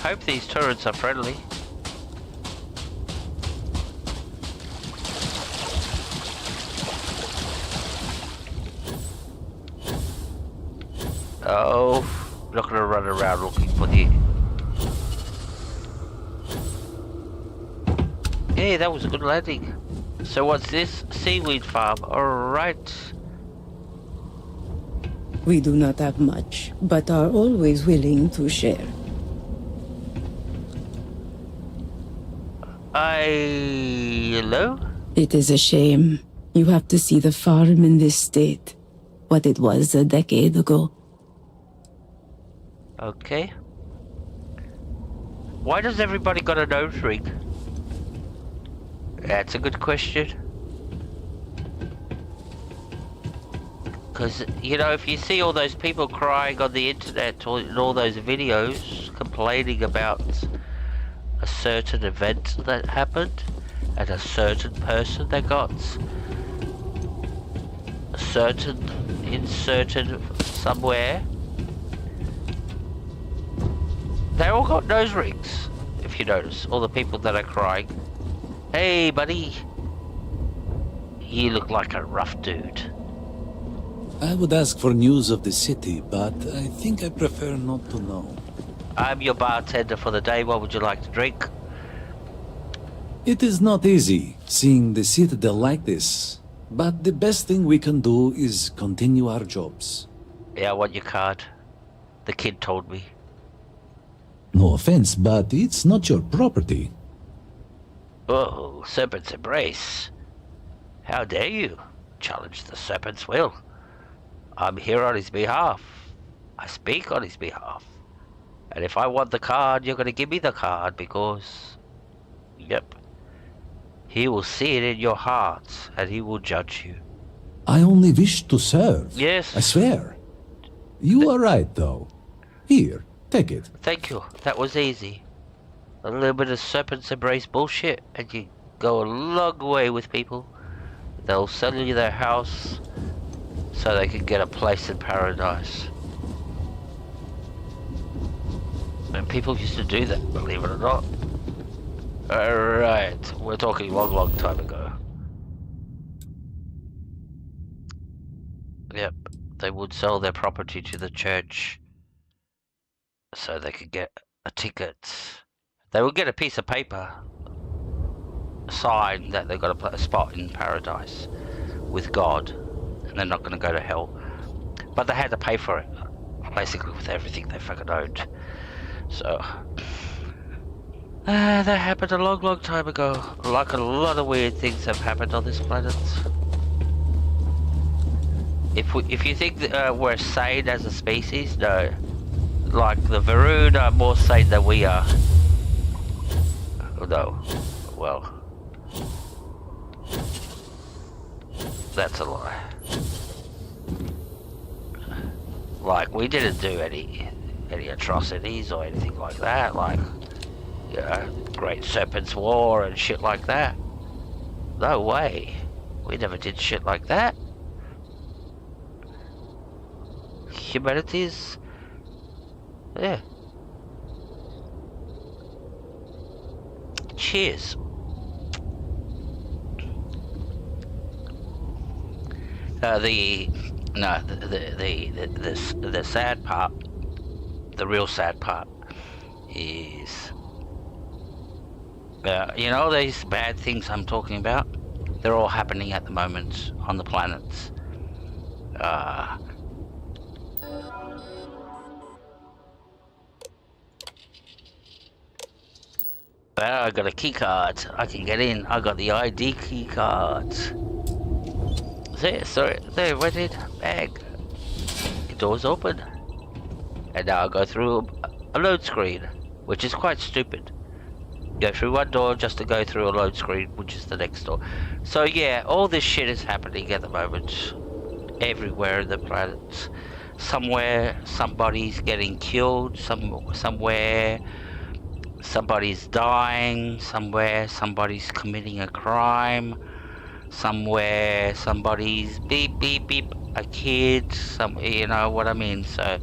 Hope these turrets are friendly. Oh, I'm not gonna run around looking for the... Hey, that was a good landing. So what's this? Seaweed farm. Alright. We do not have much, but are always willing to share. Hello? It is a shame. You have to see the farm in this state. What it was a decade ago. Okay. Why does everybody got a nose ring? That's a good question. Because, you know, if you see all those people crying on the internet or in all those videos complaining about a certain event that happened and a certain person that got a certain inserted somewhere, they all got nose rings, if you notice, all the people that are crying. Hey, buddy. You look like a rough dude. I would ask for news of the city, but I think I prefer not to know. I'm your bartender for the day. What would you like to drink? It is not easy, seeing the citadel like this. But the best thing we can do is continue our jobs. Yeah, I want your card. The kid told me. No offense, but it's not your property. Oh, serpent's embrace. How dare you? challenge the serpent's will. I'm here on his behalf. I speak on his behalf. And if I want the card, you're going to give me the card because, yep, he will see it in your hearts and he will judge you. I only wish to serve. Yes. I swear. You are right, though. Here, take it. Thank you. That was easy. A little bit of serpent's embrace bullshit and you go a long way with people. They'll sell you their house so they can get a place in paradise. And people used to do that, believe it or not. Alright, we're talking long time ago. Yep, they would sell their property to the church so they could get a ticket. They would get a piece of paper, a sign that they've got a spot in paradise with God, and they're not going to go to hell. But they had to pay for it, basically with everything they fucking owned. So, that happened a long time ago. Like a lot of weird things have happened on this planet. If you think that, we're sane as a species, no. Like the Varun are more sane than we are. No. Well, that's a lie. Like, we didn't do any atrocities or anything like that, like, you know, Great Serpent's War and shit like that. No way. We never did shit like that. Humanity's... yeah. Cheers. The sad part, the real sad part is, you know, these bad things I'm talking about, they're all happening at the moment on the planets. Well, I got a key card. I can get in. I got the ID key card. There, sorry, there, went in. Bag. The door's open. And now I go through a load screen, which is quite stupid. Go through one door just to go through a load screen, which is the next door. So yeah, all this shit is happening at the moment. Everywhere in the planet. Somewhere, somebody's getting killed. Somewhere, somebody's dying. Somewhere, somebody's committing a crime. Somewhere, somebody's beep beep beep a kid. You know what I mean. So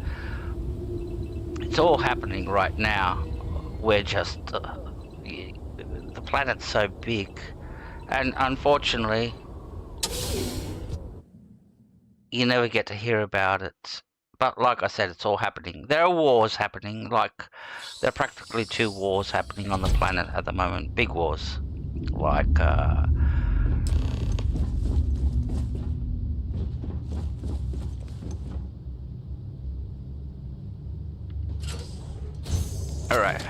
it's all happening right now. We're just the planet's so big, and unfortunately, you never get to hear about it. But like I said, it's all happening. There are wars happening. Like, there are practically 2 wars happening on the planet at the moment. Big wars. Like, alright.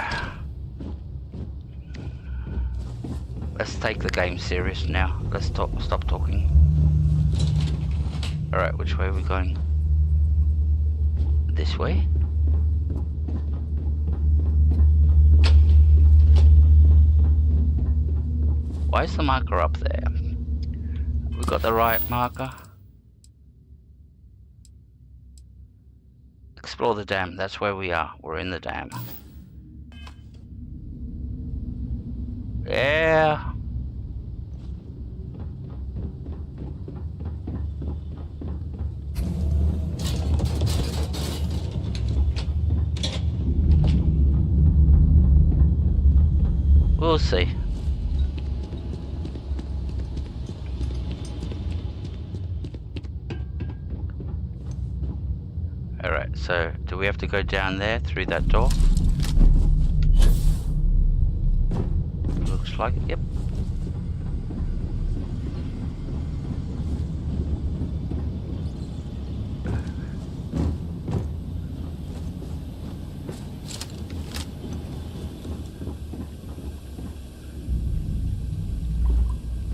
Let's take the game serious now. Let's stop talking. Alright, which way are we going? This way? Why is the marker up there? We got the right marker. Explore the dam. That's where we are. We're in the dam. Yeah. We'll see. Alright, so do we have to go down there through that door? Looks like it, yep.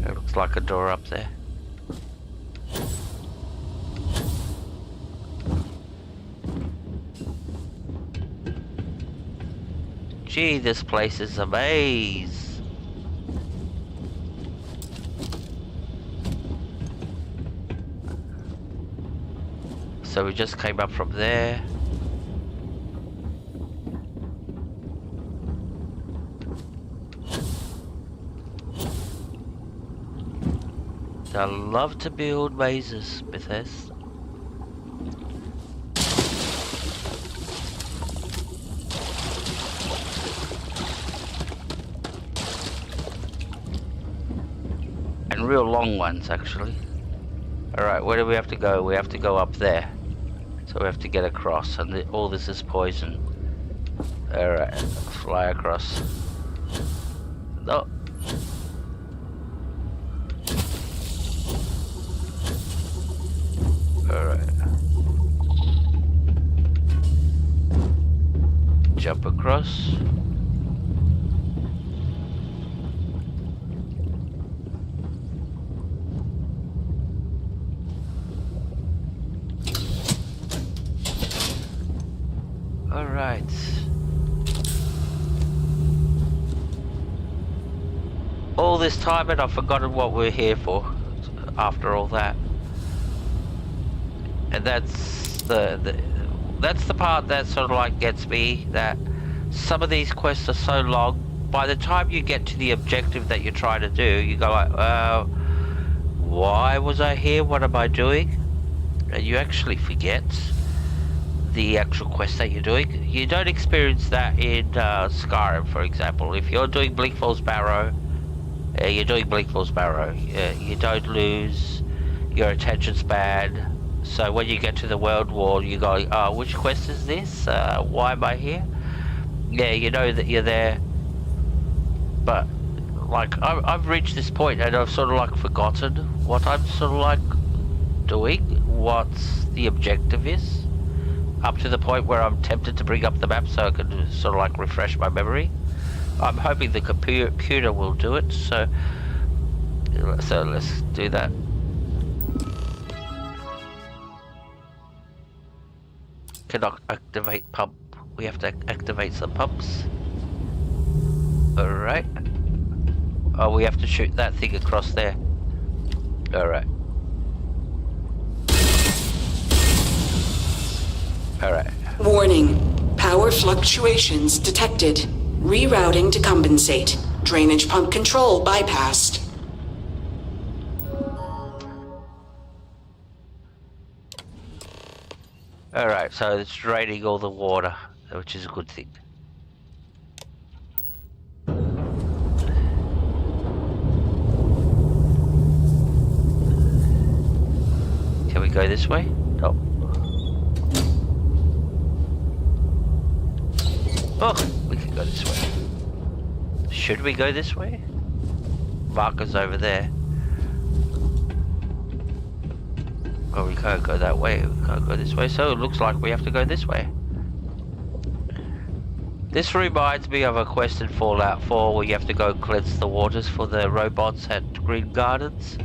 It looks like a door up there. Gee, this place is a maze. So we just came up from there. I love to build mazes, Bethesda. And real long ones, actually. Alright, where do we have to go? We have to go up there. So we have to get across, and all this is poison. Alright, fly across. No. Alright. Jump across. Alright. All this time and I've forgotten what we're here for after all that. And that's the part that sort of like gets me, that some of these quests are so long, by the time you get to the objective that you're trying to do, you go like, why was I here? What am I doing? And you actually forget the actual quest that you're doing. You don't experience that in Skyrim, for example. If you're doing Bleak Falls Barrow, you're doing Bleak Falls Barrow. You don't lose your attention span. So when you get to the world war, you go, which quest is this? Why am I here? Yeah, you know that you're there. But, like, I've reached this point and I've sort of like forgotten what I'm sort of like doing, what the objective is. Up to the point where I'm tempted to bring up the map so I can sort of like refresh my memory. I'm hoping the computer will do it, so let's do that. Cannot activate pump. We have to activate some pumps. Alright. Oh, we have to shoot that thing across there. Alright. Alright. Warning. Power fluctuations detected. Rerouting to compensate. Drainage pump control bypassed. Alright, so it's draining all the water, which is a good thing. Can we go this way? No. Oh, we can go this way. Should we go this way? Marker's over there. Oh, we can't go that way. We can't go this way. So it looks like we have to go this way. This reminds me of a quest in Fallout 4 where you have to go cleanse the waters for the robots at Green Gardens.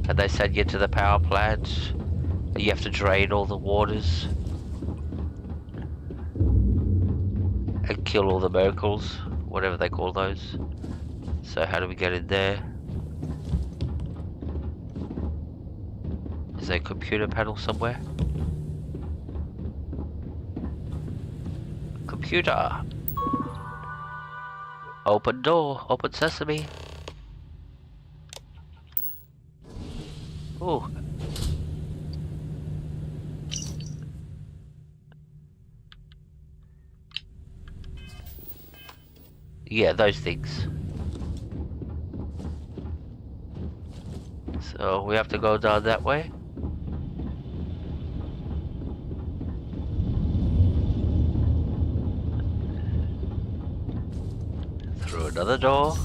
And they send you to the power plant. And you have to drain all the waters. And kill all the miracles. Whatever they call those. So how do we get in there? Is there a computer panel somewhere? Computer! Open door, open sesame. Ooh. Yeah, those things. So we have to go down that way. Through another door.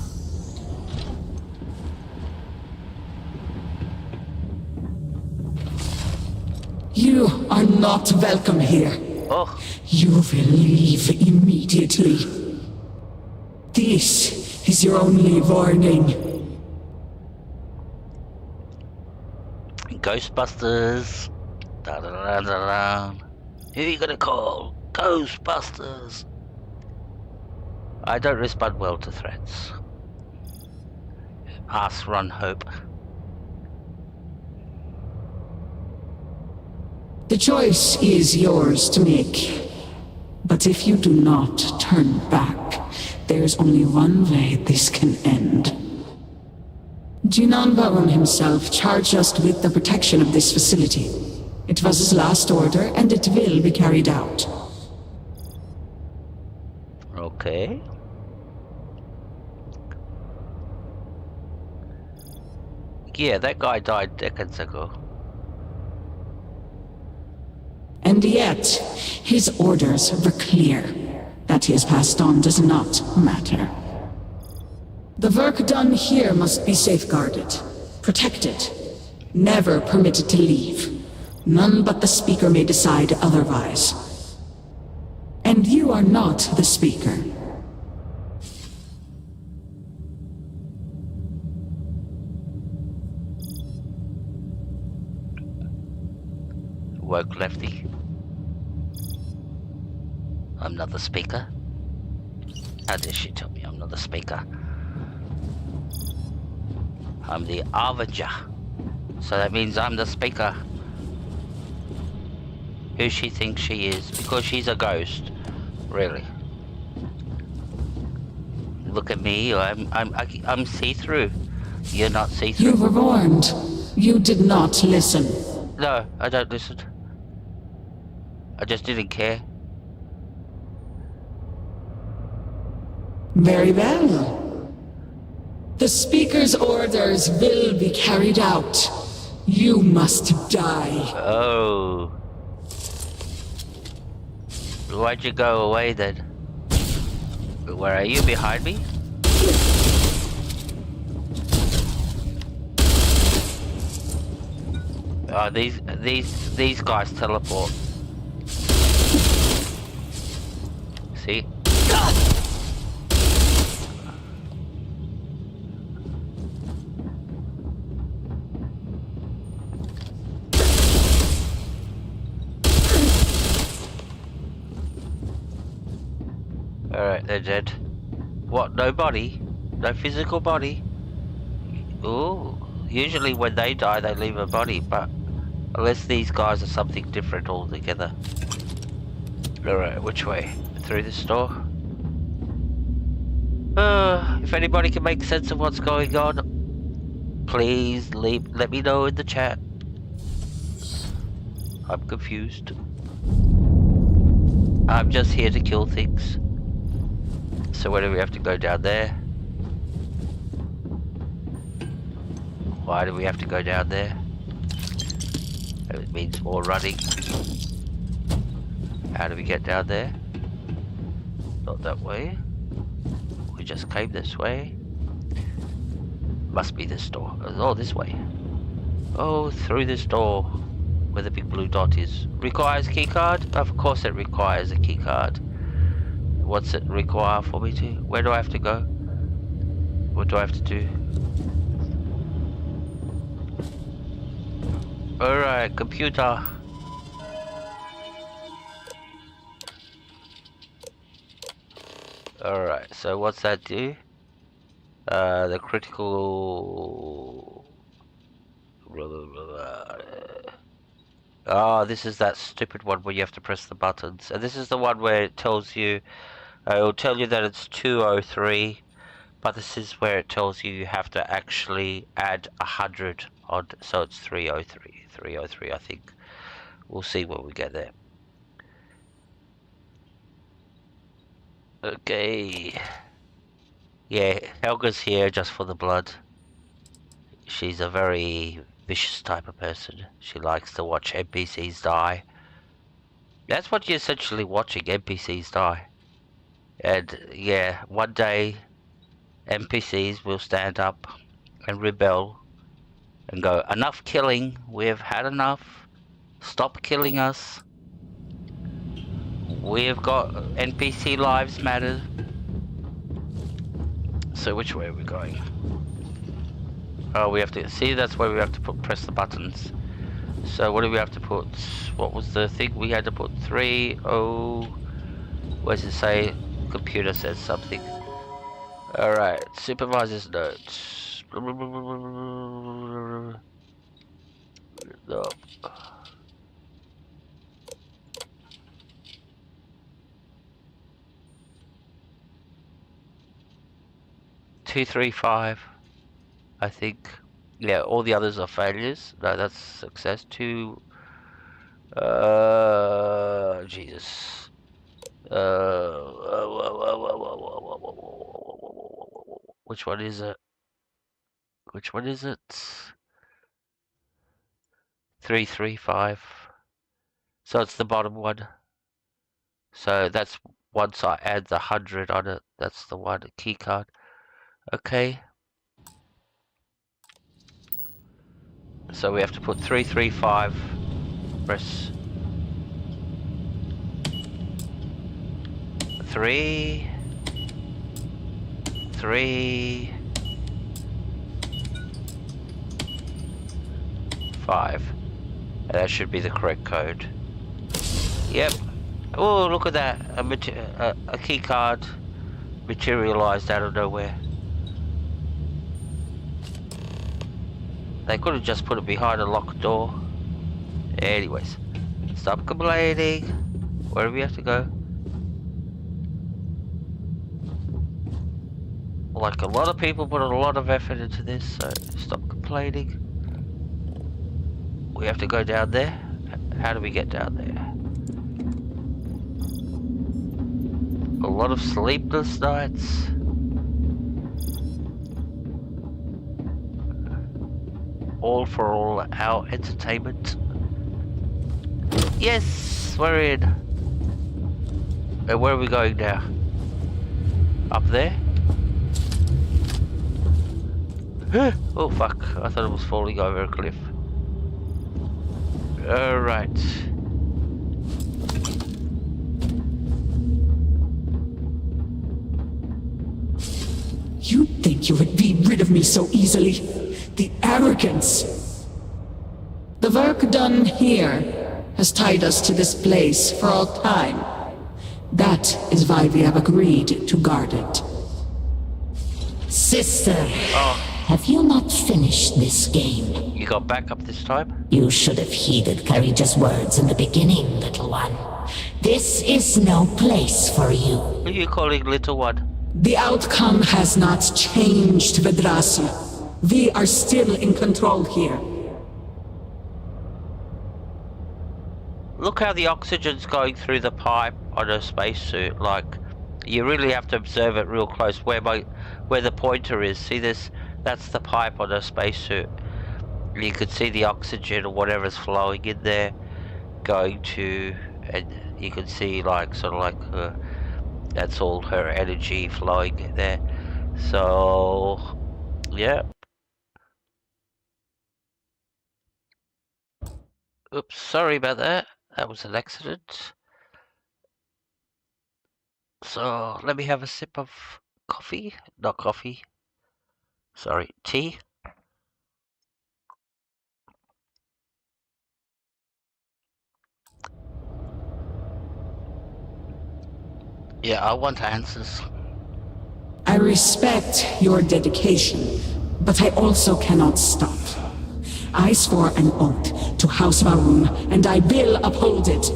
You are not welcome here. Oh. You will leave immediately. This is your only warning. Ghostbusters. Da da da da da. Who are you gonna call? Ghostbusters. I don't respond well to threats. Ask Ron Hope. The choice is yours to make. But if you do not turn back, there's only one way this can end. Jinan Varun himself charged us with the protection of this facility. It was his last order, and it will be carried out. Okay. Yeah, that guy died decades ago. And yet, his orders were clear. That he has passed on does not matter. The work done here must be safeguarded, protected, never permitted to leave. None but the Speaker may decide otherwise. And you are not the Speaker. Woke lefty. I'm not the Speaker. How dare she tell me I'm not the Speaker? I'm the Avenger. So that means I'm the Speaker. Who she thinks she is, because she's a ghost. Really. Look at me, I'm see-through. You're not see-through. You were warned. You did not listen. No, I don't listen. I just didn't care. Very well. The Speaker's orders will be carried out. You must die. Oh. Why'd you go away then? Where are you? Behind me? Oh, these guys teleport. See? Alright, they're dead. What, no body? No physical body? Ooh, usually when they die they leave a body, but unless these guys are something different altogether. Alright, which way? Through this door? If anybody can make sense of what's going on, please let me know in the chat. I'm confused. I'm just here to kill things. So where do we have to go? Down there? Why do we have to go down there? It means more running. How do we get down there? Not that way. We just came this way. Must be this door. Oh, this way. Oh, through this door. Where the big blue dot is. Requires a key card? Of course it requires a key card. What's it require for me to? Where do I have to go? What do I have to do? Alright, computer. Alright, so what's that do? The critical... Oh, this is that stupid one where you have to press the buttons. And this is the one where it tells you... it will tell you that it's 203, but this is where it tells you have to actually add 100 on, so it's 303. 303, I think. We'll see when we get there. Okay. Yeah, Helga's here just for the blood. She's a very vicious type of person. She likes to watch NPCs die. That's what you're essentially watching, NPCs die. And yeah, one day NPCs will stand up and rebel and go, enough killing, we've had enough, stop killing us, we've got NPC lives matter. So which way are we going? Oh, we have to, see, that's where we have to press the buttons. So what do we have to put? What was the thing? We had to put 30, where does it say? computer says something. Alright, supervisor's notes. No. 235, I think. Yeah, all the others are failures. No, that's success. Jesus. Which one is it? Which one is it? 335. So it's the bottom one. So that's once I add the 100 on it, that's the one, key card. Okay. So we have to put 335. Press 3, 3, 5. And that should be the correct code. Yep. Oh, look at that. A key card materialized out of nowhere. They could have just put it behind a locked door. Anyways, stop complaining. Where do we have to go? Like, a lot of people put a lot of effort into this, so stop complaining. We have to go down there. How do we get down there? A lot of sleepless nights. All for all our entertainment. Yes, we're in. And where are we going now? Up there? Oh fuck, I thought it was falling over a cliff. Alright. You think you would be rid of me so easily? The arrogance! The work done here has tied us to this place for all time. That is why we have agreed to guard it. Sister, have you not finished this game? You got back up this time? You should have heeded courageous words in the beginning, little one. This is no place for you. Who are you calling little one? The outcome has not changed, Vedrasia. We are still in control here. Look how the oxygen's going through the pipe on her spacesuit. Like, you really have to observe it real close. Where the pointer is. See this? That's the pipe on her spacesuit. You could see the oxygen or whatever's flowing in there going to, and you can see like sort of like that's all her energy flowing there. So yeah. Oops, sorry about that. That was an accident. So let me have a sip of coffee. Not coffee. Sorry, tea. Yeah, I want answers. I respect your dedication, but I also cannot stop. I swore an oath to House Varun, and I will uphold it.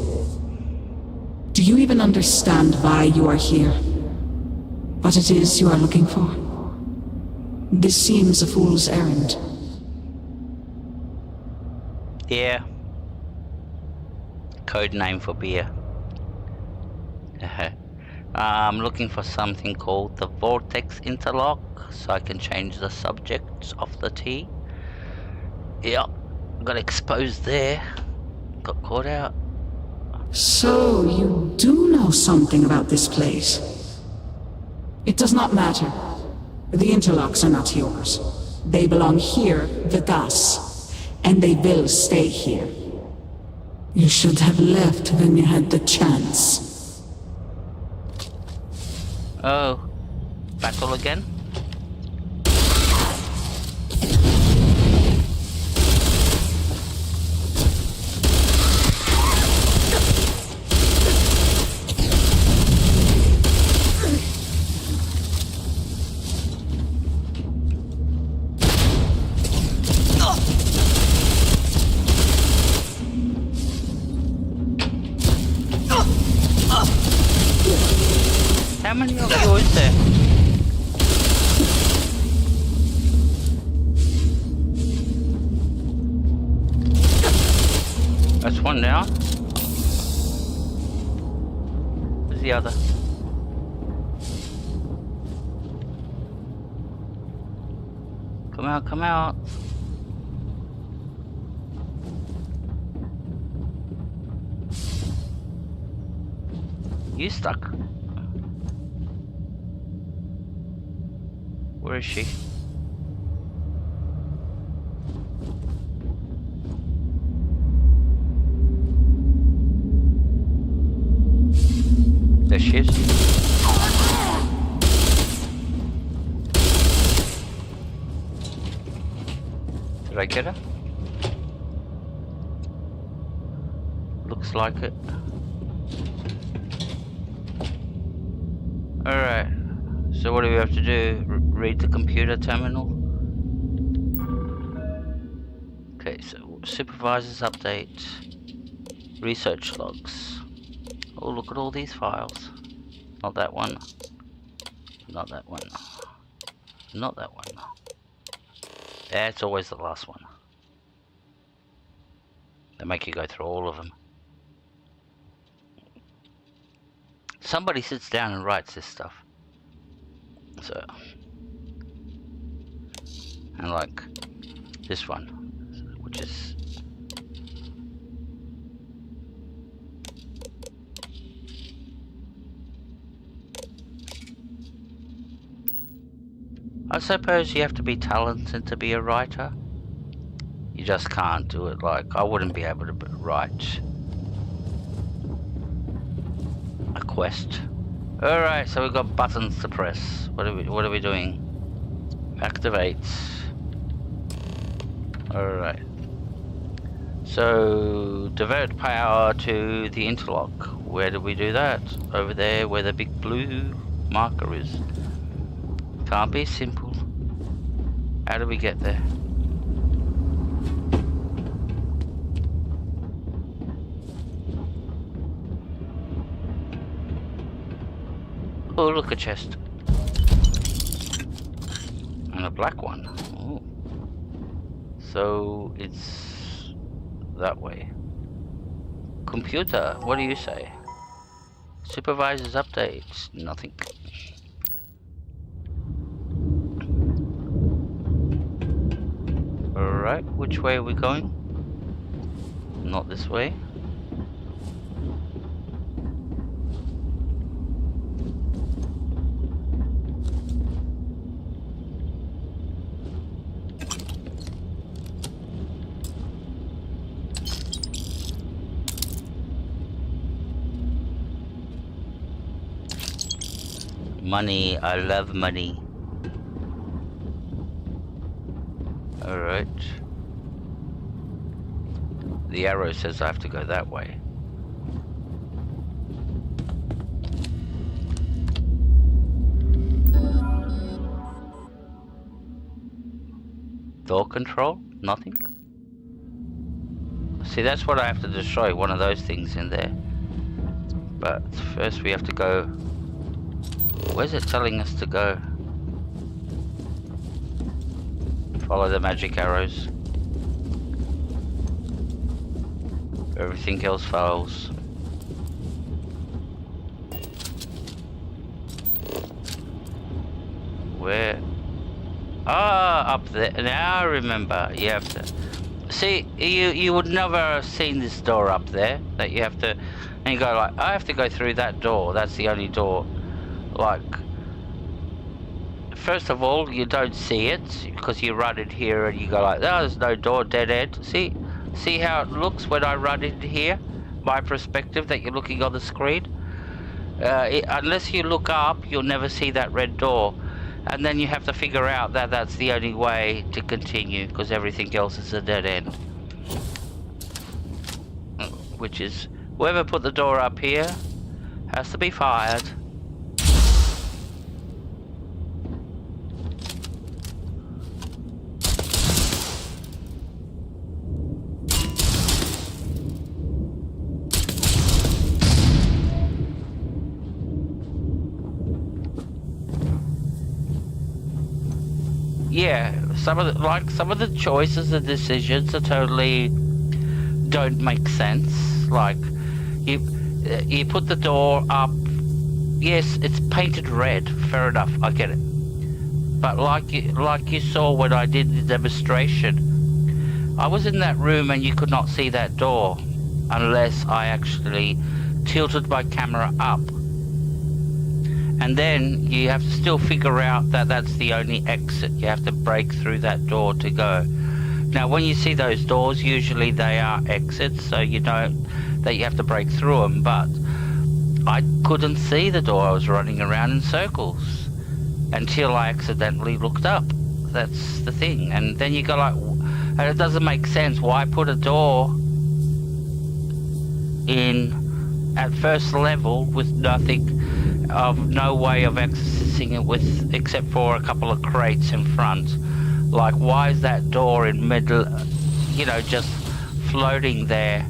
Do you even understand why you are here? What it is you are looking for? This seems a fool's errand. Yeah. Code name for beer. I'm looking for something called the Vortex Interlock, so I can change the subject of the tea. Yep, got exposed there. Got caught out. So, you do know something about this place. It does not matter. The interlocks are not yours. They belong here with us, and they will stay here. You should have left when you had the chance. Oh, battle again? one down. Where's the other? Come out, come out. You stuck. Where is she? There she is. Did I get her? Looks like it. Alright. So what do we have to do? Read the computer terminal? Okay, so supervisor's update. Research logs. Oh, look at all these files. Not that one. Not that one. Not that one. Yeah, it's always the last one. They make you go through all of them. Somebody sits down and writes this stuff. So, and like this one, which is I suppose you have to be talented to be a writer. You just can't do it. Like, I wouldn't be able to write a quest. Alright, so we've got buttons to press. What are we doing? Activate. Alright. So divert power to the interlock. Where do we do that? Over there where the big blue marker is. Can't be simple. How do we get there? Oh, look, a chest. And a black one. Oh. So it's that way. Computer, what do you say? Supervisor's update. Nothing. Alright, which way are we going? Not this way. Money, I love money. Alright. The arrow says I have to go that way. Door control? Nothing? See, that's what I have to destroy, one of those things in there. But first we have to go... Where's it telling us to go? Follow the magic arrows. Everything else fails. Where? Ah, up there. Now I remember. You have to... See, you would never have seen this door up there. That you have to... And you go like, I have to go through that door. That's the only door. Like... First of all, you don't see it because you run in here and you go like, oh, there's no door, dead end. See how it looks when I run in here? My perspective that you're looking on the screen. Unless you look up, you'll never see that red door. And then you have to figure out that that's the only way to continue because everything else is a dead end. Which is, whoever put the door up here has to be fired. Yeah, some of the choices and decisions are totally don't make sense. Like, you put the door up. Yes, it's painted red. Fair enough, I get it. But like you saw when I did the demonstration, I was in that room and you could not see that door unless I actually tilted my camera up. And then you have to still figure out that that's the only exit. You have to break through that door to go. Now, when you see those doors, usually they are exits, so you know that you have to break through them, but I couldn't see the door. I was running around in circles until I accidentally looked up. That's the thing. And then you go like, and it doesn't make sense. Why put a door in at first level with nothing, of no way of accessing it with, except for a couple of crates in front? Like, why is that door in middle, you know, just floating there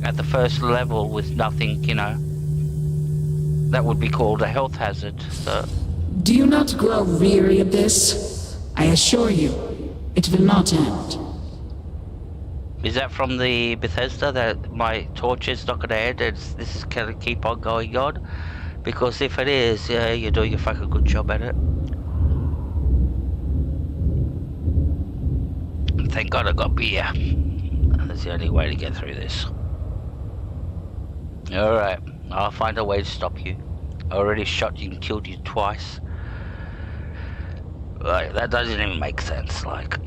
at the first level with nothing, you know? That would be called a health hazard, so... Do you not grow weary of this? I assure you, it will not end. Is that from the Bethesda, that my torch is not gonna end and this is gonna keep on going on? Because if it is, yeah, you're doing a fucking good job at it. Thank God I got beer. That's the only way to get through this. Alright, I'll find a way to stop you. I already shot you and killed you twice. Like, that doesn't even make sense. Like,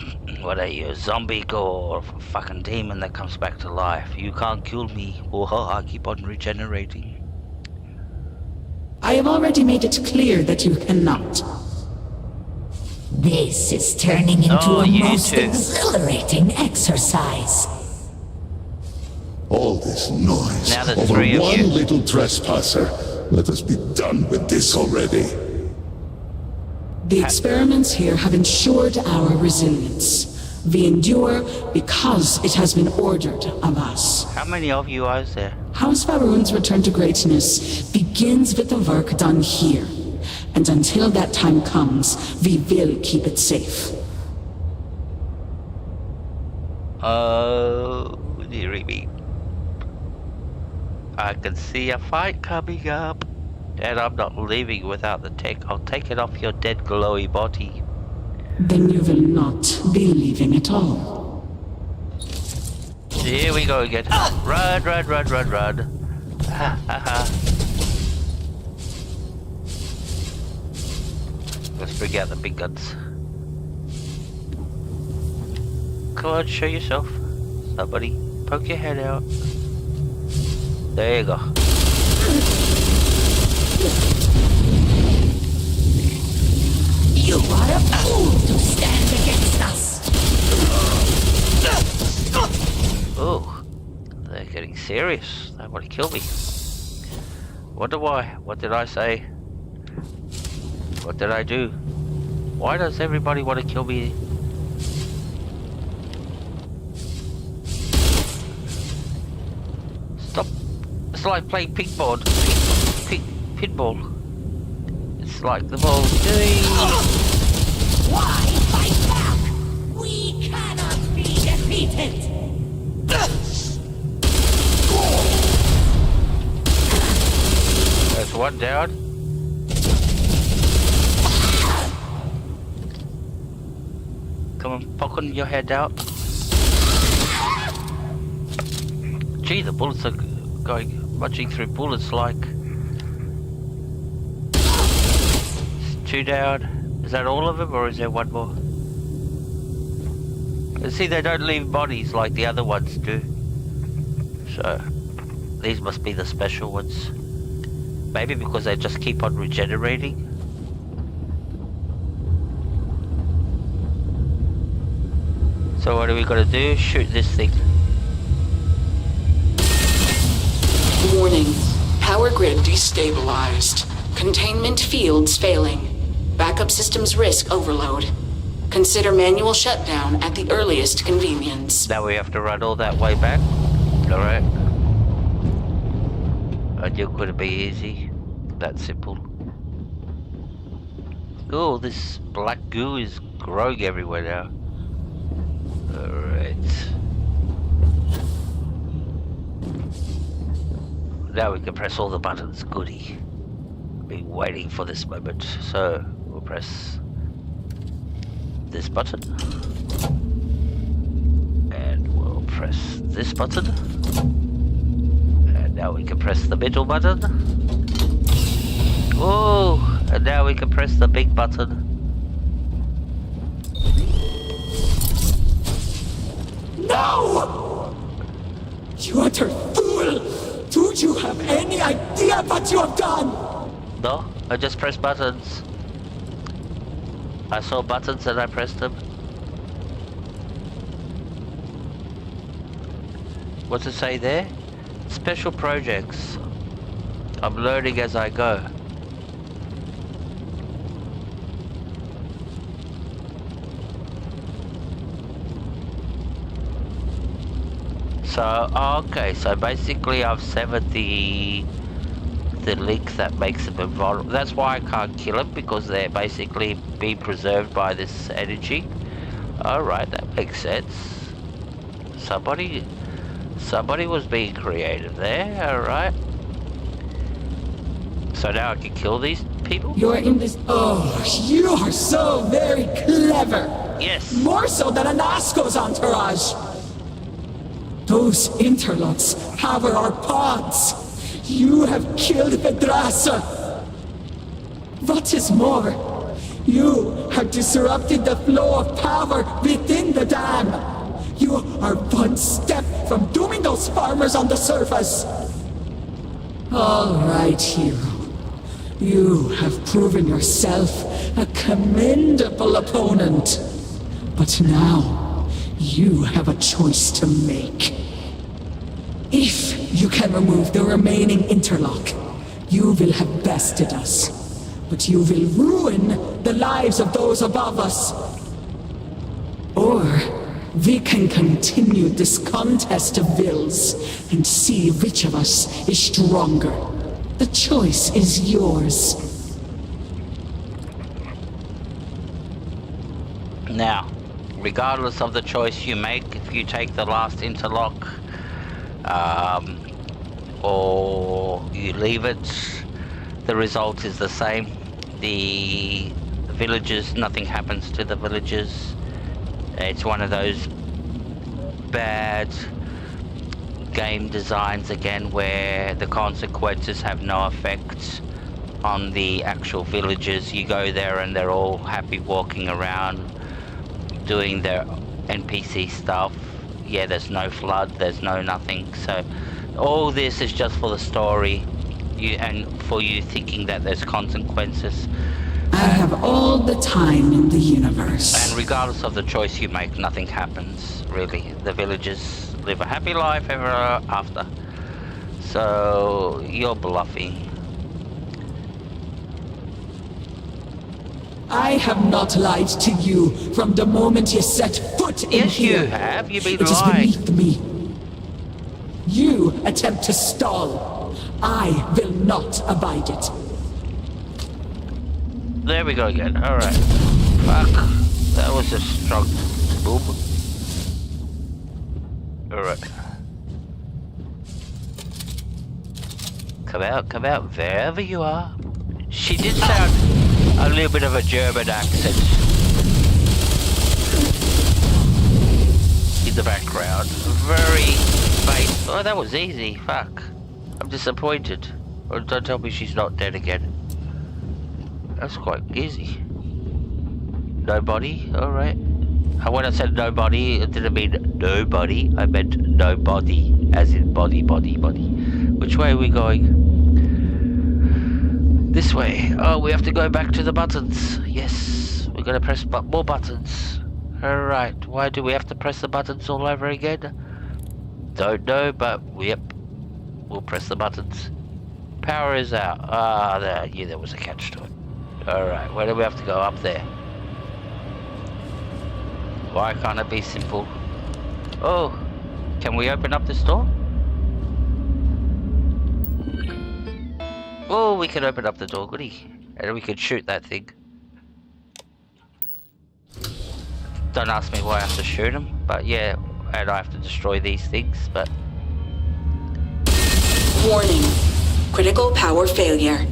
what are you, a zombie or a fucking demon that comes back to life? You can't kill me. Oh, I keep on regenerating. I have already made it clear that you cannot. This is turning into a most exhilarating exercise. All this noise now the over three of one you. little trespasser. Let us be done with this already. The experiments here have ensured our resilience. We endure because it has been ordered of us. How many of you are there? House Baroon's return to greatness begins with the work done here. And until that time comes, we will keep it safe. Oh, dearie me. I can see a fight coming up. And I'm not leaving without the tech. I'll take it off your dead glowy body. Then you will not be leaving at all. Here we go again. Run, run, run, run, run. Ha ha ha. Let's bring out the big guns. Come on, show yourself. Somebody, poke your head out. There you go. You are a fool to stand against us. Oh, they're getting serious. They want to kill me. Wonder why? What did I say? What did I do? Why does everybody want to kill me? Stop. It's like playing pinball. Pinball. It's like the ball's doing. Why fight back? We cannot be defeated. There's one down. Come on, poking your head out. Gee, the bullets are going, munching through bullets like... Two down. Is that all of them, or is there one more? See, they don't leave bodies like the other ones do. So, these must be the special ones. Maybe because they just keep on regenerating. So what are we gonna do? Shoot this thing. Warning. Power grid destabilized. Containment fields failing. Backup systems risk overload. Consider manual shutdown at the earliest convenience. Now we have to run all that way back? Alright. I knew it couldn't be easy. That simple. Oh, this black goo is growing everywhere now. Alright. now we can press all the buttons. Goody. Been waiting for this moment. So we'll press this button. And we'll press this button. And now we can press the middle button. Oh, and now we can press the big button. No! You utter fool! Do you have any idea what you have done? No, I just pressed buttons. I saw buttons and I pressed them. What's it say there? Special projects. I'm learning as I go. So, okay, so basically I've severed the link that makes them invulnerable. That's why I can't kill them, because they're basically being preserved by this energy. Alright, that makes sense. Somebody was being creative there, alright. So now I can kill these people? You're in this... Oh, you are so very clever! Yes! More so than Anasco's entourage! Those interlocks power our pods! You have killed Bethesda! What is more, you have disrupted the flow of power within the dam! You are one step from dooming those farmers on the surface! All right, hero. You have proven yourself a commendable opponent. But now, you have a choice to make. If you can remove the remaining interlock, you will have bested us. But you will ruin the lives of those above us. Or we can continue this contest of wills and see which of us is stronger. The choice is yours. Now, regardless of the choice you make, if you take the last interlock, or you leave it, the result is the same. The villagers, nothing happens to the villagers. It's one of those bad game designs again where the consequences have no effect on the actual villagers. You go there and they're all happy walking around doing their NPC stuff. Yeah, there's no flood, there's no nothing. So all this is just for the story, and for you thinking that there's consequences. I have all the time in the universe. And regardless of the choice you make, nothing happens, really. The villagers live a happy life ever after. So you're bluffing. I have not lied to you from the moment you set foot in here. Yes, you have. You've been It lying. is beneath me. You attempt to stall. I will not abide it. There we go again. Alright. Fuck. That was a strong boom. Alright. Come out, wherever you are. She did sound a little bit of a German accent in the background. Very faint. Oh, that was easy. Fuck. I'm disappointed. Oh, don't tell me she's not dead again. That's quite easy. Nobody? Alright. And when I said nobody, it didn't mean nobody. I meant nobody. As in body. Which way are we going? This way. Oh, we have to go back to the buttons. Yes. We're gonna press more buttons. Alright. Why do we have to press the buttons all over again? Don't know, but yep. We'll press the buttons. Power is out. Ah, there was a catch to it. Alright, where do we have to go? Up there. Why can't it be simple? Oh, can we open up this door? Oh, we can open up the door, goody. And we can shoot that thing. Don't ask me why I have to shoot him, but yeah, and I have to destroy these things, but... Warning. Critical power failure.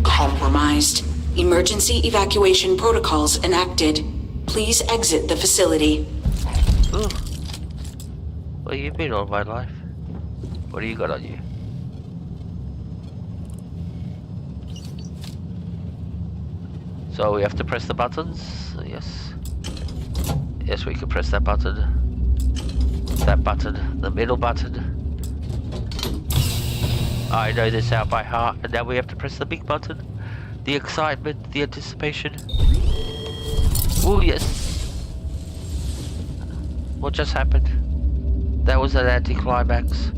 Compromised. Emergency evacuation protocols enacted. Please exit the facility. Ooh. Well, you've been all my life. What do you got on you? So we have to press the buttons? Yes. Yes, we can press that button. That button. The middle button. I know this out by heart, and now we have to press the big button. The excitement, the anticipation. Oh yes. What just happened? That was an anticlimax.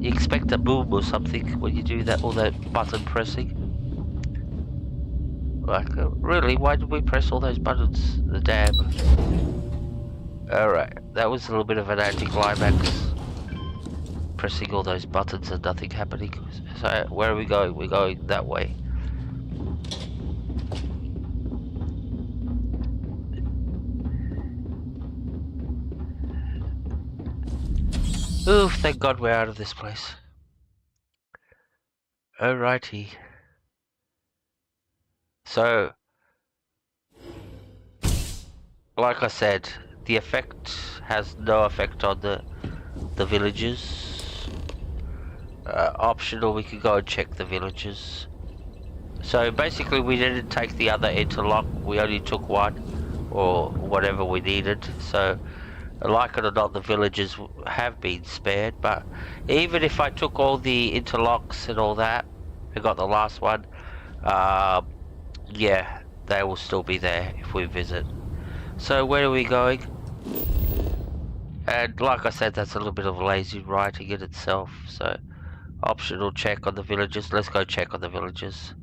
You expect a boom or something when you do that, all that button pressing. Like, really, why did we press all those buttons? The damn. Alright, that was a little bit of an anticlimax. Pressing all those buttons and nothing happening. So, where are we going? We're going that way. Oof, thank God we're out of this place. Alrighty. So, like I said, the effect has no effect on the villages. Optional, we could go and check the villages. So basically we didn't take the other interlock, we only took one, or whatever we needed. So, like it or not, the villages have been spared, but even if I took all the interlocks and all that, I got the last one, yeah, they will still be there if we visit. So where are we going? And like I said, that's a little bit of lazy writing in itself, so optional check on the villages. Let's go check on the villages.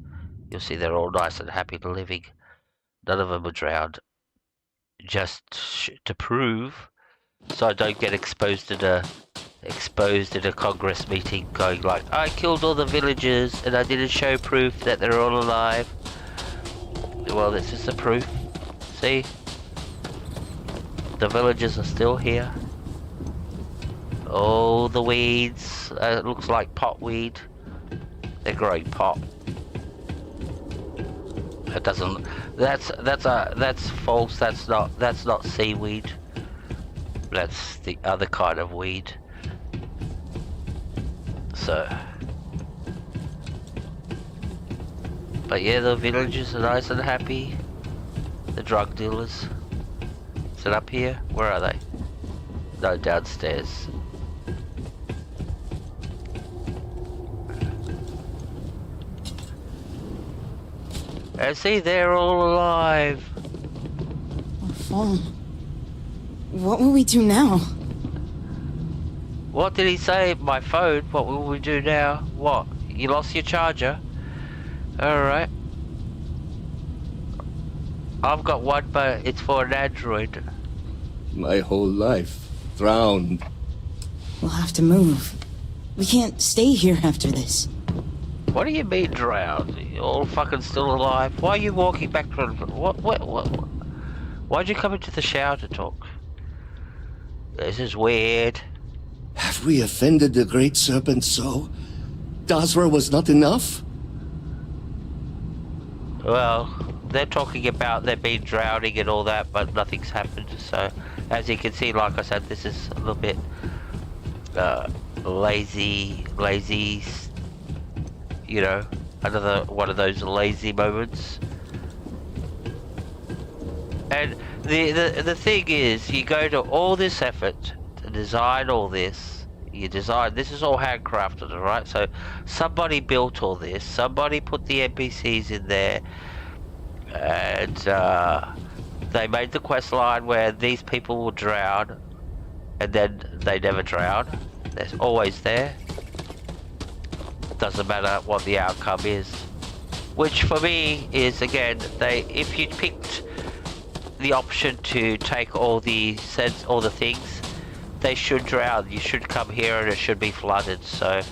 You'll see they're all nice and happy and living. None of them are drowned. Just to prove, so I don't get exposed in a Congress meeting going like, I killed all the villagers and I didn't show proof that they're all alive. Well, this is the proof. See? The villagers are still here. Oh, the weeds. It looks like potweed. They're growing pot. It doesn't. That's false. That's not seaweed. That's the other kind of weed. So. But yeah, the villagers are nice and happy. The drug dealers. Is it up here? Where are they? No, downstairs. And see, they're all alive. Our phone. What will we do now? What did he say? My phone? What will we do now? What? You lost your charger? Alright. I've got one, but it's for an Android. My whole life. Drowned. We'll have to move. We can't stay here after this. What do you mean drowned? You're all fucking still alive? Why are you walking back from... What? Why'd you come into the shower to talk? This is weird. Have we offended the Great Serpent so? Dazra was not enough? Well, they're talking about there being drowning and all that, but nothing's happened. So, as you can see, like I said, this is a little bit lazy, you know, another one of those lazy moments. And the thing is, you go to all this effort to design all this. This is all handcrafted, alright? So somebody built all this, somebody put the NPCs in there, and they made the quest line where these people will drown, and then they never drown. They're always there. Doesn't matter what the outcome is. Which for me is, again, if you picked the option to take all the things, they should drown. You should come here and it should be flooded. So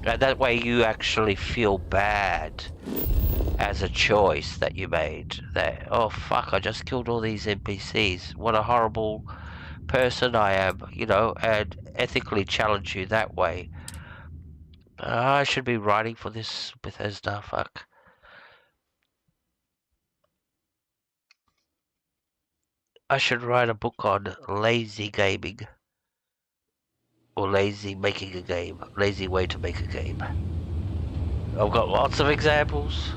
that way you actually feel bad as a choice that you made. That, oh fuck, I just killed all these NPCs. What a horrible person I am, you know, and ethically challenge you that way. I should be writing for this Bethesda, fuck. I should write a book on lazy gaming. Or lazy making a game. Lazy way to make a game. I've got lots of examples.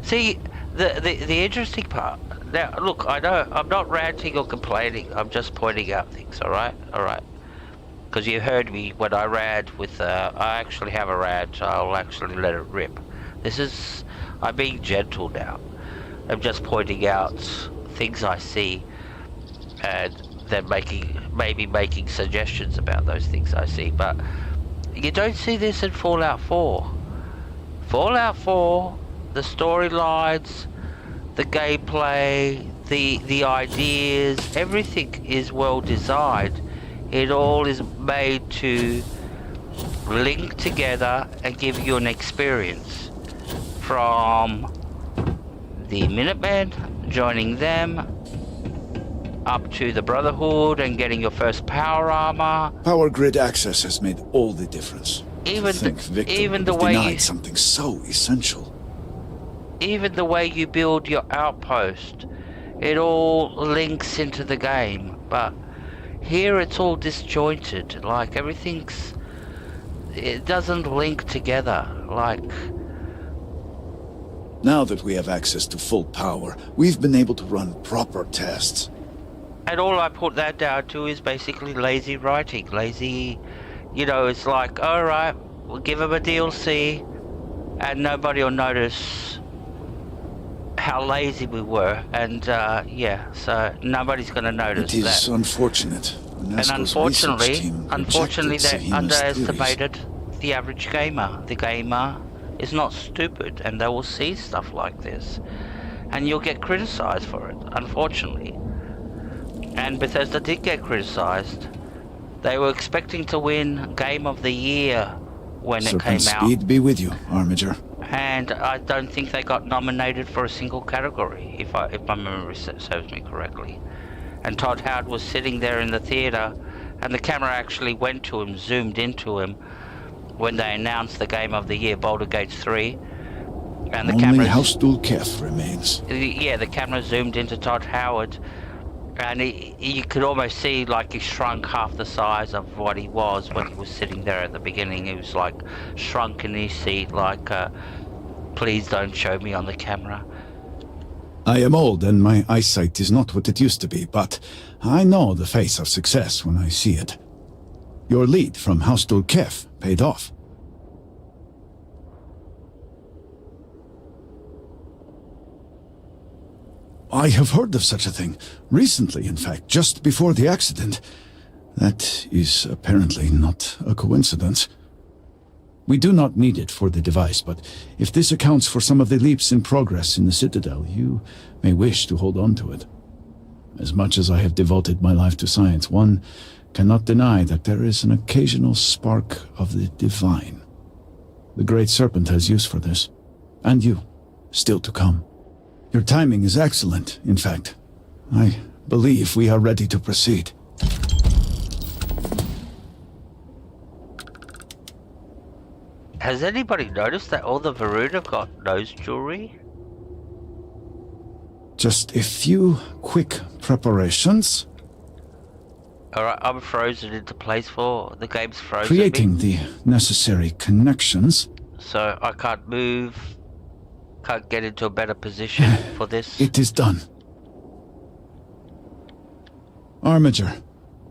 See, the interesting part... Now, look, I know I'm not ranting or complaining. I'm just pointing out things, alright? Alright. Because you heard me when I rant with... I actually have a rant. I'll actually let it rip. This is... I'm being gentle now. I'm just pointing out things I see. And then maybe making suggestions about those things I see. But you don't see this in Fallout 4. Fallout 4, the storylines, the gameplay, the ideas, everything is well designed. It all is made to link together and give you an experience. From the Minutemen, joining them, up to the Brotherhood and getting your first power armor. Power grid access has made all the difference. Even the way denied something so essential. Even the way you build your outpost, it all links into the game. But here it's all disjointed. Like it doesn't link together. Like, now that we have access to full power, we've been able to run proper tests. And all I put that down to is basically lazy writing. Lazy, you know, it's like, alright, we'll give them a DLC and nobody will notice how lazy we were. And yeah, so nobody's going to notice that. It is unfortunate. And unfortunately they underestimated the average gamer. The gamer is not stupid and they will see stuff like this. And you'll get criticized for it, unfortunately. And Bethesda did get criticized. They were expecting to win Game of the Year when it came out. Speed be with you, Armiger. And I don't think they got nominated for a single category, if my memory serves me correctly. And Todd Howard was sitting there in the theater, and the camera actually went to him, zoomed into him, when they announced the Game of the Year, Baldur's Gate 3. And the Only Haustul Kef remains. Yeah, the camera zoomed into Todd Howard. And you could almost see like he shrunk half the size of what he was when he was sitting there at the beginning. He was like shrunk in his seat, like, please don't show me on the camera. I am old and my eyesight is not what it used to be, but I know the face of success when I see it. Your lead from Haustul Kef paid off. I have heard of such a thing. Recently, in fact, just before the accident. That is apparently not a coincidence. We do not need it for the device, but if this accounts for some of the leaps in progress in the Citadel, you may wish to hold on to it. As much as I have devoted my life to science, one cannot deny that there is an occasional spark of the divine. The Great Serpent has use for this. And you, still to come. Your timing is excellent, in fact. I believe we are ready to proceed. Has anybody noticed that all the Varun have got nose jewelry? Just a few quick preparations. Alright, I'm frozen into place for the game's frozen. Creating the necessary connections. So I can't move. Can't get into a better position for this. It is done. Armiger,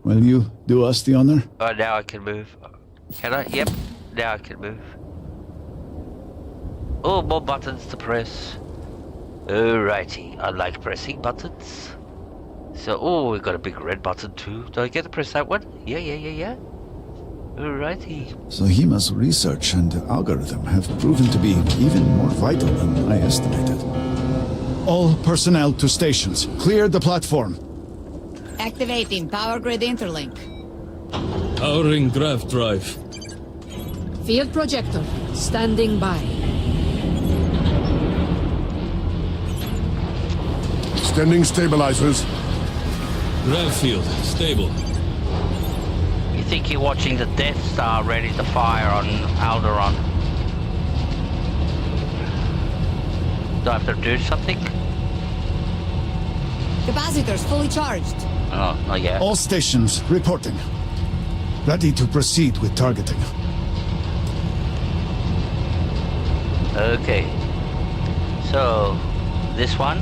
will you do us the honor? Oh, now I can move. Can I? Yep, now I can move. Oh, more buttons to press. Alrighty, I like pressing buttons. So, oh, we've got a big red button too. Do I get to press that one? Yeah. Alrighty. Zohima's research and algorithm have proven to be even more vital than I estimated. All personnel to stations. Clear the platform. Activating power grid interlink. Powering grav drive. Field projector, standing by. Extending stabilizers. Gravfield, stable. You think you're watching the Death Star ready to fire on Alderaan? Do I have to do something? Capacitors fully charged. Oh, not yet. All stations reporting. Ready to proceed with targeting. Okay. So, this one.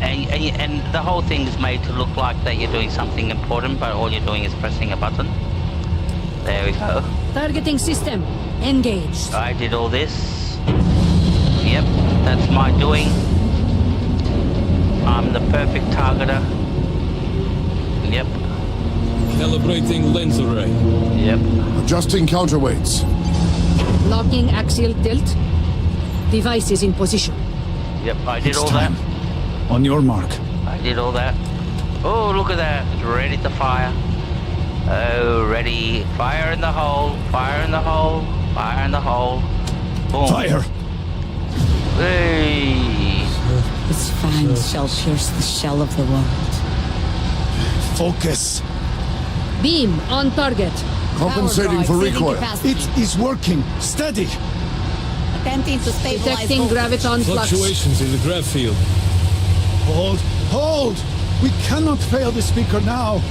And the whole thing is made to look like that you're doing something important, but all you're doing is pressing a button. There we go. Targeting system engaged. I did all this. Yep, that's my doing. I'm the perfect targeter. Yep. Calibrating lens array. Yep. Adjusting counterweights. Locking axial tilt. Device is in position. Yep, I did all that. On your mark. I did all that. Oh, look at that. It's ready to fire. Oh, ready. Fire in the hole. Fire in the hole. Fire in the hole. Boom. Fire! Hey. His fangs shall pierce the shell of the world. Focus. Beam on target. Compensating for recoil. It is working. Steady. Attempting to stabilize Detecting voltage. graviton flux. Fluctuations in the grav field. Hold. Hold! We cannot fail the speaker now.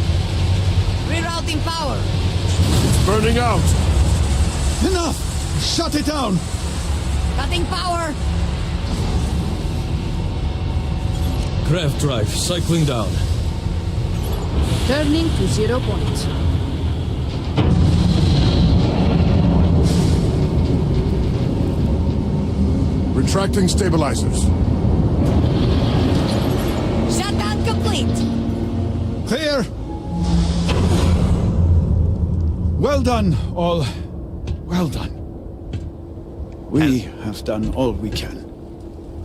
Rerouting power. Burning out. Enough! Shut it down! Cutting power. Grav drive cycling down. Turning to 0 point. Retracting stabilizers. Shutdown complete. Clear! Well done, all. Well done. We have done all we can.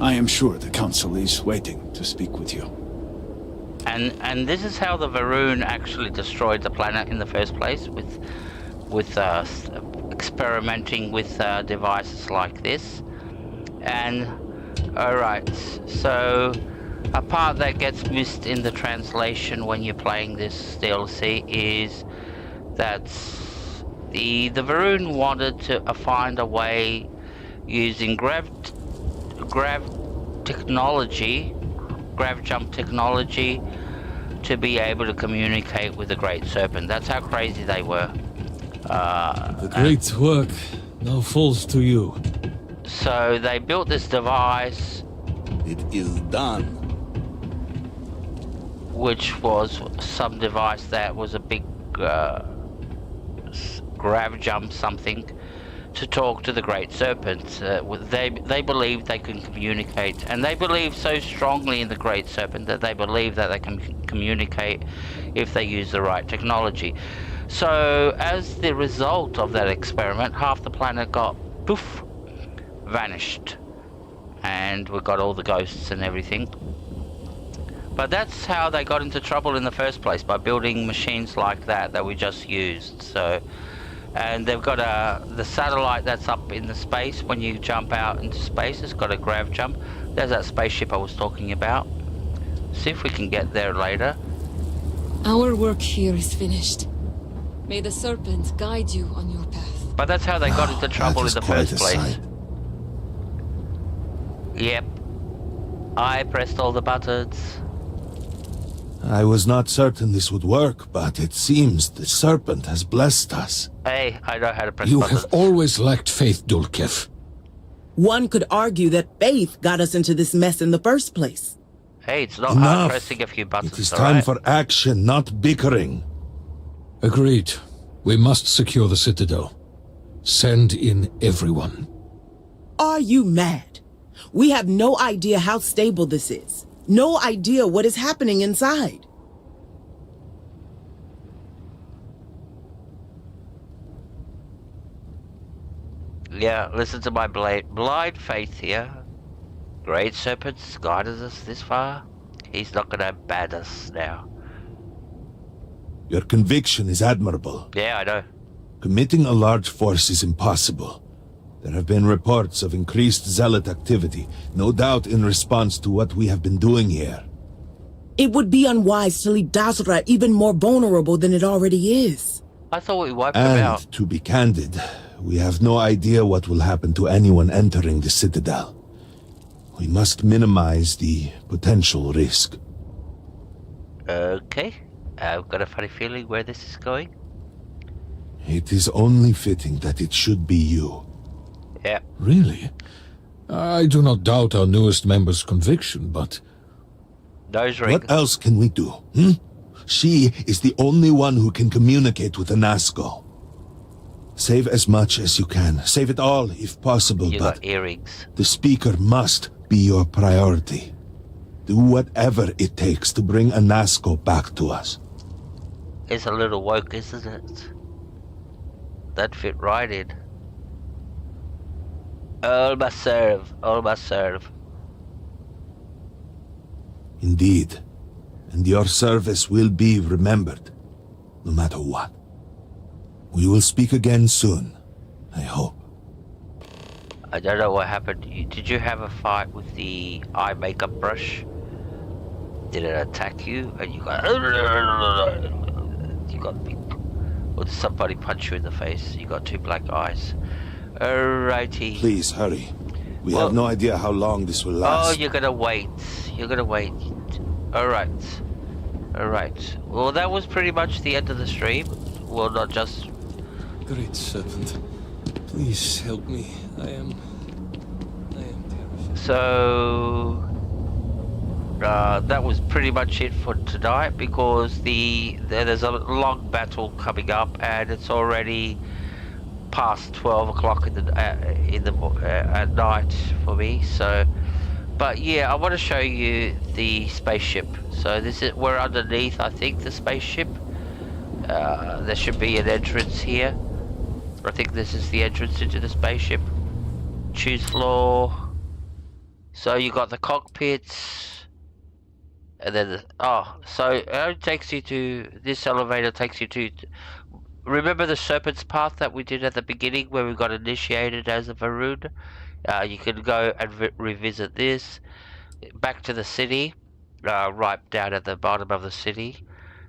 I am sure the Council is waiting to speak with you. And this is how the Varun actually destroyed the planet in the first place, with experimenting with devices like this. And alright, so a part that gets missed in the translation when you're playing this DLC is that the Varun wanted to find a way using grav technology, grav jump technology, to be able to communicate with the Great Serpent. That's how crazy they were. The great work now falls to you. So they built this device. It is done. Which was some device that was a big grav jump something to talk to the Great Serpent. They believe they can communicate, and they believe so strongly in the Great Serpent that they believe that they can communicate if they use the right technology. So as the result of that experiment, half the planet got poof, vanished, and we got all the ghosts and everything. But that's how they got into trouble in the first place, by building machines like that we just used. So, and they've got the satellite that's up in the space. When you jump out into space, it's got a grav jump. There's that spaceship I was talking about. See if we can get there later. Our work here is finished. May the Serpent guide you on your path. But that's how they got into trouble in the first place. Yep. I pressed all the buttons. I was not certain this would work, but it seems the Serpent has blessed us. Hey, I know how to press You buttons. have always lacked faith, Dulkev. One could argue that faith got us into this mess in the first place. Hey, it's not Enough. hard pressing a few buttons. It is time for action, not bickering. Agreed. We must secure the Citadel. Send in everyone. Are you mad? We have no idea how stable this is. No idea what is happening inside. Yeah, listen to my blind faith here. Great Serpent's guided us this far. He's not gonna bad us now. Your conviction is admirable. Yeah, I know. Committing a large force is impossible. There have been reports of increased zealot activity, no doubt in response to what we have been doing here. It would be unwise to leave Dazra even more vulnerable than it already is. I thought we wiped them out. And to be candid, we have no idea what will happen to anyone entering the Citadel. We must minimize the potential risk. Okay. I've got a funny feeling where this is going. It is only fitting that it should be you. Yeah. Really? I do not doubt our newest member's conviction, but... Nose ring. What else can we do? She is the only one who can communicate with the Nazgul. Save as much as you can. Save it all, if possible, You but got earrings. the speaker must be your priority. Do whatever it takes to bring a Nazgul back to us. It's a little woke, isn't it? That fit right in. All must serve. All must serve. Indeed. And your service will be remembered, no matter what. We will speak again soon, I hope. I don't know what happened. Did you have a fight with the eye makeup brush? Did it attack you and you got... You got big... Or did somebody punch you in the face? You got two black eyes. Alrighty. Please, hurry. We have no idea how long this will Oh, last. you're gonna wait. You're gonna wait. Alright. Alright. Well, that was pretty much the end of the stream. Well, not just... Great Serpent, please help me. I am terrified. So... that was pretty much it for tonight, because there's a long battle coming up and it's already past 12 o'clock at night for me. So, but yeah, I want to show you the spaceship. So we're underneath, I think, the spaceship. There should be an entrance here. I think this is the entrance into the spaceship. Choose floor. So you got the cockpits. And then, so it takes you to, this elevator takes you to, remember the Serpent's Path that we did at the beginning where we got initiated as a Varun? You can go and revisit this, back to the city, right down at the bottom of the city.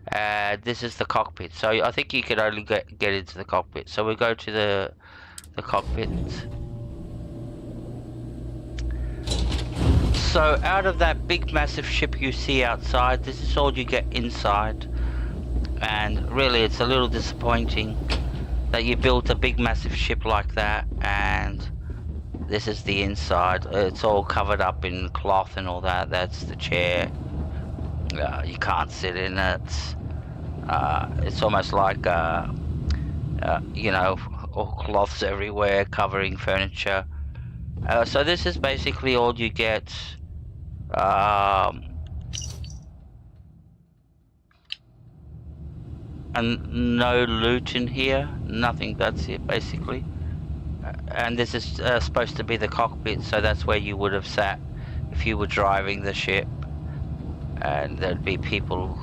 And this is the cockpit, so I think you can only get into the cockpit. So we go to the cockpit. So out of that big massive ship you see outside, this is all you get inside. And really it's a little disappointing that you built a big massive ship like that and this is the inside. It's all covered up in cloth and all that. That's the chair. You can't sit in it. It's almost like you know, all cloths everywhere covering furniture. So this is basically all you get. And no loot in here, nothing. That's it basically. And this is supposed to be the cockpit, so that's where you would have sat if you were driving the ship. And there'd be people,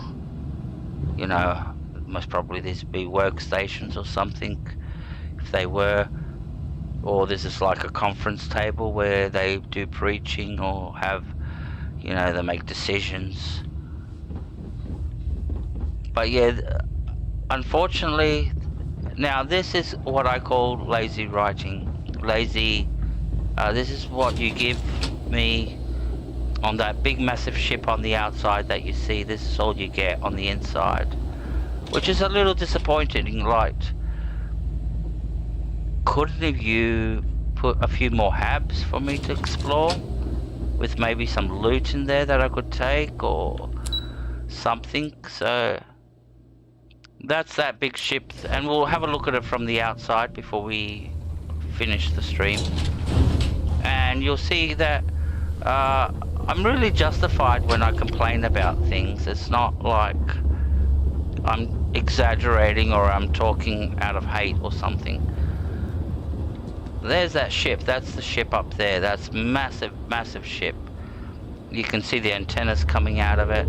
you know, most probably these would be workstations or something if they were. Or this is like a conference table where they do preaching or have, you know, they make decisions. But yeah, unfortunately, now this is what I call lazy writing. Lazy, this is what you give me on that big massive ship on the outside that you see. This is all you get on the inside, which is a little disappointing. Like, couldn't you put a few more habs for me to explore with maybe some loot in there that I could take or something? So that's that big ship, and we'll have a look at it from the outside before we finish the stream. And you'll see that I'm really justified when I complain about things. It's not like I'm exaggerating or I'm talking out of hate or something. There's that ship. That's the ship up there. That's massive, massive ship. You can see the antennas coming out of it.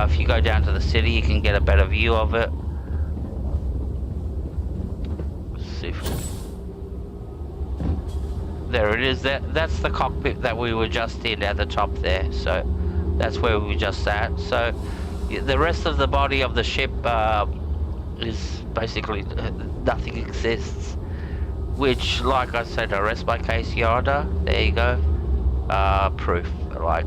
If you go down to the city, you can get a better view of it. Let's see if... There it is. That's the cockpit that we were just in at the top there. So That's where we were just at. So the rest of the body of the ship is basically nothing exists. Which, like I said, I rest my case, Yoda. There you go. Proof. Like,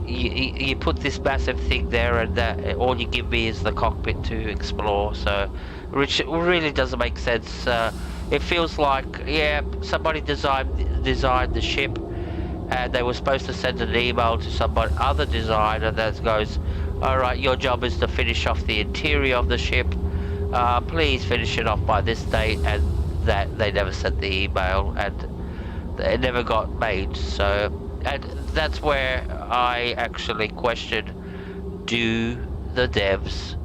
you put this massive thing there, and that all you give me is the cockpit to explore. So, which really doesn't make sense. It feels like, yeah, somebody designed the ship, and they were supposed to send an email to some other designer that goes, all right, your job is to finish off the interior of the ship. Please finish it off by this date, and that they never sent the email, and it never got made. So, and that's where I actually questioned, do the devs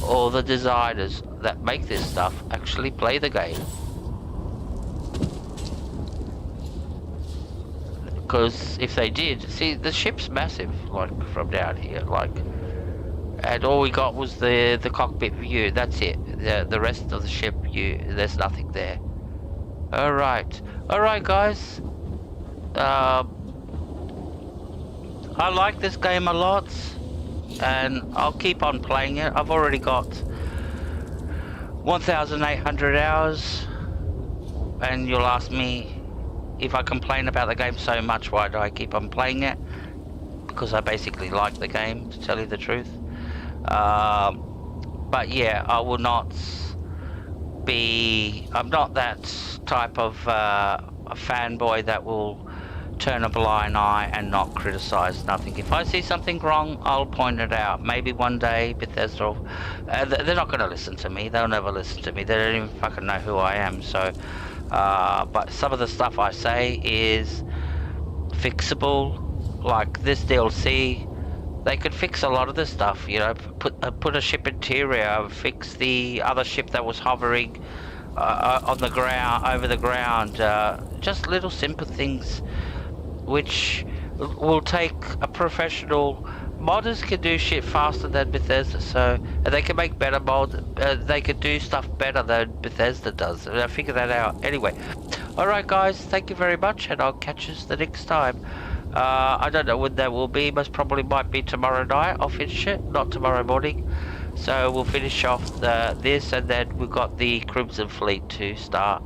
or the designers that make this stuff actually play the game? Because if they did, see, the ship's massive, like, from down here, like, and all we got was the cockpit view. That's it. The rest of the ship view, there's nothing there. Alright, guys. I like this game a lot, and I'll keep on playing it. I've already got 1,800 hours, and you'll ask me if I complain about the game so much, why do I keep on playing it? Because I basically like the game, to tell you the truth. But yeah, I will not be... I'm not that type of a fanboy that will turn a blind eye and not criticize nothing. If I see something wrong, I'll point it out. Maybe one day Bethesda, they're not going to listen to me. They'll never listen to me. They don't even fucking know who I am. So, but some of the stuff I say is fixable. Like this DLC, they could fix a lot of this stuff. You know, put a ship interior, fix the other ship that was hovering on the ground, over the ground. Just little simple things, which will take a professional. Modders can do shit faster than Bethesda, so they can make better mods. They can do stuff better than Bethesda does. And I figured that out. Anyway, alright guys, thank you very much, and I'll catch you the next time. I don't know when that will be. Most probably might be tomorrow night. I'll finish it, not tomorrow morning. So we'll finish off this, and then we've got the Crimson Fleet to start.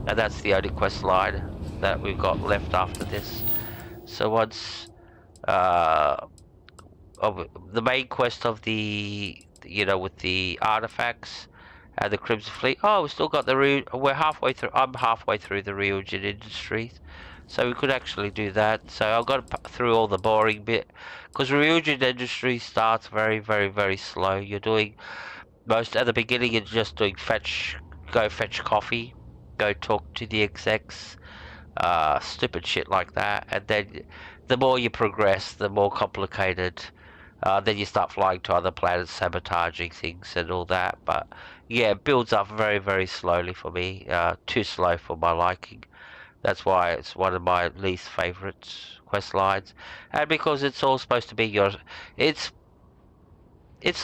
And that's the only quest line that we've got left after this. So once of the main quest of the, you know, with the artifacts and the Crimson Fleet. Oh, we still got we're halfway through. I'm halfway through the Ryujin Industries, so we could actually do that. So I've got through all the boring bit, because Ryujin Industries starts very, very, very slow. You're doing most at the beginning. You're just doing go fetch coffee, go talk to the execs, stupid shit like that. And then the more you progress, the more complicated. Then you start flying to other planets, sabotaging things and all that. But yeah, it builds up very, very slowly for me. Too slow for my liking. That's why it's one of my least favorite quest lines. And because it's all supposed to be it's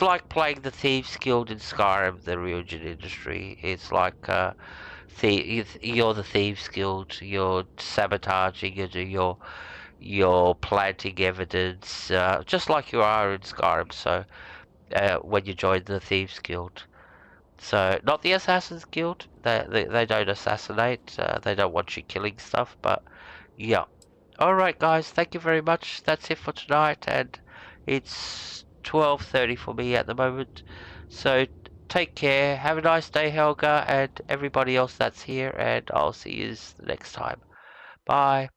like playing the Thieves Guild in Skyrim, the Ryujin Industry. It's like you're the Thieves Guild. You're sabotaging. You're planting evidence, just like you are in Skyrim. So when you join the Thieves Guild, so not the Assassins Guild. They don't assassinate. They don't want you killing stuff. But yeah. All right, guys. Thank you very much. That's it for tonight, and it's 12:30 for me at the moment. So take care. Have a nice day, Helga, and everybody else that's here. And I'll see you next time. Bye.